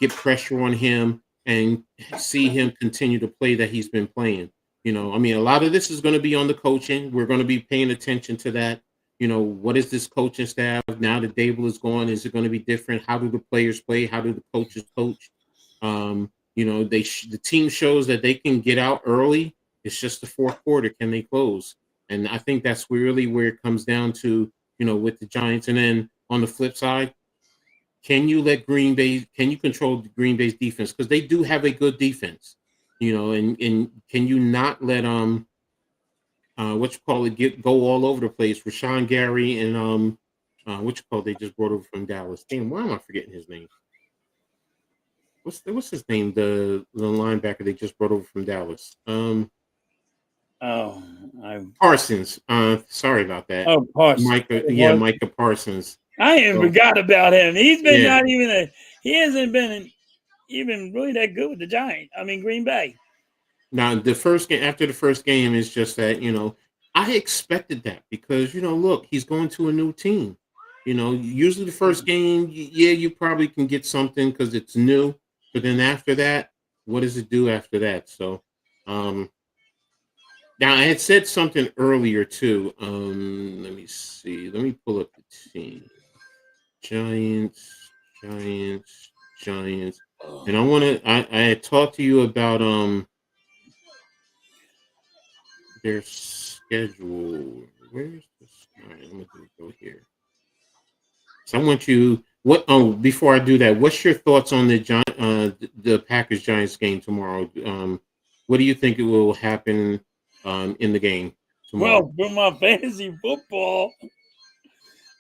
get pressure on him and see him continue to play that he's been playing? I mean, a lot of this is going to be on the coaching. We're going to be paying attention to that. What is this coaching staff now that Dable is gone? Is it going to be different? How do the players play? How do the coaches coach? The team shows that they can get out early. It's just the fourth quarter. Can they close? And I think that's really where it comes down to, with the Giants. And then on the flip side, can you control Green Bay's defense? Because they do have a good defense, and can you not let go all over the place? Rashawn Gary and they just brought over from Dallas. Damn, why am I forgetting his name? What's his name? The linebacker they just brought over from Dallas. Parsons. Sorry about that. Oh, Parsons. Micah Parsons. I even forgot about him. He's been not even he hasn't been even really that good with the Giants. I mean, Green Bay. Now, after the first game is just that, I expected that because, look, he's going to a new team. Usually the first game, you probably can get something because it's new. But then after that, what does it do after that? So, now I had said something earlier too. Let me see. Let me pull up the team. Giants. And I had talked to you about their schedule. Where's this? All right, I'm gonna go here. So I want you. Before I do that, what's your thoughts on the Packers Giants game tomorrow? What do you think it will happen in the game tomorrow? Well, for my fantasy football,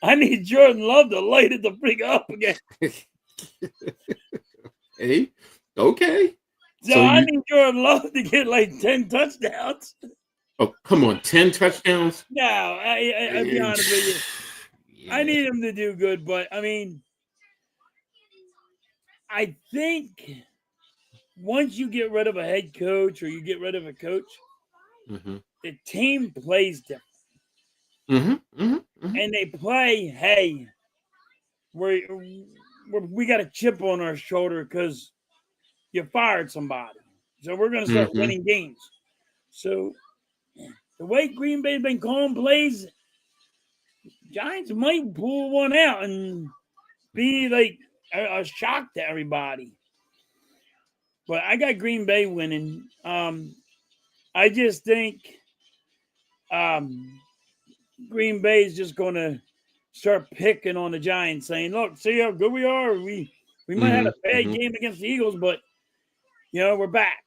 I need Jordan Love to light it to bring up again. Hey, okay. So I need Jordan Love to get like 10 touchdowns. Oh, come on, 10 touchdowns? No, I'll be honest with you. I need him to do good, but I mean, I think once you get rid of a head coach or you get rid of a coach, the team plays different. And they play, hey, we got a chip on our shoulder because you fired somebody. So we're going to start winning games. So the way Green Bay's been calling plays, Giants might pull one out and be like a shock to everybody. But I got Green Bay winning. I just think Green Bay is just going to start picking on the Giants, saying, "Look, see how good we are. We might have a bad game against the Eagles, but we're back."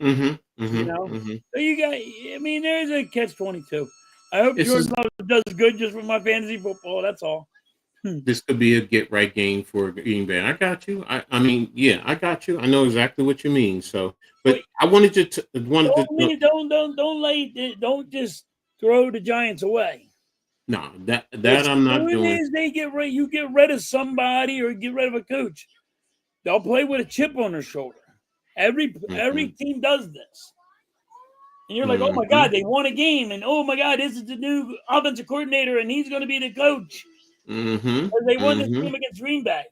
So you got. I mean, there's a catch-22. I hope Jordan Love does good just for my fantasy football. That's all. This could be a get-right game for Green Bay. I got you. I got you. I know exactly what you mean. So, but I wanted you to don't just throw the Giants away. No, that I'm not doing. As they you get rid of somebody or get rid of a coach, they'll play with a chip on their shoulder. Every team does this. And you're like, oh my God, they won a game, and oh my God, this is the new offensive coordinator, and he's going to be the coach. Because they won this game against Green Bay.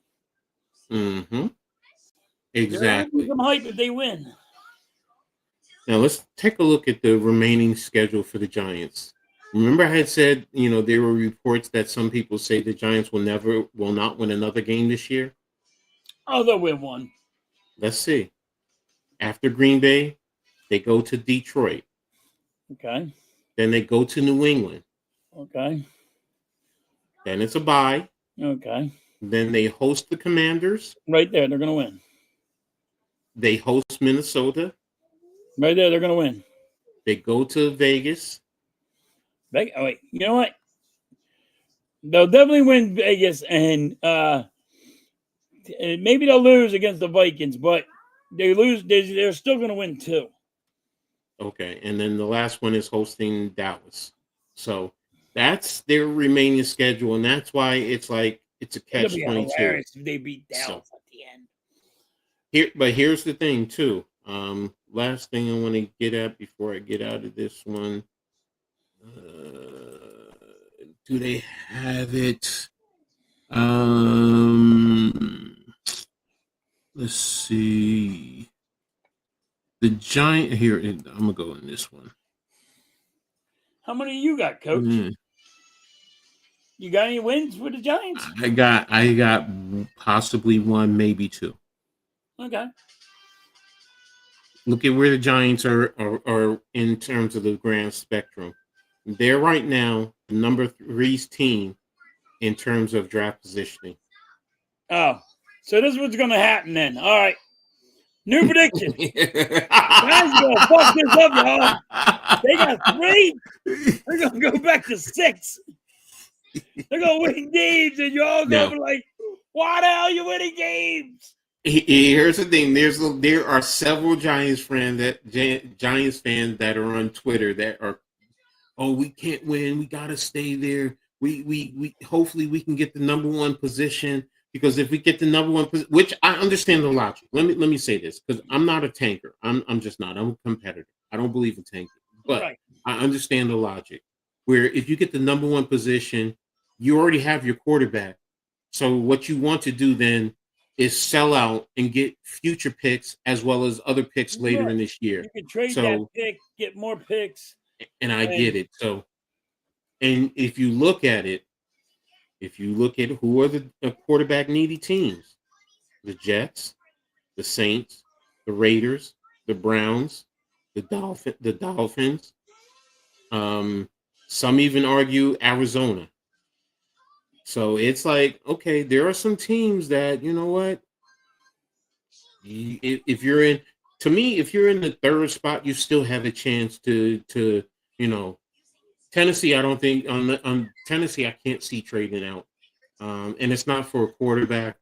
Exactly. Some hype if they win. Now let's take a look at the remaining schedule for the Giants. Remember, I had said, there were reports that some people say the Giants will not win another game this year. Oh, they'll win one. Let's see. After Green Bay, they go to Detroit. Okay. Then they go to New England. Okay. Then it's a bye. Okay. Then they host the Commanders. Right there, they're going to win. They host Minnesota. Right there, they're going to win. They go to Vegas. Wait, you know what? They'll definitely win Vegas, and maybe they'll lose against the Vikings, but they're still going to win 2. Okay, and then the last one is hosting Dallas. So that's their remaining schedule, and that's why it's like it's a catch-22. If they beat Dallas at the end. Here's the thing too. Last thing I want to get at before I get out of this one. Do they have it? Let's see. The Giant here. I'm gonna go in this one. How many you got, Coach? You got any wins with the Giants? I got possibly one, maybe two. Okay. Look at where the Giants are in terms of the grand spectrum. They're right now the number 3 team in terms of draft positioning. Oh, so this is what's going to happen then. All right. New prediction. Guys going to fuck this up, y'all. They got 3. They're going to go back to 6. They're going to win games, and you're all going to be like, why the hell are you winning games? Here's the thing. There are several Giants fans that are on Twitter that are, oh, we can't win. We got to stay there. We hopefully we can get the number 1 position, because if we get the number 1 position, which I understand the logic. Let me say this, because I'm not a tanker. I'm just not. I'm a competitor. I don't believe in tanking, but I understand the logic. Where if you get the number 1 position, you already have your quarterback. So what you want to do then is sell out and get future picks as well as other picks later in this year. You can trade that pick, get more picks. And I get it. So, and if you look at who are the quarterback needy teams, the Jets, the Saints, the Raiders, the Browns, the Dolphins. Some even argue Arizona. So it's like, okay, there are some teams that, you know what, if you're in, to me, if you're in the 3rd spot, you still have a chance to Tennessee. I don't think on Tennessee, I can't see trading out. And it's not for a quarterback.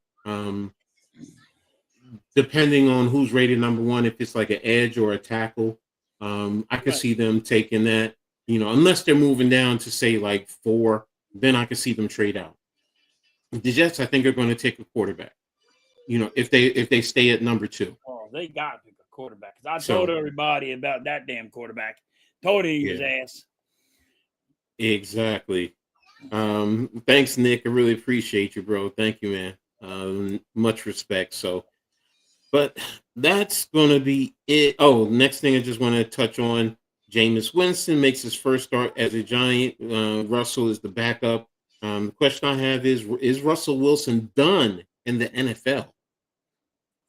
Depending on who's rated number 1, if it's like an edge or a tackle, I could see them taking that, unless they're moving down to say like 4, then I could see them trade out. The Jets, I think, are going to take a quarterback. If they stay at number 2. Oh, they got to pick a quarterback. I told everybody about that damn quarterback. Told his ass. Exactly. Thanks, Nick. I really appreciate you, bro. Thank you, man. Much respect. So, but that's going to be it. Oh, next thing I just want to touch on, Jameis Winston makes his first start as a Giant. Russell is the backup. The question I have is Russell Wilson done in the NFL?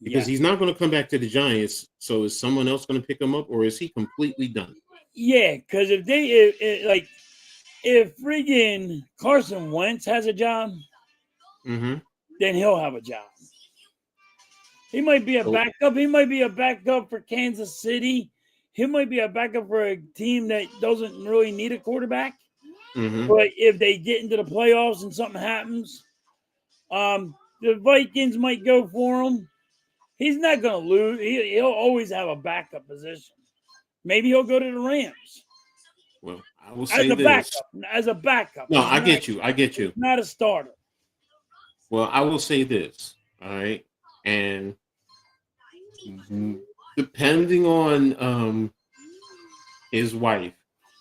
Because he's not going to come back to the Giants. So is someone else going to pick him up, or is he completely done? Yeah, because if friggin' Carson Wentz has a job, then he'll have a job. He might be a backup. He might be a backup for Kansas City. He might be a backup for a team that doesn't really need a quarterback. But if they get into the playoffs and something happens, the Vikings might go for him. He's not going to lose. He'll always have a backup position. Maybe he'll go to the Rams. Well, I will say as a backup. No, I get you. Not a starter. Well, I will say this. All right. And depending on his wife,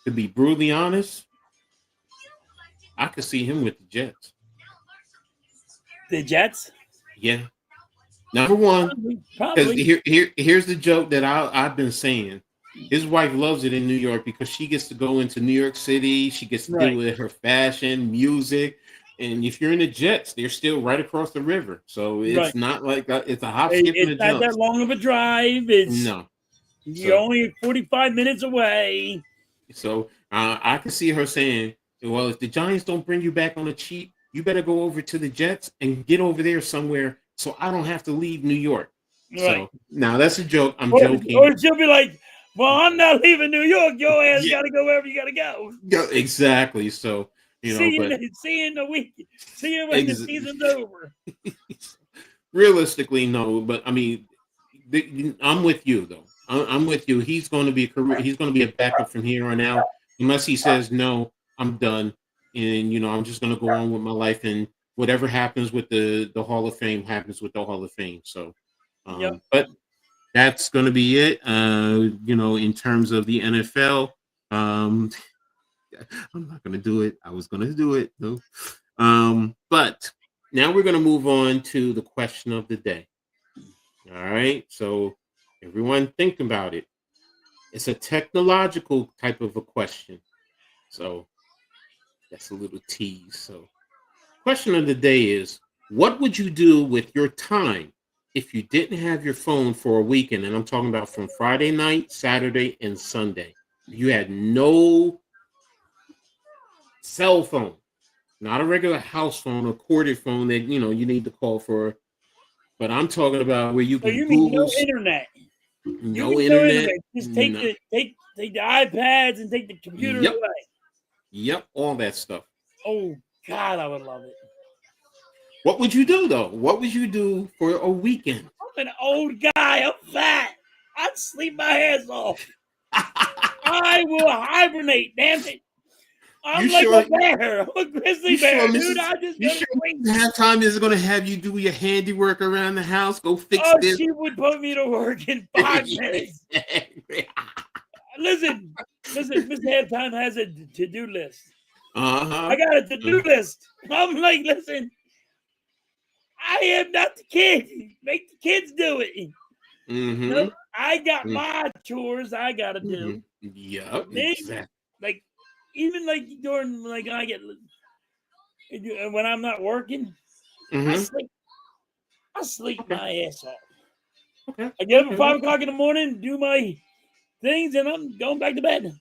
to be brutally honest, I could see him with the Jets. The Jets? Yeah. Number 1, because here's the joke that I've been saying. His wife loves it in New York because she gets to go into New York City. She gets to deal with her fashion, music. And if you're in the Jets, they're still right across the river. So it's not like it's a hop, skip, and a jump. It's not that long of a drive. You're only 45 minutes away. So I can see her saying, well, if the Giants don't bring you back on the cheap, you better go over to the Jets and get over there somewhere so I don't have to leave New York. Right. So now that's a joke. I'm joking. Or she'll be like, well, I'm not leaving New York. Your ass got to go wherever you got to go. Yeah, exactly. So, see you in the week. See you when the season's over. Realistically, no. But I mean, I'm with you though. I'm with you. He's going to be a backup from here on out, unless he says no, I'm done, and I'm just going to go on with my life, and whatever happens with the Hall of Fame happens with the Hall of Fame. So, but that's going to be it. In terms of the NFL, I'm not gonna do it. I was gonna do it. No. But now we're gonna move on to the question of the day. All right. So everyone think about it. It's a technological type of a question. So that's a little tease. So question of the day is, what would you do with your time if you didn't have your phone for a weekend? And I'm talking about from Friday night, Saturday, and Sunday. You had no cell phone, not a regular house phone or corded phone that you need to call for. But I'm talking about where you So can you mean no Google, internet? You no mean no internet. internet? Just take the iPads and take the computer Yep, away. yep, all that stuff. Oh God, I would love it. What would you do though? What would you do for a weekend? I'm an old guy. I'm fat. I'd sleep my ass off. I will hibernate. Damn it. I'm You like sure? a bear. I'm a grizzly You bear, sure, dude. Mrs. I just You go to sure sleep. halftime is going to have you do your handiwork around the house? Go fix Oh, this. she would put me to work in 5 minutes. Listen, Miss Halftime has a to-do list. Uh-huh. I got a to-do list. I'm like, listen, I am not the kid. Make the kids do it. Mm-hmm. Nope, I got my chores I gotta do. Yep, Then, exactly. like, even like during like I get when I'm not working, I sleep Okay. my ass off. Okay. I get up at 5 o'clock in the morning, do my things, and I'm going back to bed.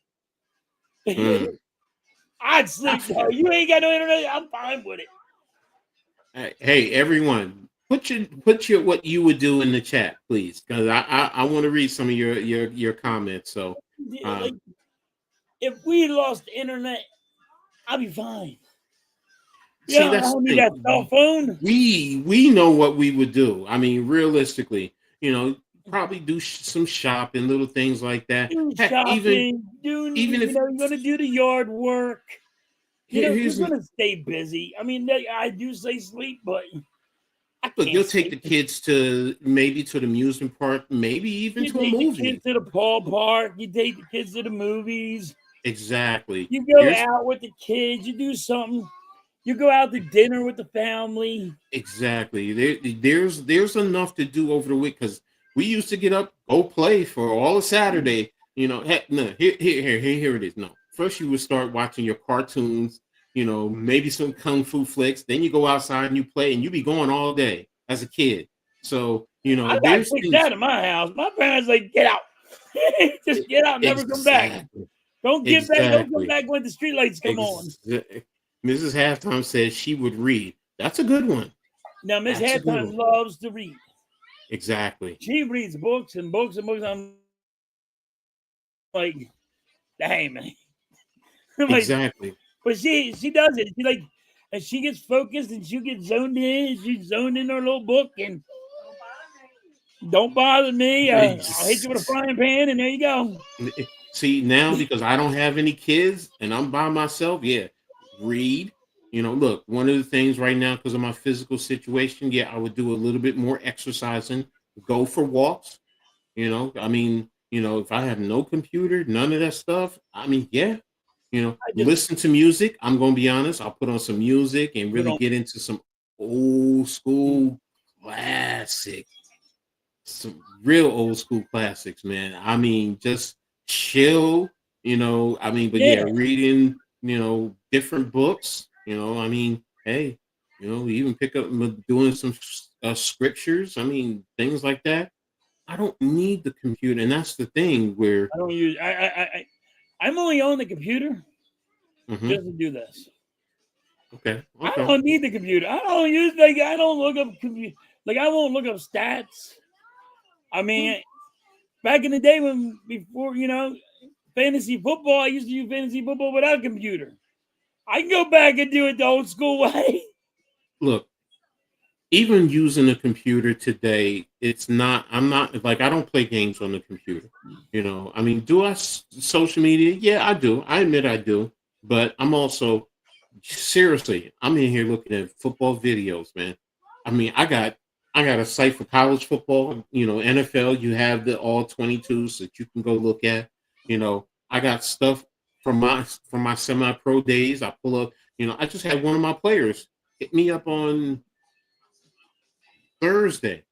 I'd sleep though. You ain't got no internet. I'm fine with it. Hey, everyone, put your what you would do in the chat, please, because I want to read some of your comments. So, Like, if we lost the internet, I'd be fine. see, Yeah, I that's don't the need that thing. cell phone. We know what we would do. I mean, realistically, probably do some shopping, little things like that. Do Heck, shopping, even if you're gonna do the yard work. here's You're gonna stay busy. I mean, I do say sleep, but I look, can't you'll take the sleep. kids to maybe to the amusement park, maybe even You to a take the movie. kids to the ballpark. You take the kids to the movies. Exactly. You go Here's out with the kids. You do something. You go out to dinner with the family. exactly. There's enough to do over the week because we used to get up, go play for all of Saturday. Heck, no, here it is. No, first you would start watching your cartoons. Maybe some kung fu flicks. Then you go outside and you play, and you be going all day as a kid. So I got there's kicked things. out of my house. My parents like, get out. Just get out, never come back. Exactly. Don't come Exactly. back when the streetlights come on. Mrs. Halftime says she would read. That's a good one. Now, Miss That's a good Halftime one. loves to read. Exactly. She reads books and books and books. I'm like, dang, man. I'm like, Exactly. but she does it. She like, and she gets focused and she gets zoned in. She's zoned in her little book and don't bother me. I'll hit you with a frying pan and there you go. See, now because I don't have any kids and I'm by myself, yeah, read. Look, one of the things right now because of my physical situation, yeah, I would do a little bit more exercising, go for walks. I mean, if I have no computer, none of that stuff, I mean, yeah, I just listen to music. I'm gonna be honest, I'll put on some music and put really on. get into some old school classic, some real old school classics, man. I mean, just chill, I mean, but yeah, Yeah, reading, different books, I mean, hey, even pick up doing some scriptures, I mean, things like that. I don't need the computer, and that's the thing where I don't use. I'm only on the computer mhm, just to do this. okay, I okay. don't need the computer. I don't use like I don't look up computer. Like I won't look up stats. I mean, back in the day when before fantasy football, I used to use fantasy football without a computer. I can go back and do it the old school way. Look, even using a computer today, I'm not like I don't play games on the computer. I mean, do I social media? Yeah, I do. I admit I do. But I'm also seriously, I'm in here looking at football videos, man. I mean, I got a site for college football, NFL. You have the all 22s that you can go look at. I got stuff from my semi-pro days. I pull up, I just had one of my players hit me up on Thursday.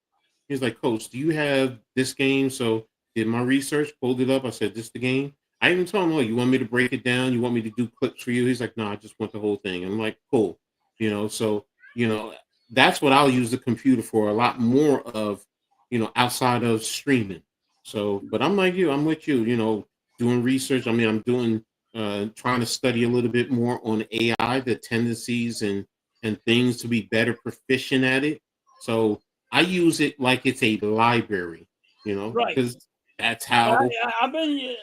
He's like, Coach, do you have this game? So did my research, pulled it up. I said, this the game? I even told him, oh, you want me to break it down? You want me to do clips for you? He's like, no, I just want the whole thing. I'm like, cool. So, that's what I'll use the computer for a lot more of, outside of streaming. So, but I'm like you, I'm with you, doing research. I mean, I'm doing, trying to study a little bit more on AI, the tendencies and things to be better proficient at it. So I use it like it's a library, Right. because that's how. I've been.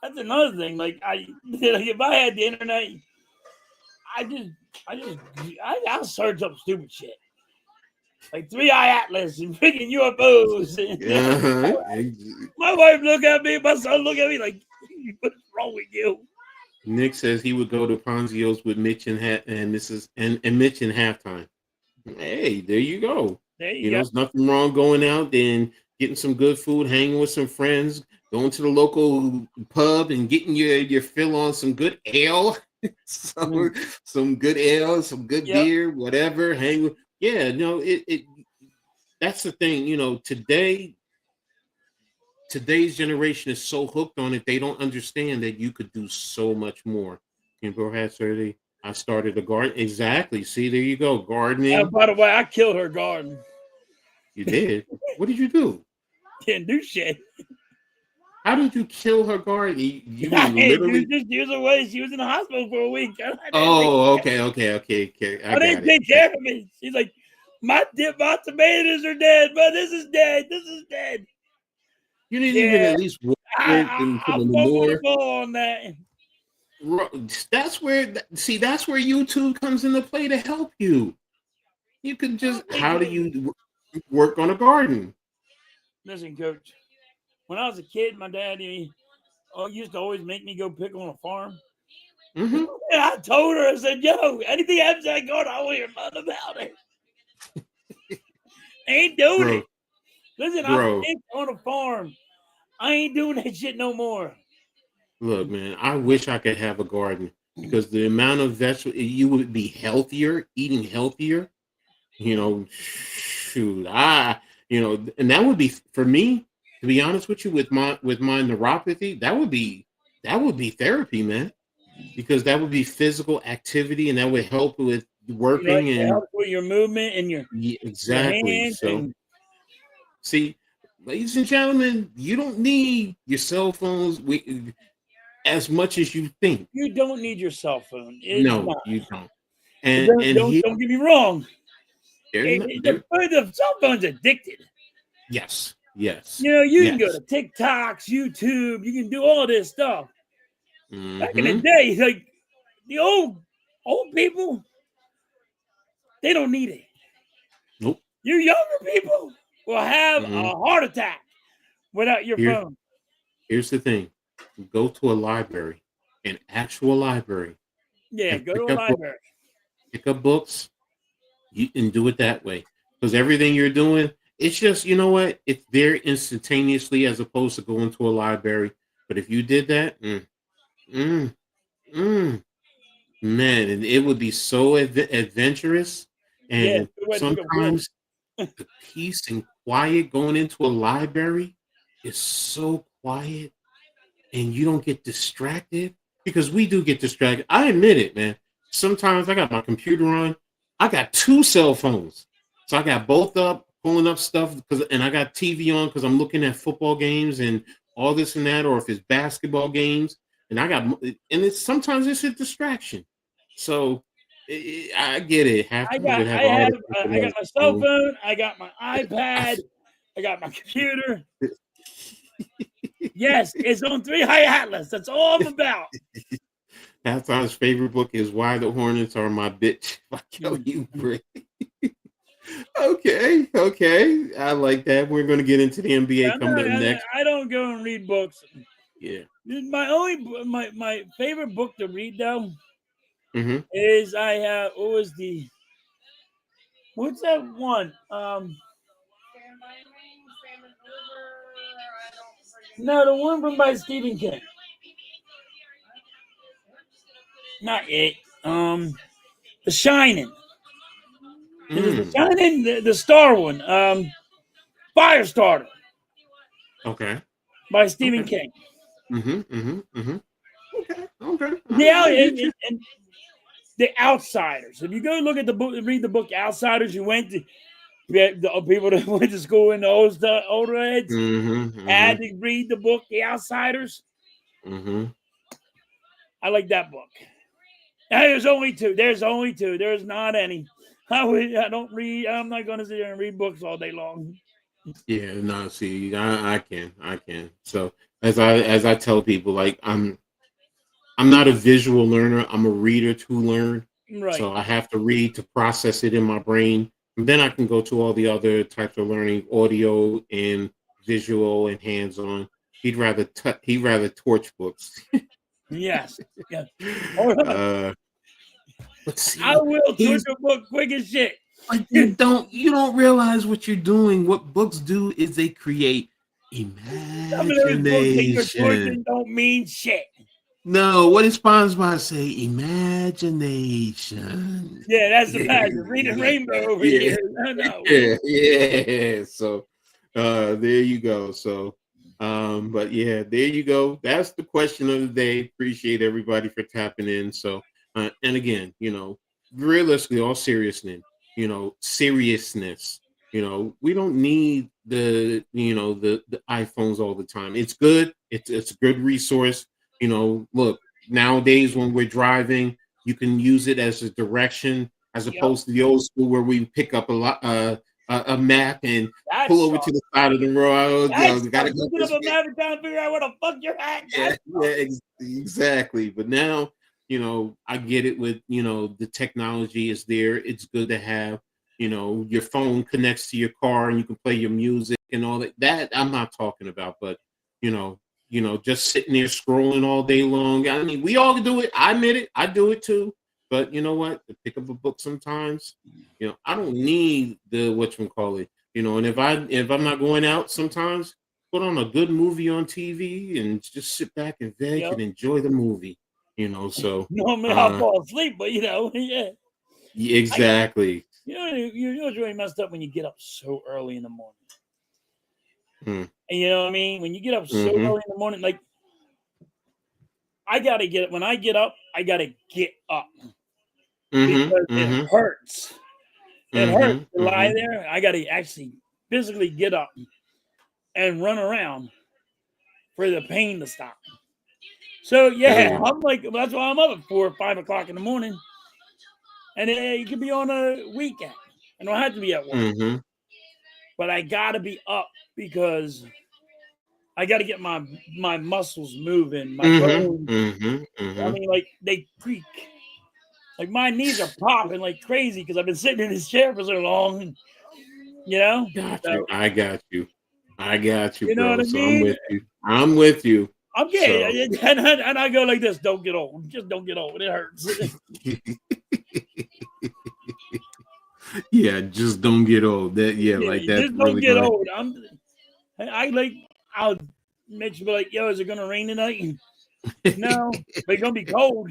That's another thing. Like if I had the internet, I'll search up stupid shit like 3-Eye Atlas and freaking UFOs. And, my wife look at me, my son look at me like, what's wrong with you? Nick says he would go to Ponzio's with Mitch and Mitch in halftime. Hey, there you go. There you go. There's nothing wrong going out and getting some good food, hanging with some friends, going to the local pub and getting your fill on some good ale, some good ale, some good beer, whatever. Hang with, that's the thing. Today's generation is so hooked on it, they don't understand that you could do so much more. Perhaps early, I started a garden. Exactly. See, there you go. Gardening. By the way, I killed her garden. You did? What did you do? Didn't do shit. How did you kill her garden? You literally just use her away. She was in the hospital for a week. Okay. I didn't take care of it. She's like, my tomatoes are dead, but this is dead. This is dead. You didn't even at least water it and put the manure on that. That's where YouTube comes into play to help you. You could just, how do you work on a garden? Listen, Coach, when I was a kid, my dad used to always make me go pick on a farm. Mm-hmm. And I told her, I said, yo, anything happens to that garden, I want to hear nothing about it. I ain't doing it. Listen, I picked on a farm. I ain't doing that shit no more. Look, man, I wish I could have a garden because the amount of vegetables, you would be healthier, eating healthier. Shoot, and that would be, for me, to be honest with you, with my neuropathy, that would be therapy, man, because that would be physical activity and that would help with working and help with your movement and your exactly. Your hands so, see, ladies and gentlemen, you don't need your cell phones as much as you think. You don't need your cell phone. No, you don't. And don't get me wrong. The cell phone's addicted. Yes. You can go to TikToks, YouTube. You can do all this stuff. Mm-hmm. Back in the day, like the old people, they don't need it. Nope. You younger people will have a heart attack without your phone. Here's the thing. Go to a library, an actual library. Yeah, go to a library. Pick up books. You can do it that way. Because everything you're doing, it's just, you know what? It's there instantaneously as opposed to going to a library. But if you did that, man, and it would be so adventurous. And sometimes the peace and quiet going into a library is so quiet and you don't get distracted, because we do get distracted. I admit it, man. Sometimes I got my computer on. I got 2 cell phones. So I got both up, pulling up stuff, and I got TV on because I'm looking at football games and all this and that, or if it's basketball games. Sometimes it's a distraction. So I get it. I got my cell phone. I got my iPad. I got my computer. Yes, it's on 3-Eye Atlas. That's all I'm about. Halftime's favorite book is Why the Hornets Are My Bitch by Kelly Oubre. Okay. I like that. We're going to get into the NBA coming up next. I don't go and read books. Yeah. My favorite book to read, though, is what's that one? No, the one from by Stephen King. not it. The Shining. It is The Shining, the star one. Firestarter. Okay. By Stephen King. Okay. Yeah, I get you. and The Outsiders. If you go look at the book, read the book Outsiders, you went to the people that went to school in the older heads had to read the book The Outsiders. I like that book. And there's only two. There's not any. I don't read. I'm not going to sit there and read books all day long. Yeah, no, see, I can. So as I tell people, like I'm not a visual learner. I'm a reader to learn. Right. So I have to read to process it in my brain. And then I can go to all the other types of learning, audio and visual and hands-on. He'd rather torch books. Yes. Yes. Let's see. I will torch a book quick as shit. But you don't realize what you're doing. What books do is they create imagination. Some of those books that you're torching don't mean shit. No, what inspires by say imagination. Yeah, that's the passion. Reading Rainbow over here. I know. Yeah. So there you go. So but yeah, there you go. That's the question of the day. Appreciate everybody for tapping in. So and again, realistically, all seriousness, we don't need the iPhones all the time. It's good. It's a good resource. Look, nowadays when we're driving, you can use it as a direction as opposed to the old school where we pick up a map and pull over to the side of the road. Gotta go up a map and trying to figure out where the fuck you're at. Yeah, exactly. But now, I get it with, the technology is there. It's good to have, your phone connects to your car and you can play your music and all that. That I'm not talking about, but, just sitting there scrolling all day long. I mean, we all do it. I admit it. I do it too. But you know what? To pick up a book sometimes, I don't need the whatchamacallit. And if I'm not going out sometimes, put on a good movie on TV and just sit back and veg and enjoy the movie. So normally I'll fall asleep, but yeah. Exactly. It's really messed up when you get up so early in the morning. And you know what I mean? When you get up so early in the morning, like when I get up, I gotta get up because it hurts. It hurts to lie there. I gotta actually physically get up and run around for the pain to stop. So I'm like, that's why I'm up at 4 or 5 o'clock in the morning. And it could be on a weekend. I don't have to be at work. But I gotta be up because I gotta get my muscles moving, my bones. I mean, like they creak. Like my knees are popping like crazy because I've been sitting in this chair for so long. I got you. You know what I mean? I'm with you. Okay, so. and I go like this: don't get old. Just don't get old. It hurts. Yeah, just don't get old. Like that. Just don't get old. I'll make you be like, yo, is it gonna rain tonight? No, but it's gonna be cold.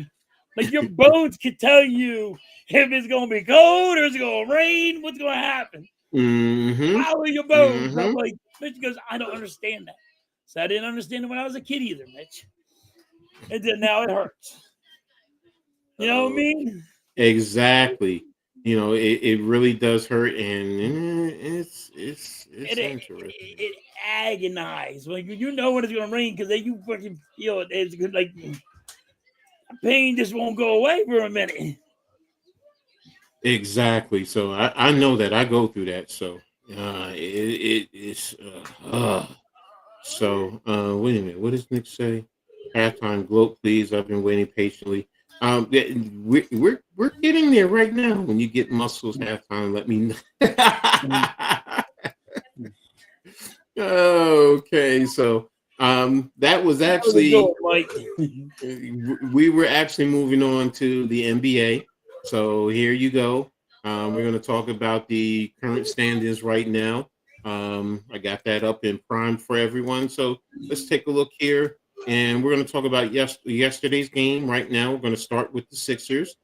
Like your bones can tell you if it's gonna be cold or is it gonna rain. What's gonna happen? How are your bones? I'm like, Mitch goes, I don't understand that. So I didn't understand it when I was a kid either, Mitch. And then now it hurts. You know what I mean? Exactly. It really does hurt, and it's interesting. It agonizes. Like you know when it's gonna rain because then you fucking feel it. It's like pain just won't go away for a minute. Exactly. So I know that I go through that. So it's so wait a minute. What does Nick say? Halftime gloat, please. I've been waiting patiently. We're getting there right now. When you get muscles halftime, let me know. Okay, so that was actually we were actually moving on to the NBA. So here you go. We're going to talk about the current standings right now. I got that up in prime for everyone. So let's take a look here. and we're going to talk about yesterday's game. Right now, we're going to start with the Sixers.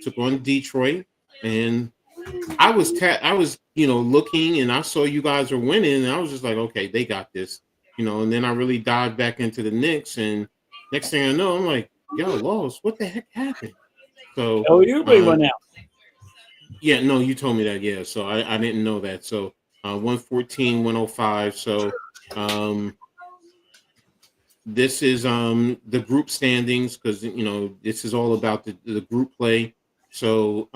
Took on Detroit, and I was looking, and I saw you guys were winning, and I was just like, okay, they got this, And then I really dived back into the Knicks, and next thing I know, I'm like, y'all lost. What the heck happened? So, Oubre went out. Yeah, no, you told me that. Yeah, so I didn't know that. So 114, 105. So this is the group standings, because this is all about the group play. So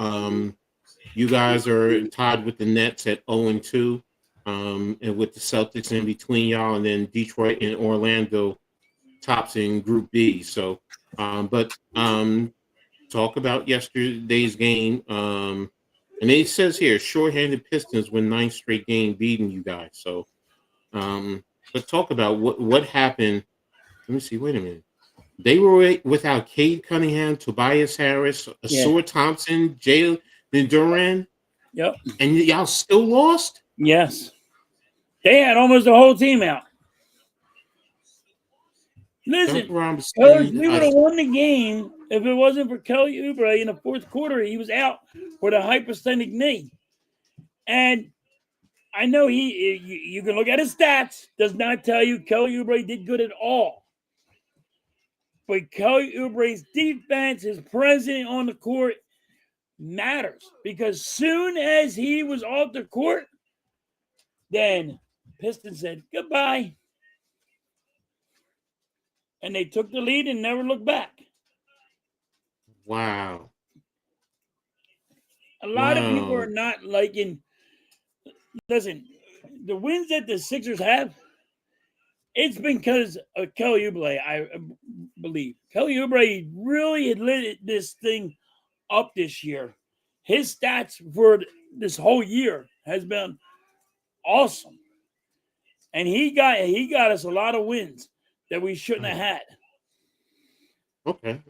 you guys are tied with the Nets at 0-2, and with the Celtics in between y'all, and then Detroit and Orlando tops in Group B. So but talk about yesterday's game. And it says here, shorthanded Pistons win 9th straight game beating you guys. So, but talk about what happened. Let me see. Wait a minute. They were without Cade Cunningham, Tobias Harris, Asur Thompson, Jalen Duran. Yep. And y'all still lost? Yes. They had almost the whole team out. Listen, Coach, we would have won the game if it wasn't for Kelly Oubre in the fourth quarter. He was out with a hyperextended knee. And I know you can look at his stats, does not tell you Kelly Oubre did good at all. But Kelly Oubre's defense, his presence on the court matters, because soon as he was off the court, then Pistons said goodbye. And they took the lead and never looked back. Wow. A lot of people are not liking. Listen, the wins that the Sixers have, it's been because of Kelly Oubre, I believe. Kelly Oubre really had lit this thing up this year. His stats for this whole year has been awesome. And he got us a lot of wins that we shouldn't have had. Okay.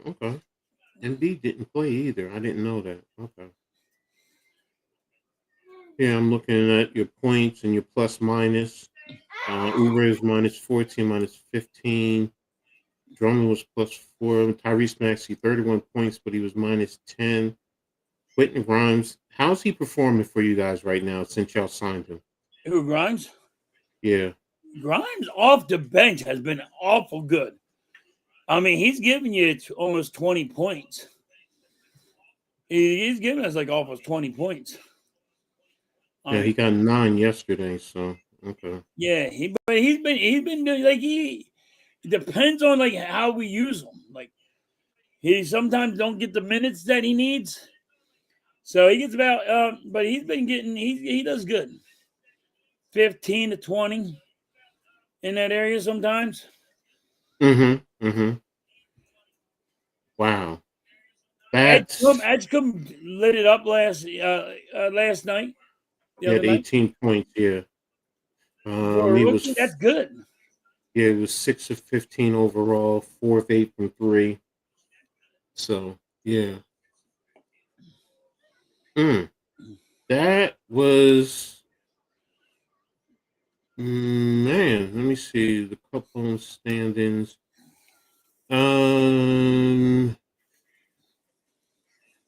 Embiid didn't play either. I didn't know that. Okay. Yeah, I'm looking at your points and your plus minus. Oubre is minus 14, minus 15. Drummond was plus 4. Tyrese Maxey, 31 points, but he was minus 10. Quentin Grimes, how's he performing for you guys right now since y'all signed him? Who, Grimes? Yeah. Grimes off the bench has been awful good. I mean, he's giving you almost 20 points. He's giving us like almost 20 points. Yeah, he got 9 yesterday, so okay. Yeah, but he's been doing, like, it depends on like how we use him. Like, he sometimes don't get the minutes that he needs. So he gets about but he's been getting he does good. 15 to 20 in that area sometimes. Wow. Edgecombe lit it up last night. He had 18 points, yeah. That's good. Yeah, it was 6 of 15 overall, 4 of 8 from 3. So, yeah. That was, man, let me see the couple of standings.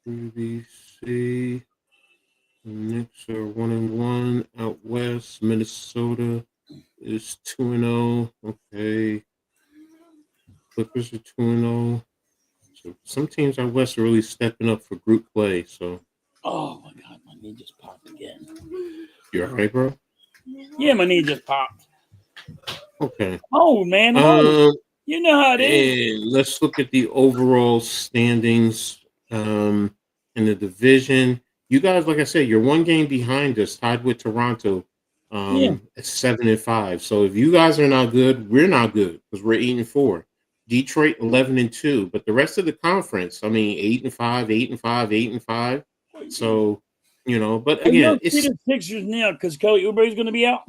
BBC. The Knicks are 1-1 out west. Minnesota is 2-0. Okay. Clippers are 2-0. So some teams out west are really stepping up for group play. So. Oh my God, my knee just popped again. You all right, bro? Yeah, my knee just popped. Okay. Oh man, you know how it is. And let's look at the overall standings in the division. You guys, like I said, you're one game behind us, tied with Toronto at 7-5. So if you guys are not good, we're not good because we're 8-4. Detroit 11-2, but the rest of the conference, I mean, 8-5, 8-5, 8-5. So, but again, it's the Sixers now because Kelly Oubre is going to be out.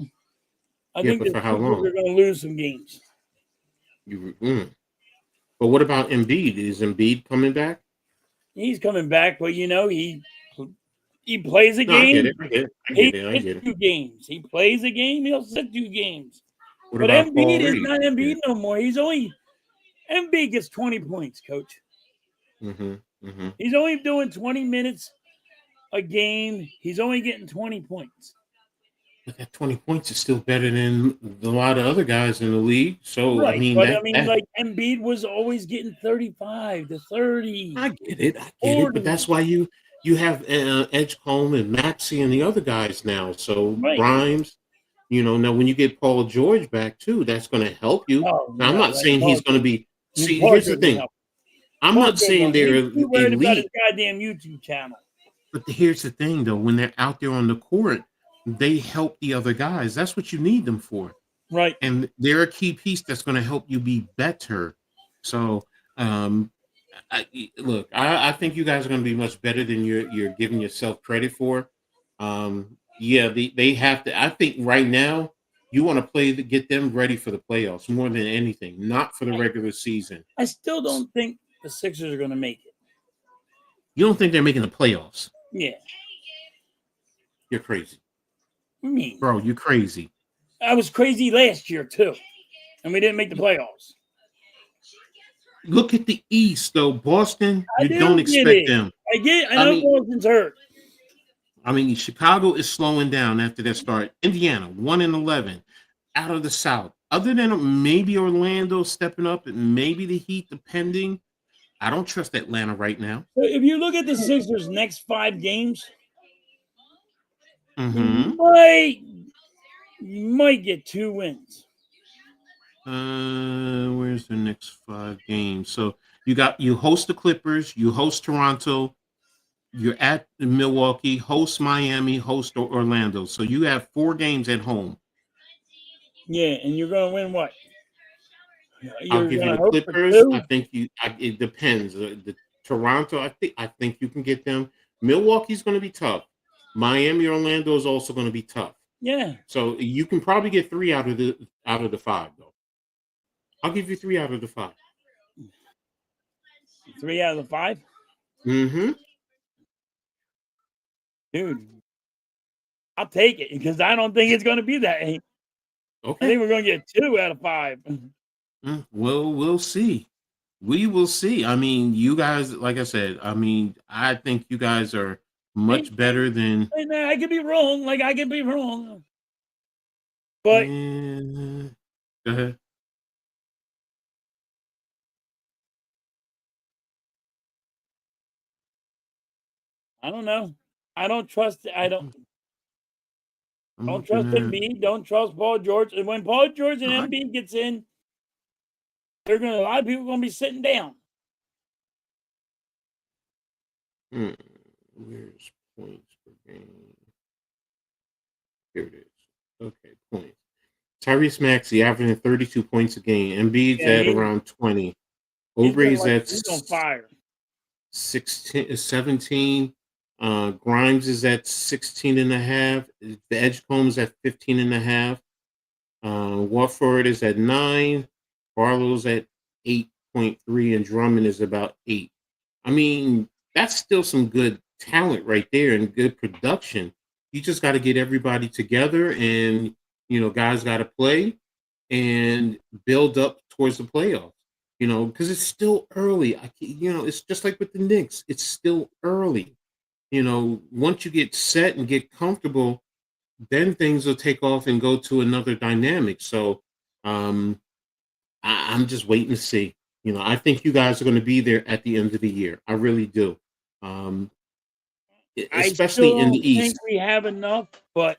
I think but for how long? We're going to lose some games. But what about Embiid? Is Embiid coming back? He's coming back, but he plays a game. I get it. 2 games. He plays a game. He'll sit 2 games. What but about Embiid Paul is Reed? not Embiid no more. He's only Embiid gets 20 points, Coach. Mm-hmm. Mm-hmm. He's only doing 20 minutes a game. He's only getting 20 points. But that 20 points is still better than a lot of other guys in the league. So Right. I mean But that like Embiid was always getting 35 to 30. I get it. I get it. But 40. that's why you have Edgecombe and Maxey and the other guys now. So Right. Grimes, now when you get Paul George back too, that's going to help you. Oh, Now, I'm yeah, not saying he's going to be. See, Paul here's the George will thing. help. I'm Paul not George saying will. they're He's worried about his elite, goddamn YouTube channel. but here's the thing though. When they're out there on the court, they help the other guys. That's what you need them for. Right. And they're a key piece that's going to help you be better. So, I think you guys are going to be much better than you're giving yourself credit for. Yeah, they have to. I think right now you want to get them ready for the playoffs more than anything, not for the regular season. I still don't think the Sixers are going to make it. You don't think they're making the playoffs? Yeah. You're crazy. What do you mean? Bro, you're crazy. I was crazy last year too, and we didn't make the playoffs. Look at the East, though. Boston, you do don't get expect it. them. I know Boston's hurt. I mean, Chicago is slowing down after their start. Indiana, 1-11, out of the South. Other than maybe Orlando stepping up and maybe the Heat, depending. I don't trust Atlanta right now. So if you look at the Sixers' next 5 games, Mm-hmm. you might get 2 wins. Where's the next 5 games? So you host the Clippers, you host Toronto, you're at Milwaukee, host Miami, host Orlando. So you have 4 games at home. Yeah, and you're going to win what? I'll give you the Clippers. I think it depends. The Toronto, I think you can get them. Milwaukee's going to be tough. Miami, Orlando is also going to be tough. Yeah. So you can probably get 3 out of the 5 though. I'll give you 3 out of the 5. 3 out of the 5? Mm-hmm. Dude, I'll take it because I don't think it's going to be that. Okay. I think we're going to get 2 out of 5. Well, we'll see. We will see. I mean, you guys, like I said, I think you guys are much better than. I could be wrong. I could be wrong. But go ahead. I don't know. I don't trust. I don't trust Embiid. Don't trust Paul George. And when Paul George and Embiid gets in, a lot of people going to be sitting down. Where's points per game? Here it is. Okay, points. Tyrese Maxey averaging 32 points a game. Embiid's at around 20. Oubre's at he's on fire. 17. Grimes is at 16.5. The Edgecombe is at 15.5. Watford is at 9. Barlow's at 8.3, and Drummond is about 8. I mean, that's still some good talent right there and good production. You just got to get everybody together, and guys got to play and build up towards the playoffs. Because it's still early. It's just like with the Knicks. It's still early. Once you get set and get comfortable, then things will take off and go to another dynamic. So I'm just waiting to see. I think you guys are going to be there at the end of the year. I really do. Especially in the East. I think we have enough, but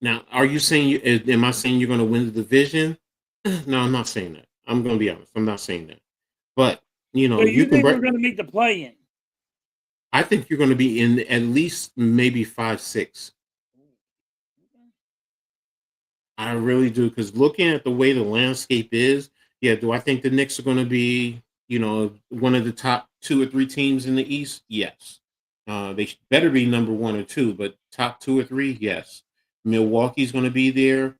now, are you saying? Am I saying you're going to win the division? No, I'm not saying that. I'm going to be honest. I'm not saying that. But you think we're going to make the play-in? I think you're going to be in at least maybe 5-6. I really do, because looking at the way the landscape is, do I think the Knicks are going to be, one of the top 2 or 3 teams in the East? Yes. They better be number 1 or 2, but top 2 or 3, yes. Milwaukee's going to be there.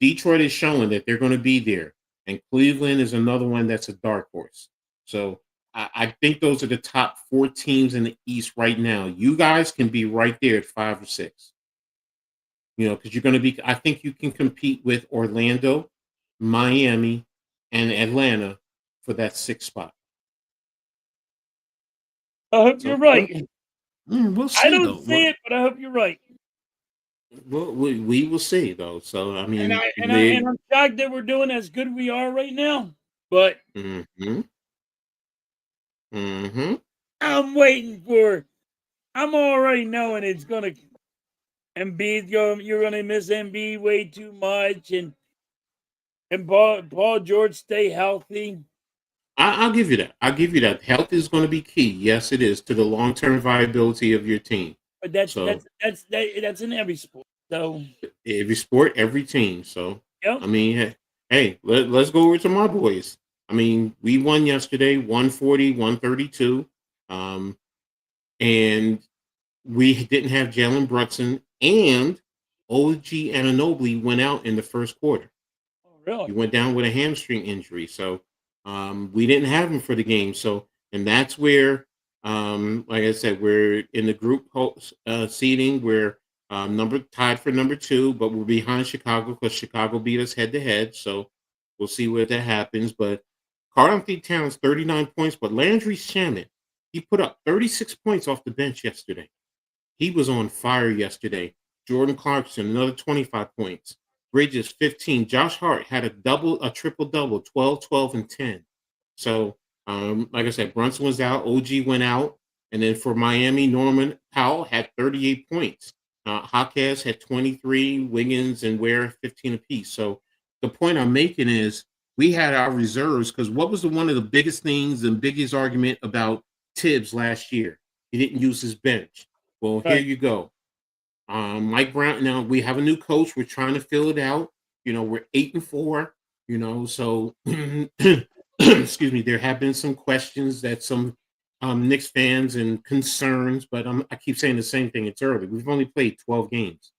Detroit is showing that they're going to be there, and Cleveland is another one that's a dark horse. So I think those are the top 4 teams in the East right now. You guys can be right there at 5 or 6. Because you're going to be. I think you can compete with Orlando. Miami, and Atlanta for that 6th spot. I hope So you're right. we'll I see, don't though. see it, but I hope you're right. We will see, though. So I And mean, I'm shocked that we're doing as good we are right now. But mm-hmm, mm-hmm. I'm waiting for. I'm already knowing it's gonna. Embiid, you're gonna miss Embiid way too much, and Paul George stay healthy. I'll give you that. I'll give you that. Health is going to be key. Yes, it is to the long-term viability of your team. But So that's in every sport. So every sport, every team. So yep. I mean, hey, let's go over to my boys. I mean, we won yesterday, 140, 132. And we didn't have Jalen Brunson, and OG Anunoby went out in the first quarter. Oh, really? He went down with a hamstring injury, so we didn't have him for the game. So, and that's where, like I said, we're in the group seeding. We're tied for number 2, but we're behind Chicago because Chicago beat us head to head. So we'll see where that happens. But Karl-Anthony Towns 39 points, but Landry Shamet, he put up 36 points off the bench yesterday. He was on fire yesterday. Jordan Clarkson, another 25 points. Bridges, 15. Josh Hart had a triple-double, 12, 12, and 10. So, like I said, Brunson was out. OG went out. And then for Miami, Norman Powell had 38 points. Jaquez had 23. Wiggins and Ware, 15 apiece. So the point I'm making is we had our reserves because what was one of the biggest things and biggest argument about Tibbs last year? He didn't use his bench. Well, here Right. you go. Mike Brown. Now we have a new coach. We're trying to fill it out. We're 8-4. So excuse me. There have been some questions that some Knicks fans and concerns, but I keep saying the same thing. It's early. We've only played 12 games.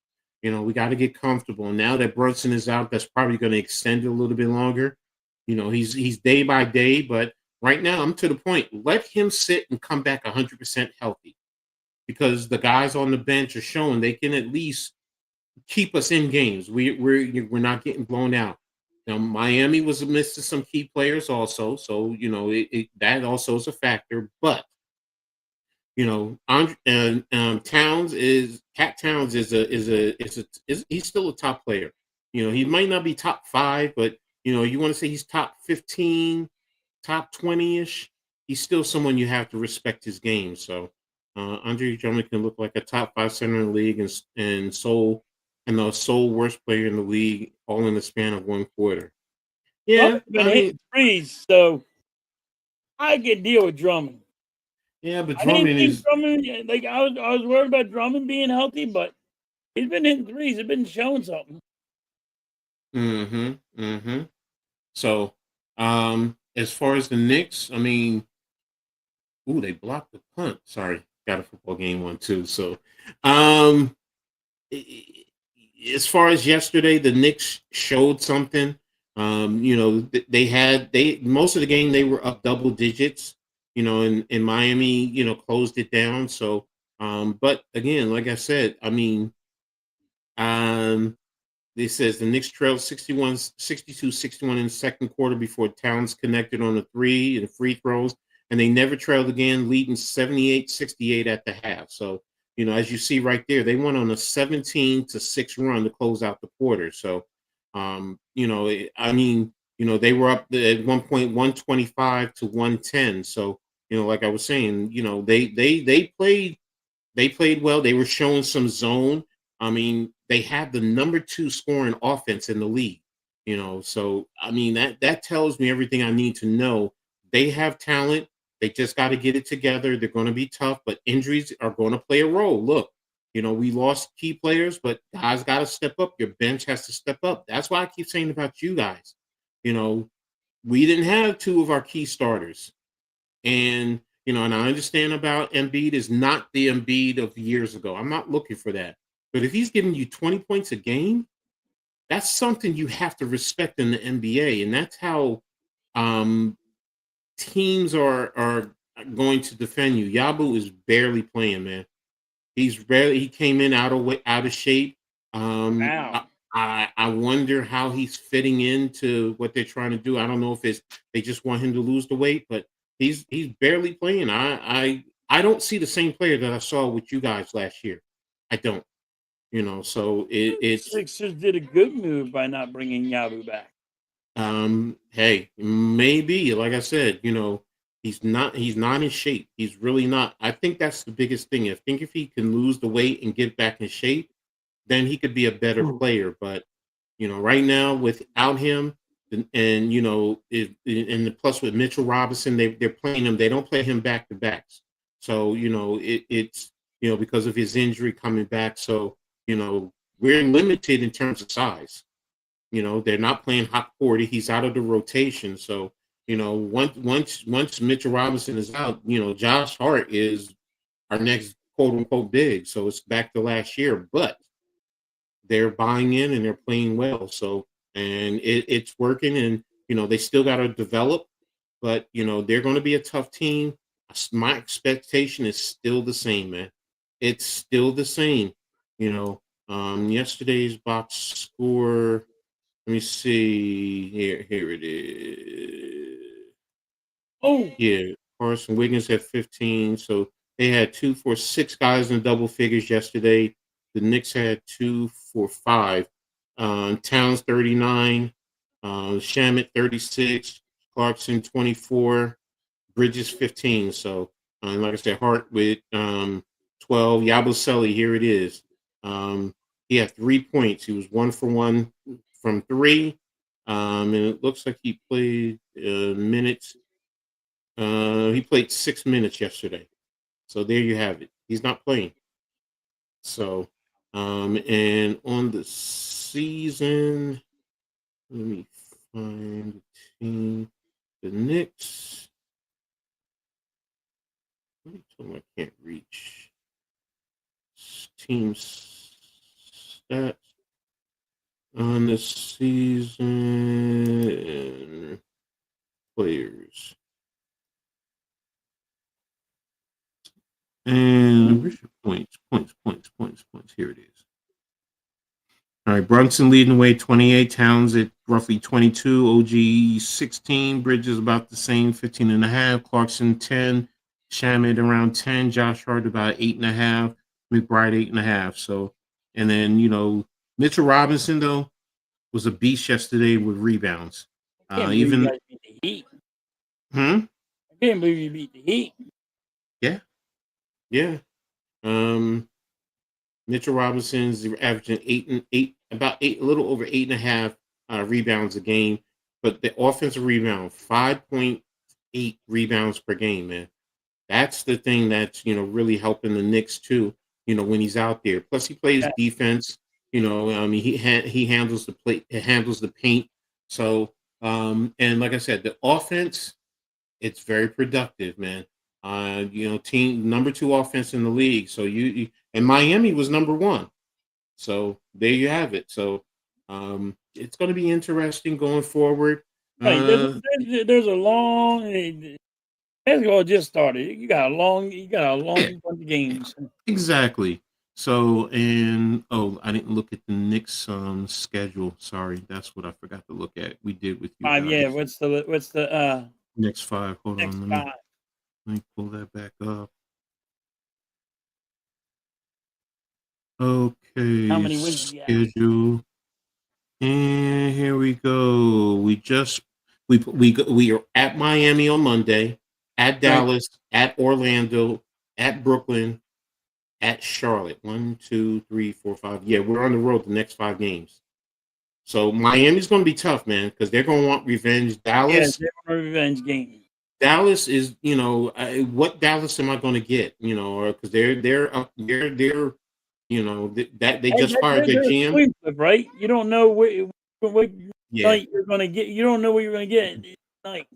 We got to get comfortable. And now that Brunson is out, that's probably going to extend it a little bit longer. He's day by day, but right now I'm to the point. Let him sit and come back 100% healthy, because the guys on the bench are showing they can at least keep us in games. We're not getting blown out. Now Miami was missing some key players also, so that also is a factor. But Towns is Cat Towns is he's still a top player. He might not be top 5, but you want to say he's top 15, top 20-ish. He's still someone you have to respect his game. So Andre Drummond can look like a top 5 center in the league and the sole worst player in the league, all in the span of 1 quarter. Yeah, Drummond's been hitting threes, so I can deal with Drummond. yeah, but I didn't Drummond think is. Drummond, like I was worried about Drummond being healthy, but he's been hitting threes. He's been showing something. Mm-hmm. Mm-hmm. So, as far as the Knicks, I mean, they blocked the punt. Sorry, got a football game on too. So, um, as far as yesterday, the Knicks showed something. They most of the game they were up double digits. In Miami, closed it down. So, but again, like I said, I mean, it says the Knicks trailed 62-61 in the second quarter before Towns connected on a 3 and free throws, and they never trailed again, leading 78-68 at the half. So, as you see right there, they went on a 17-6 run to close out the quarter. So, they were up at one point 125-110. So, like I was saying, they played well. They were showing some zone. I mean, they have the number 2 scoring offense in the league. So I mean that tells me everything I need to know. They have talent. They just got to get it together. They're going to be tough, but injuries are going to play a role. Look, we lost key players, but guys got to step up. Your bench has to step up. That's why I keep saying about you guys. We didn't have 2 of our key starters. And and I understand about Embiid is not the Embiid of years ago. I'm not looking for that. But if he's giving you 20 points a game, that's something you have to respect in the NBA. And that's how teams are going to defend you. Yabu is barely playing, man. He came in out of shape. Wow. I wonder how he's fitting into what they're trying to do. I don't know if they just want him to lose the weight, but he's barely playing. I don't see the same player that I saw with you guys last year. I don't. So it's Sixers did a good move by not bringing Yabu back. hey, maybe like I said, he's not in shape. He's really not. I think that's the biggest thing. I think if he can lose the weight and get back in shape, then he could be a better player. But right now without him, and and the plus with Mitchell Robinson, they're playing him. They don't play him back to backs. So it's because of his injury coming back. So we're limited in terms of size. They're not playing hot 40. He's out of the rotation. So once Mitchell Robinson is out, Josh Hart is our next quote unquote big. So it's back to last year, but they're buying in and they're playing well. So, and it's working, and they still got to develop, but they're going to be a tough team. My expectation is still the same, man. It's still the same. Yesterday's box score. Let me see. Here it is. Oh, Yeah, Carson Wiggins had 15. So they had 2, 4, 6 guys in double figures yesterday. The Knicks had 2, 4, 5. Towns 39, Shamet 36, Clarkson 24, Bridges 15. So, and like I said, Hart with 12. Yabusele, here it is. He had 3 points. He was 1 for 1 from 3. And it looks like he played minutes. He played 6 minutes yesterday. So there you have it. He's not playing. So, and on the season, let me find the team. The Knicks. Let me tell them I can't reach. Team stats on the season. Players. And where's your points? Points. Here it is. All right, Brunson leading the way, 28. Towns at roughly 22. OG 16. Bridges about the same, 15.5. Clarkson 10. Shamet around 10. Josh Hart about 8.5. McBride 8.5. So, and then Mitchell Robinson though was a beast yesterday with rebounds. I can't believe you guys beat the Heat. I can't believe you beat the Heat. Yeah. Mitchell Robinson's averaging about a little over 8.5 rebounds a game, but the offensive rebound 5.8 rebounds per game, man. That's the thing that's really helping the Knicks too. When he's out there. Plus, he plays defense. He handles the plate, handles the paint. So, and like I said, the offense, it's very productive, man. Team number 2 offense in the league. So and Miami was number 1. So there you have it. So it's going to be interesting going forward. There's a long basketball just started. You got a long bunch of games. Exactly. So and I didn't look at the Knicks schedule. Sorry, that's what I forgot to look at. We did with you. 5. Yeah. What's the next 5? Hold next on. 5? Let me pull that back up. Okay. How many wins do you have? Schedule. And here we go. We are at Miami on Monday, at Dallas, at Orlando, at Brooklyn, at Charlotte. 1, 2, 3, 4, 5. Yeah, we're on the road the next 5 games. So Miami's going to be tough, man, because they're going to want revenge. Dallas, they're a revenge game. Dallas is, what Dallas am I going to get? Or because they're that they just fired their GM, right? You don't know what night you're going to get. You don't know what you're going to get tonight.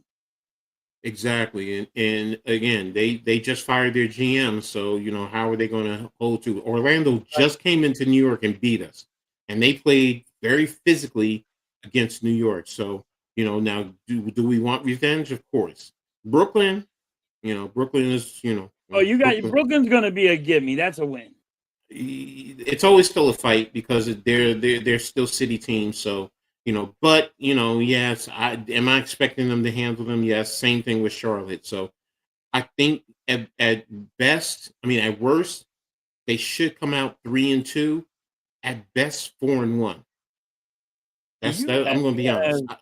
Exactly, and again, they just fired their GM, so how are they going to hold to? Orlando just came into New York and beat us, and they played very physically against New York. So now do we want revenge? Of course. Brooklyn is Oh, you got Brooklyn's going to be a gimme. That's a win. it's always still a fight because they're still city teams. So but yes, am I expecting them to handle them? Yes. Same thing with Charlotte. So I think at best, I mean at worst, they should come out 3-2. At best, 4-1. Do That's you that. I'm going to be honest. have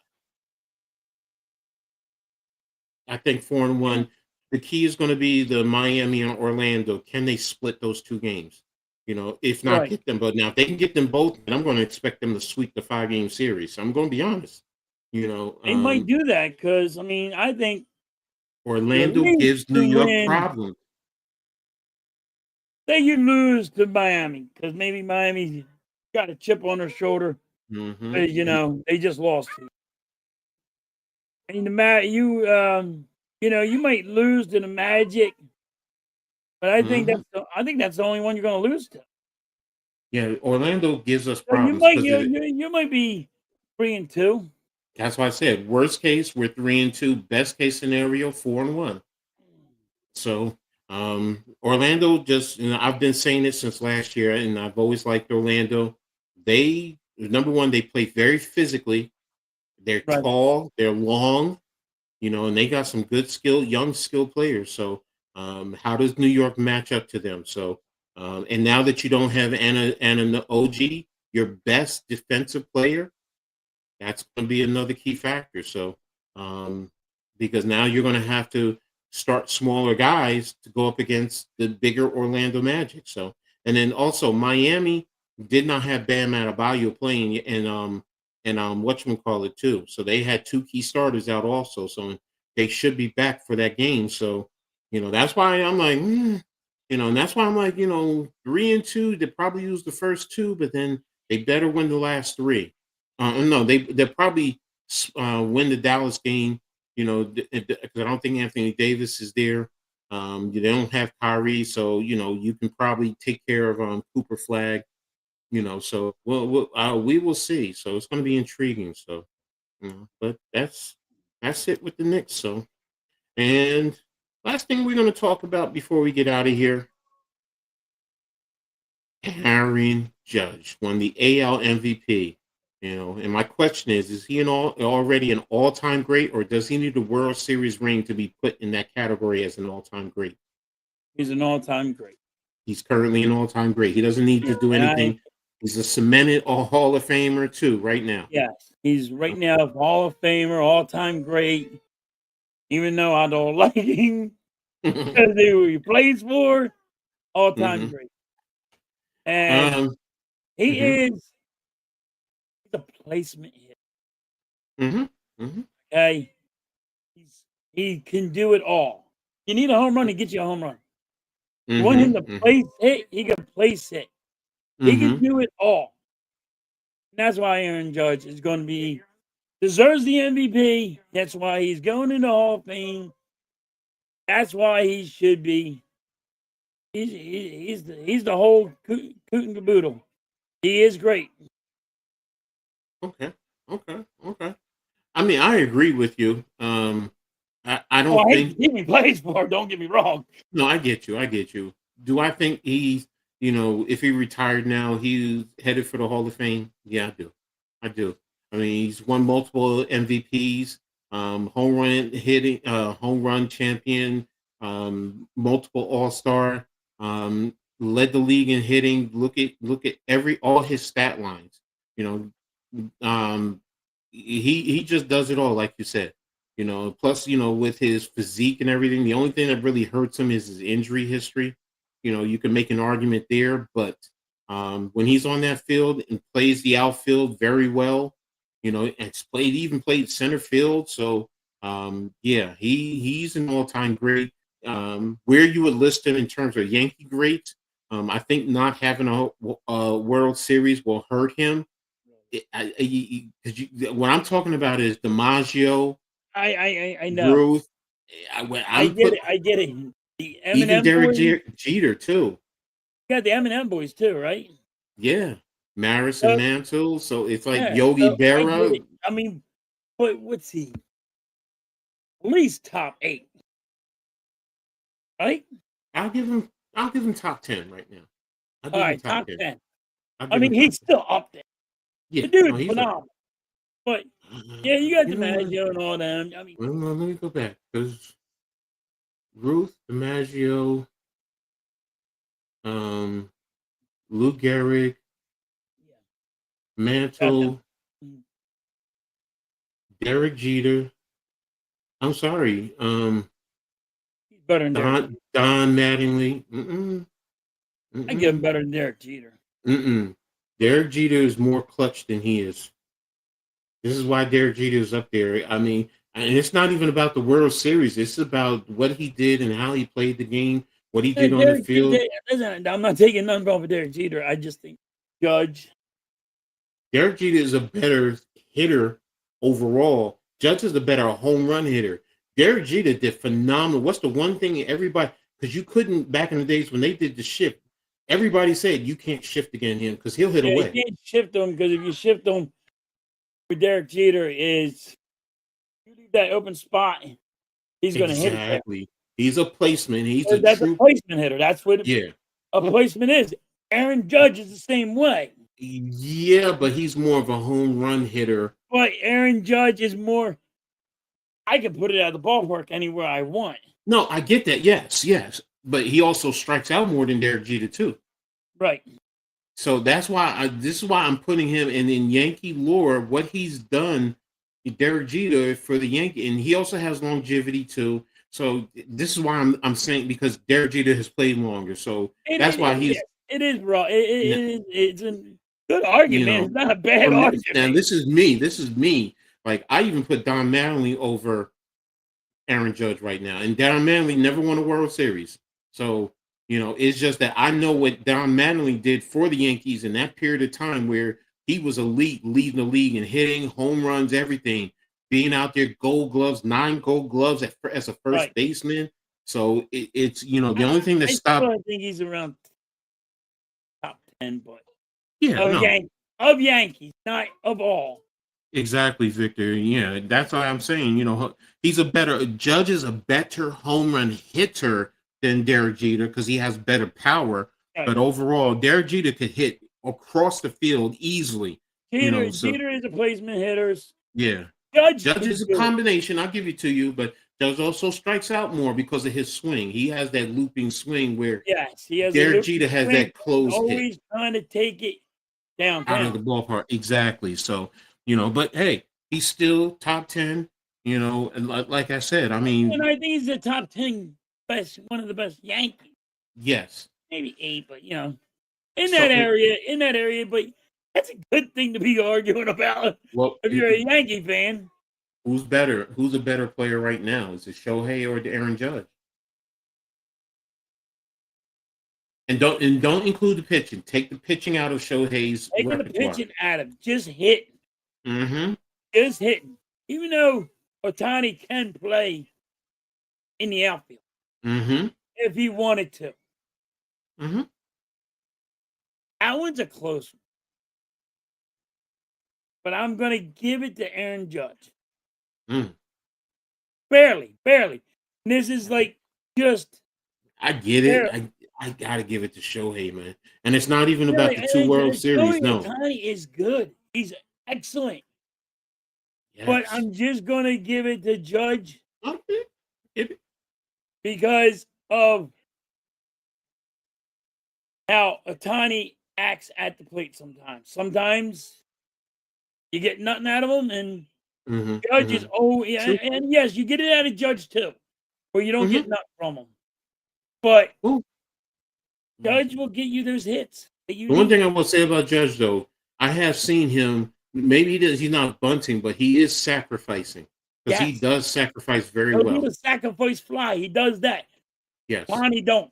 I think 4-1. The key is going to be the Miami and Orlando. Can they split those two games? If not, right? get them. But now if they can get them both, then I'm going to expect them to sweep the 5-game series. So I'm going to be honest. You know, They might um, do that because I mean I think you Orlando need gives New to York win. problems. Say you lose to Miami because maybe Miami's got a chip on their shoulder. Hmm. They just lost to you. And you might lose to the Magic, but Hmm. I think that's the only one you're going to lose to. Yeah, Orlando gives us So problems because you might be 3-2. that's why I said worst case we're 3-2. Best case scenario 4-1. So Orlando just I've been saying it since last year, and I've always liked Orlando. They number one, they play very physically. They're Right. tall, they're long, and they got some good young skill players. So how does New York match up to them? So and now that you don't have Anna OG, your best defensive player, that's going to be another key factor. So, because now you're going to have to start smaller guys to go up against the bigger Orlando Magic. So, and then also Miami did not have Bam Adebayo playing, and whatchamacallit too. So they had two key starters out also. So they should be back for that game. So, that's why I'm like, and that's why I'm like, 3-2. They probably use the first two, but then they better win the last three. No, they'll probably win the Dallas game. Because I don't think Anthony Davis is there. They don't have Kyrie, so you can probably take care of Cooper Flag. So we will see. So it's going to be intriguing. So, but that's it with the Knicks. So, and last thing we're going to talk about before we get out of here, Aaron Judge won the AL MVP. And my question is he already an all-time great, or does he need a World Series ring to be put in that category as an all-time great? He's an all-time great. He's currently an all-time great. He doesn't need to do anything. He's a cemented Hall of Famer too, right now. Yes, he's right now Hall of Famer, all-time great. Even though I don't like him because who he plays for, all-time Hmm. great. And Um. he Hmm. is the placement hit. Hmm. Hmm. Okay, he can do it all. You need a home run to get you a home run. You want him Hmm. to Hmm. place hit, he can place hit. He can Hmm. do it all. And that's why Aaron Judge is going to be deserves the MVP. That's why he's going in the Hall of Fame. That's why he should be. He's the whole coot and caboodle. He is great. Okay. Okay. Okay. I mean, I agree with you. I Oh, don't I hate think. the team he plays for. Don't get me wrong. No, I get you. I get you. Do I think he's, if he retired now, he's headed for the Hall of Fame? Yeah, I do. I do. I mean, he's won multiple MVPs, home run champion, multiple All Star, led the league in hitting. Look at all his stat lines. You um, he just does it all, like you said. Plus, with his physique and everything, the only thing that really hurts him is his injury history. You can make an argument there, but when he's on that field and plays the outfield very well, and even played center field. So yeah, he's an all-time great. Where you would list him in terms of Yankee greats, I think not having a World Series will hurt him. What I'm talking about is DiMaggio, I know. Ruth. I I'm get put it. I get it. The even Eminem Derek boys. Jeter too. You got the Eminem boys too, right? Yeah, Maris and So Mantle. So it's like yeah. Yogi So I get Berra. it. I mean, what's he? At least top 8, right? I'll give him top 10 right now. I'll All give him right, top top 10. 10. I'll I give him mean, top he's 10. still up there. Yeah, The dude's no, he's up. phenomenal. But yeah, you got You know what? DiMaggio and all them. I mean, Well, let me go back because Ruth, DiMaggio, Lou Gehrig, got them. Mantle, Derek Jeter. I'm sorry, He's better than Derek Jeter. Don Mattingly. I give him better than Derek Jeter. Derek Jeter is more clutch than he is. This is why Derek Jeter is up there. I mean, and it's not even about the World Series. It's about what he did and how he played the game, what he did on the field. Listen, I'm not taking nothing off of Derek Jeter. I just think Judge. Derek Jeter is a better hitter overall. Judge is a better home run hitter. Derek Jeter did phenomenal. What's the one thing everybody, because you couldn't back in the days when they did the shift, everybody said you can't shift against him because he'll hit away. You can't shift him because if you shift him with Derek Jeter is you leave that open spot, he's going to hit it. Exactly. He's a placement. That's a placement hitter. That's what a placement is. Aaron Judge is the same way. Yeah, but he's more of a home run hitter. But Aaron Judge is more. I can put it out of the ballpark anywhere I want. No, I get that. Yes. But he also strikes out more than Derek Jeter too. Right. So that's why this is why I'm putting him in Yankee lore. What he's done, Derek Jeter for the Yankee, and he also has longevity too. So this is why I'm saying because Derek Jeter has played longer. So that's why he's. It is raw. It's a good argument. It's not a bad argument. Now this is me. Like I even put Don Mattingly over Aaron Judge right now, and Don Mattingly never won a World Series. So it's just that I know what Don Mattingly did for the Yankees in that period of time where he was elite, leading the league in hitting, home runs, everything, being out there, Gold Gloves, 9 Gold Gloves as a first baseman. So it's the only thing that stopped. I think he's around top 10, but of Yankees, not of all. Exactly, Victor. Yeah, that's why I'm saying, Judge is a better home run hitter than Derek Jeter because he has better power. Right. But overall, Derek Jeter could hit across the field easily. Jeter is a placement hitter. Yeah. Judge is a combination. I'll give it to you, but Judge also strikes out more because of his swing. He has that looping swing where he has Derek Jeter has that closed always hit. Trying to take it downtown. Out of the ballpark. Exactly. So, but hey, he's still top 10, and like I said, I mean. And I think he's the top 10 one of the best Yankees. Yes. Maybe 8, but in that area, but that's a good thing to be arguing about if you're a Yankee fan. Who's better? Who's a better player right now? Is it Shohei or Aaron Judge? And don't include the pitching. Take the pitching out of Shohei's repertoire. Taking the pitching out of just hitting. Mm-hmm. Just hitting. Even though Ohtani can play in the outfield. Mm-hmm. If he wanted to. Mm-hmm. That one's a close one. But I'm going to give it to Aaron Judge. Barely. And this is like just. I get it. I got to give it to Shohei, man. And it's not even about the 2 World Series, no. Ohtani is good. He's excellent. Yes. But I'm just going to give it to Judge. Okay. Because of how Ohtani acts at the plate sometimes. Sometimes you get nothing out of him, and Judge is and yes, you get it out of Judge too, where you don't get nothing from him. But Judge will get you those hits. The one thing I will say about Judge, though, I have seen him. Maybe he's not bunting, but he is sacrificing because he does sacrifice very well. He's a sacrifice fly. He does that. Yes. Ohtani don't.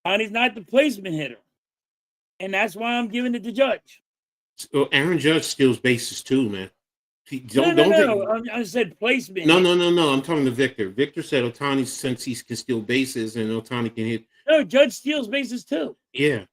Ohtani's not the placement hitter, and that's why I'm giving it to Judge. So Aaron Judge steals bases too, man. No. I said placement. No. I'm talking to Victor. Victor said Ohtani, since he can steal bases and Ohtani can hit. No, Judge steals bases too. Yeah,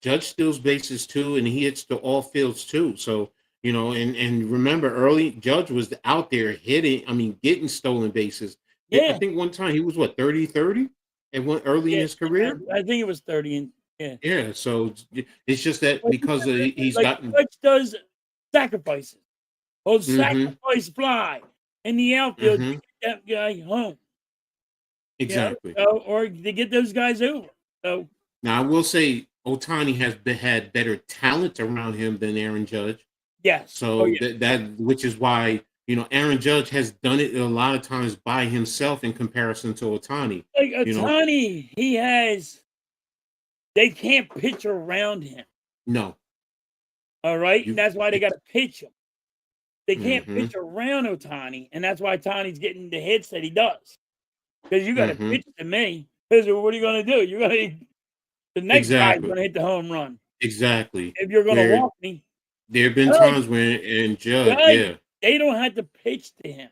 Judge steals bases too, and he hits to all fields too. So and remember, early Judge was out there hitting. I mean, getting stolen bases. Yeah, I think one time he was 30-30 and went early in his career. I think it was 30. Yeah. Yeah, so it's just that Like, because he's like gotten. Clutch does sacrifices. Those Mm-hmm, sacrifice fly in the outfield to mm-hmm, get that guy home. exactly. Or to get those guys over. So Now I will say Otani has had better talent around him than Aaron Judge. yes. Oh So yeah. that which is why Aaron Judge has done it a lot of times by himself in comparison to Otani. Like You know, Otani, they can't pitch around him. no, All right. And you. that's why they gotta pitch him. They can't Mm-hmm, pitch around Otani, and that's why Otani's getting the hits that he does. Because you gotta mm-hmm, pitch to me. Because what are you gonna do? You're gonna the next guy's exactly, gonna hit the home run. exactly. If you're gonna Where walk me, there have been Judge, times when and Judge, Judge, yeah, they don't have to pitch to him.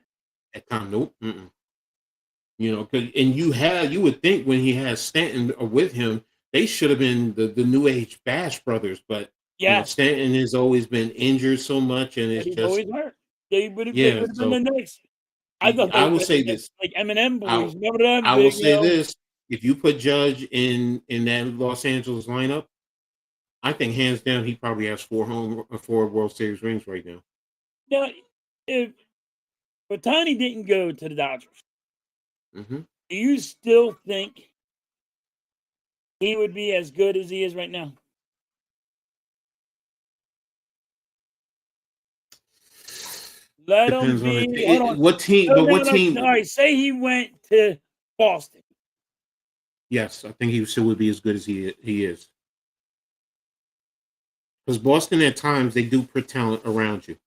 at time, nope. Mm-mm. And you would think when he has Stanton with him, they should have been the new age Bash brothers, but Yes, Stanton has always been injured so much, and but it's he's just always hurt. They yeah. would have been the So next. I thought they I would will have been say the next, this. like Eminem I boys. Remember that? I will say this: if you put Judge in that Los Angeles lineup, I think hands down he probably has four World Series rings right now. Now, if Otani didn't go to the Dodgers, Hmm. do you still think he would be as good as he is right now? Let him Depends on be. Hold on. what team, No, but no, what no. All team? right. Say he went to Boston. Yes, I think he still would be as good as he is. Because Boston at times they do put talent around you.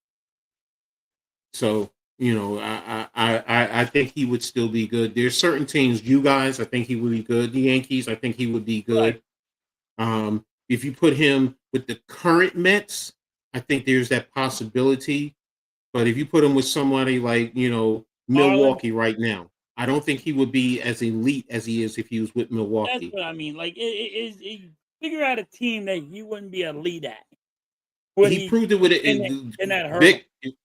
So I think he would still be good. There's certain teams, you guys, I think he would be good. The Yankees, I think he would be Right. good. If you put him with the current Mets, I think there's that possibility. But if you put him with somebody like Marlins. Milwaukee right now, I don't think he would be as elite as he is if he was with That's Milwaukee. what I mean. Like, figure out a team that you wouldn't be a lead at. Would He he proved it with it. in that hurdle?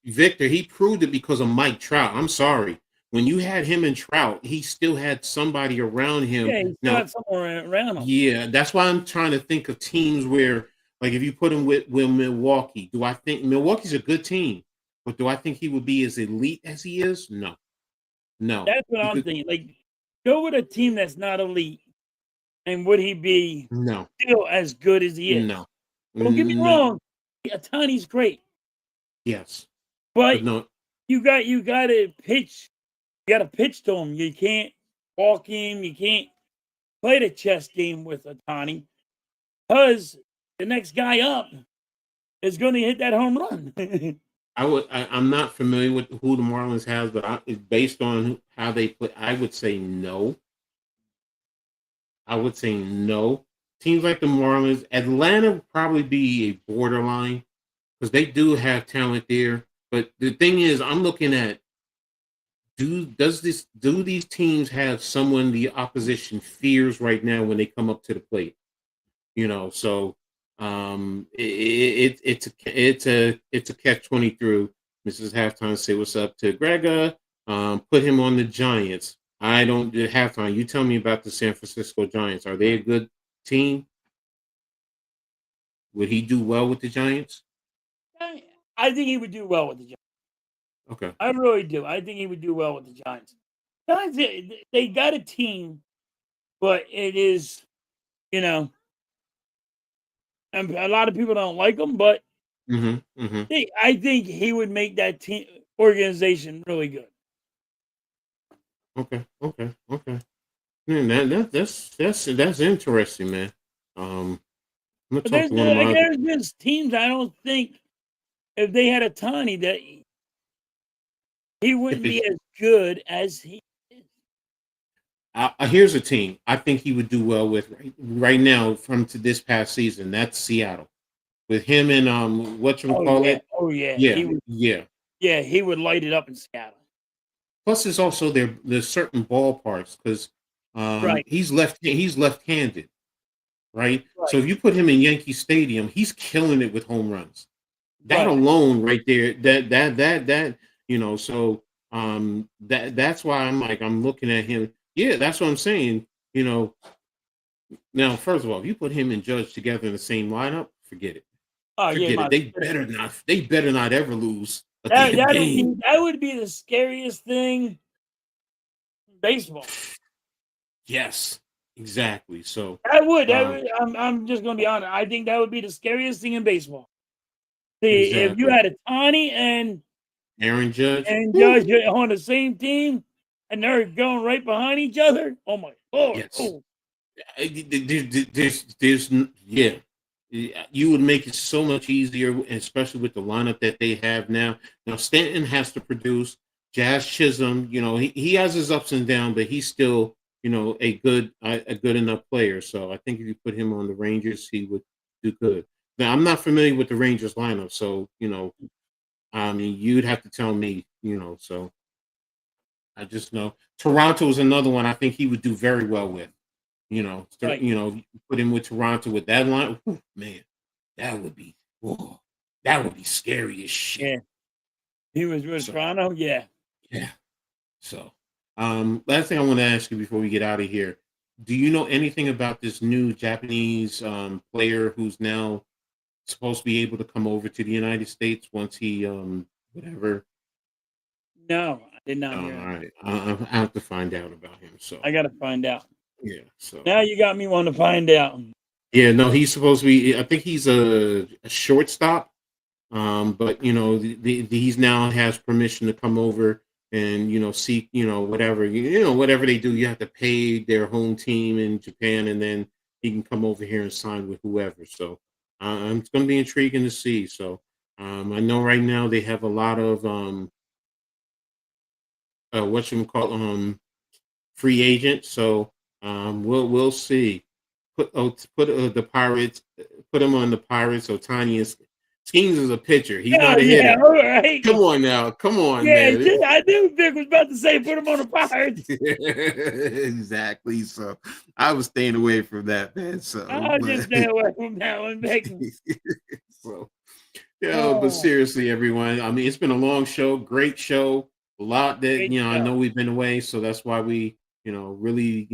Victor, he proved it because of Mike Trout. I'm sorry. When you had him and Trout, he still had somebody around him. Yeah, he's still Now, got somewhere around him. yeah, that's why I'm trying to think of teams where, like, if you put him with Milwaukee, do I think Milwaukee's a good team? But do I think he would be as elite as he is? No, no. That's what I'm Because thinking. Like, go with a team that's not elite, and would he be no, still as good as he is? no, Don't get me no. wrong. Otani's great, Yes, but but no. you got to pitch. You got to pitch to him. You can't walk him. You can't play the chess game with Otani because the next guy up is going to hit that home run. I'm not familiar with who the Marlins has, but based on how they play, I would say no. I would say no. Teams like the Marlins, Atlanta would probably be a borderline because they do have talent there. But the thing is, I'm looking at do these teams have someone the opposition fears right now when they come up to the plate? So it's a catch 20 through. Mrs. Halftime say what's up to Grega. Put him on the Giants. I don't do halftime. You tell me about the San Francisco Giants. Are they a good team? Would he do well with the Giants? I think he would do well with the Giants. Okay. I really do. I think he would do well with the Giants. Giants, they got a team, but it is, you know, and a lot of people don't like him, but Mm-hmm. Mm-hmm. I think he would make that team organization really good. Okay. Okay. Okay. Man, that's interesting, man. I'm gonna But talk to one of my other. there's just teams I don't think if they had a Tani that he If wouldn't it's be as good as he is. here's a team I think he would do well with right now from to this past season. That's Seattle with him and what you Oh call yeah, it. oh yeah, Yeah, he would. yeah. Yeah, he would light it up in Seattle. Plus, there's also there's certain ballparks because Right, he's left-handed, right? So right, if you put him in Yankee Stadium, he's killing it with home runs. That right. alone, right there, So that's why I'm looking at him. Yeah, that's what I'm saying. You know, Now, first of all, if you put him and Judge together in the same lineup, forget it. Oh yeah, Forget it. They better not ever lose a damn game. that would be the scariest thing in baseball. Yes, exactly. So That would. I'm just gonna be honest. I think that would be the scariest thing in baseball. See, if you exactly. had a Tawny and Aaron Judge. Judge on the same team, and they're going right behind each other. Oh my lord! Yes. Oh. There's yeah. You would make it so much easier, especially with the lineup that they have now. Now Stanton has to produce. Jazz Chisholm, he has his ups and downs, but he's still, a good enough player. So I think if you put him on the Rangers, he would do good. Now I'm not familiar with the Rangers lineup, so I mean, you'd have to tell me, So I just know Toronto is another one I think he would do very well with. Right. Put him with Toronto with that line. Whew, man, that would be scary as shit. Yeah. He was with Toronto. Yeah. Yeah. So, last thing I want to ask you before we get out of here, do you know anything about this new Japanese player who's now supposed to be able to come over to the United States once he whatever? No, I did not hear. All right, I have to find out about him. So I got to find out. Yeah. So now you got me wanting to find out. Yeah. No, he's supposed to be. I think he's a shortstop. But he's now has permission to come over and seek whatever whatever they do. You have to pay their home team in Japan, and then he can come over here and sign with whoever. So it's going to be intriguing to see. So I know right now they have a lot of free agents. So we'll see. Put the Pirates. Put him on the Pirates. So Tanya Skeens is a pitcher. He's not a hitter. All right. Come on now. Come on, man. Man. I knew Vic was about to say put him on the Pirates. Exactly. So I was staying away from that, man. So I'll just stay away from that one, Vic. So but seriously, everyone. I mean, it's been a long show, great show. A lot that I know we've been away, so that's why we, really,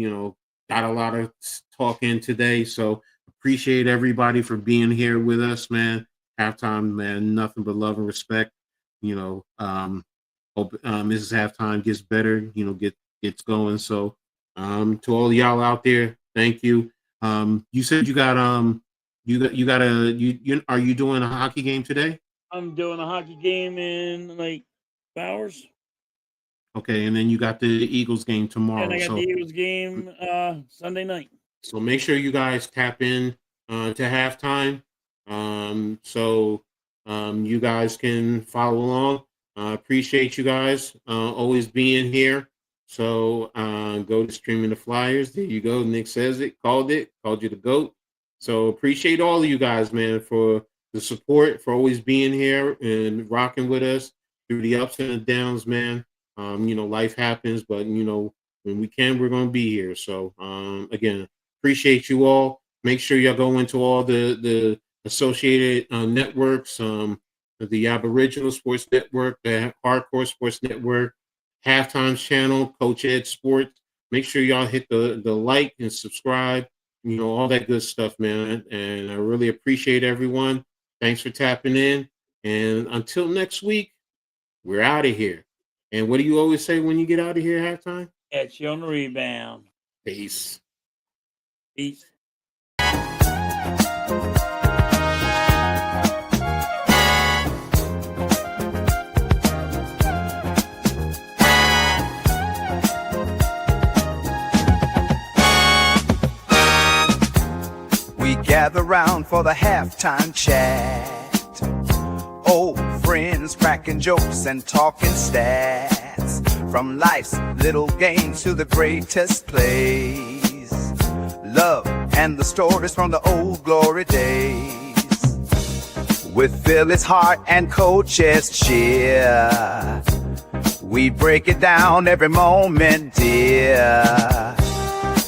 got a lot of talk in today. So appreciate everybody for being here with us, man. Halftime, man, nothing but love and respect. Hope Mrs. Halftime gets better, gets going. So to all of y'all out there, thank you. You said you got are you doing a hockey game today? I'm doing a hockey game in like 2 hours. Okay, and then you got the Eagles game tomorrow. And I got the Eagles game Sunday night. So make sure you guys tap in to Halftime. So you guys can follow along. Appreciate you guys always being here. So go to Streaming the Flyers. There you go. Nick says it. Called you the GOAT. So appreciate all of you guys, man, for the support, for always being here and rocking with us through the ups and the downs, man. Life happens, but when we can, we're going to be here. So again, appreciate you all. Make sure y'all go into all the associated networks, the Aboriginal Sports Network, the Hardcore Sports Network, Halftime's channel, Coach Edd Sports. Make sure y'all hit the like and subscribe, all that good stuff, man. And I really appreciate everyone. Thanks for tapping in. And until next week, we're out of here. And what do you always say when you get out of here at halftime? Catch you on the rebound. Peace. Peace. We gather round for the halftime chat. Old friends cracking jokes and talking stats. From life's little games to the greatest plays. Love and the stories from the old glory days. With Phyllis Hart and Coach Edd's cheer. We break it down every moment, dear.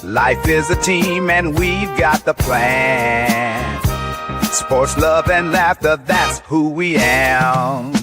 Life is a team and we've got the plan. Sports, love, and laughter, that's who we am.